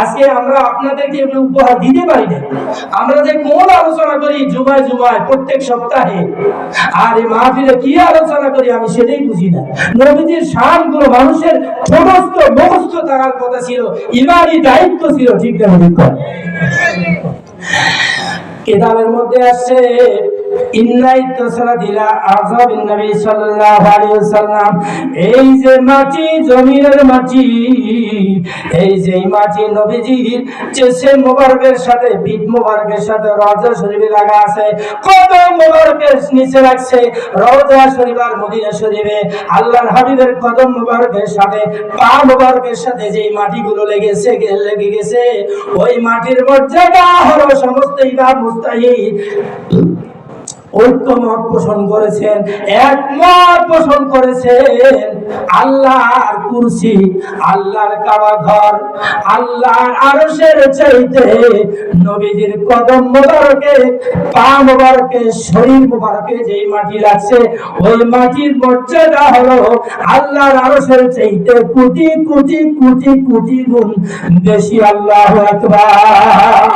আজকে আমরা আপনাদেরকে এগুলো উপহার দিতে পারি না। আমরা যে কোন আলোচনা করি জুমায় জুমায় প্রত্যেক সপ্তাহে, আর এই মাহফিলে কি আলোচনা করি আমি সেটাই বুঝি না। নবীজির শানগুলো মানুষের সমস্ত মুখস্থ থাকার কথা ছিল, ইমানি দায়িত্ব ছিল, ঠিক না বেঠিক? কিতাবের মধ্যে আছে ইন্না ইত্তিসালাত ইলা আসহাবিন নবী সাল্লাল্লাহু আলাইহি ওয়াসাল্লাম। এই যে মাটি, জমিনের মাটি, এই যে মাটি নবীজির চেশে মোবারকের সাথে, পিঠ মোবারকের সাথে রওজা শরীফে লাগা আছে। কদম মোবারকের নিচে রাখছে রওজা শরীফ আর মদিনা শরীফে। আল্লাহর হাবিবের কদম মোবারকের সাথে, পা মোবারকের সাথে যেই মাটিগুলো লেগে গেছে, ওই মাটির মর্যাদা হলো সমস্ত ইমাম মুস্তাহিদ ঐক্যমত পোষণ করেছেন, একমত পোষণ করেছেন। আল্লাহর কুরসি, আল্লাহর কাবা ঘর, আল্লাহর আরশের চাইতে নবীজির কদম মোবারকে, পা মোবারকে, শরীর মোবারকে যেই মাটি লাগছে, ওই মাটির মর্যাদা হলো আল্লাহর আরশের চাইতে কোটি কোটি কোটি কোটি গুণ বেশি। আল্লাহু আকবার।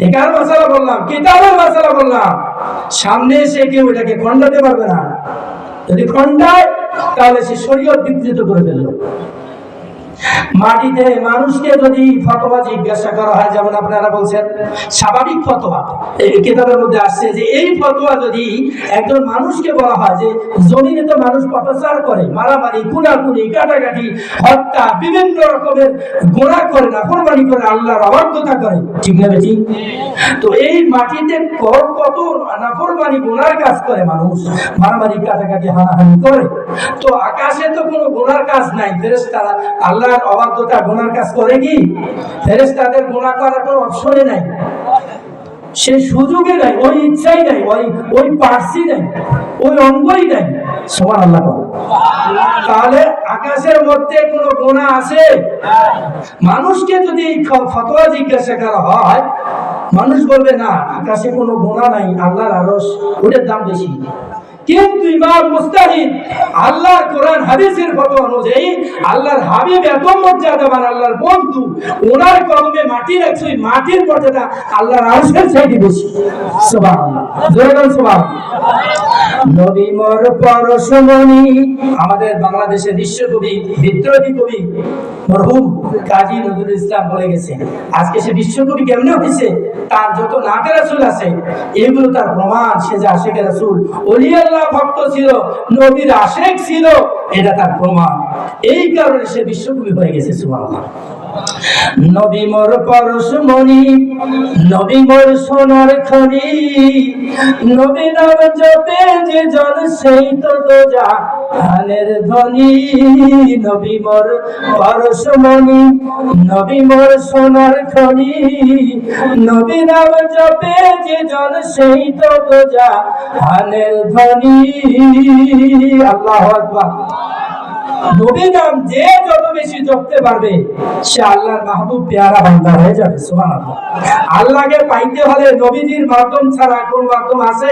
একার মাসালা বললাম, কিতাবের মাসালা বললাম। সামনে এসে কেউ এটাকে খণ্ডাতে পারবে না। যদি খণ্ডায় তাহলে সে শরীয়ত বিকৃত করে ফেললো। মাটিতে মানুষকে যদি ফতোয়া জিজ্ঞাসা করা হয়, যেমন আপনারা বলছেন স্বাভাবিক ফতোয়া, কিতাবের মধ্যে আসছে যে এই ফতোয়া যদি একজন মানুষকে বলা হয় যে জমিনে তো মানুষ পাপাচার করে, মারামারি, খুনাখুনি, কাটাকাটি, হত্যা, বিভিন্ন রকমের গুনাহ করে, নাফরমানি করে, আল্লাহর অবাধ্যতা করে, ঠিক না বেঠিক? তো এই মাটিতে কত নাফরমানি গুনার কাজ করে মানুষ, মারামারি, কাটাকাটি, হানাহানি করে। তো আকাশে তো কোনো গুনার কাজ নাই, ফেরেশতারা আল্লাহর অবাধ্যতা গুনার কাজ করে কি? ফেরেশতাদের গুনাহ করার কোনো অপশনই নাই, সে সুযোগে নাই, ওই ইচ্ছাই নাই, ওই পার্সি নাই, ওই অঙ্গই নাই। সুবহানাল্লাহ। তাহলে আকাশের মধ্যে কোনো গুনাহ আছে? মানুষকে যদি ফতোয়া জিজ্ঞাসা করা হয়, মানুষ বলবে না আকাশে কোনো গুনাহ নাই, আল্লাহর আরশ ওটার দাম বেশি। কিন্তু ইমাম মুস্তাহিদ আল্লাহর কোরআন হাদিসের ফতোয়া অনুযায়ী আল্লাহর হাবিব এত মর্যাদাবান, আল্লাহর বন্ধু, ওনার কদমে মাটি রাখছে, ওই মাটির মর্যাদা আল্লাহর আরশের চাইতে বেশি। সুবহানাল্লাহ, জোরে বলেন সুবহানাল্লাহ। নবী মোর পরশমণি, আমাদের বাংলাদেশের বিশ্বকবি, বিদ্রোহী কবি মরহুম কাজী নজরুল ইসলাম বলে গেছে। আজকে সে বিশ্বকবি কেমনে হয়েছে? তার যত নাতে রাসূল আছে এগুলো তার প্রমাণ। সে যে আশিক রাসূল, ওলি আল্লাহ ভক্ত ছিল, নবীর আশিক ছিল, এটা তার প্রমাণ। এই কারণে সে বিশ্বকবি হয়ে গেছে। সুবহানাল্লাহ। নবী মোর পরশমণি, নবী মোর সোনার খনি, নবী নাম জপে যে জন সেই তো জাহানের ধনী। নবী মোর পরশমণি, নবী মোর সোনার খনি, নবী নাম জপে যে জন সেই তো জাহানের ধনী। আল্লাহু আকবার। নবী নাম যে যত বেশি জপতে পারবে সে আল্লাহর মাহবুব পেয়ারা বান্দা হয়ে যাবে। সুবহানাল্লাহ। আল্লাহকে পাইতে হলে নবীজির মাধ্যম ছাড়া কোন মাধ্যম আছে?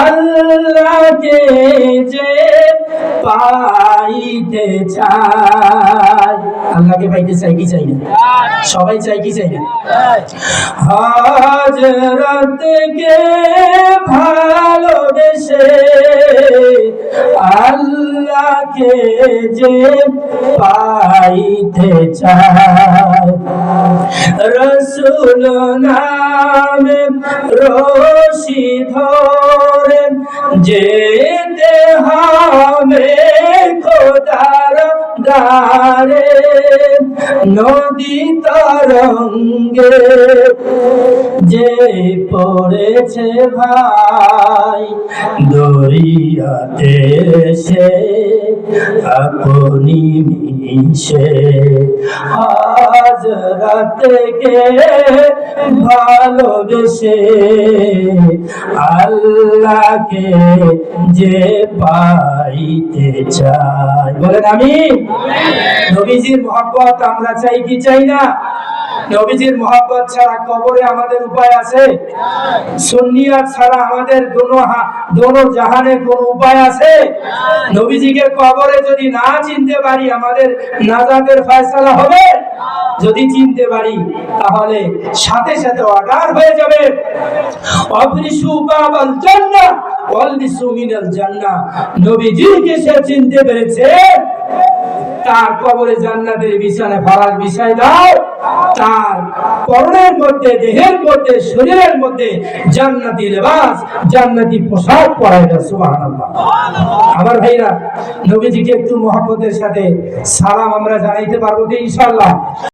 আল্লাহকে যে পাইতে চায়, আল্লাহকে পাইতে চাই কি চাই না? সবাই চাই কি চাই না? হযরতকে ভালোবেসে আল্লাহকে যে পাইতে চায়, রাসূল নামে রশি ধরে যেতে হবে খোদার দারে নদী তরঙ্গে যে পড়েছে ভাই দরিয়াতে সে আপনি মিশে হাজরাতকে ভালোবেসে আল্লাহকে যে পাইতে চাই, বলেন আমি। নবীজির মহব্বত আমরা চাই কি চাই না? নবীজির মহব্বত ছাড়া কবরে আমাদের উপায় আছে? সুন্নিয়াত ছাড়া আমাদের দোনো জাহানে কোন উপায় আছে? নবীজিকে কবরে যদি না চিনতে পারি আমাদের নাজাতের ফয়সালা হবে? যদি চিনতে পারি তাহলে সাথে সাথে অর্ডার হয়ে যাবে আফরিশু বাবাল জান্নাহ ওয়ালবিসু মিনাল জান্নাহ। নবীজিকে সে চিনতে পেরেছে, তার কবরে জান্নাতের বিছানা ফারাজ বিছাই দাও, তার পরনের মধ্যে দেহের মধ্যে শরীরের মধ্যে জান্নাতি লেবাস জান্নাতি পোশাক পরাই দাও। সুবহানাল্লাহ। আমার ভাইরা, নবীজিকে একটু মহব্বতের সাথে সালাম আমরা জানাইতে পারবো তো ইনশাআল্লাহ?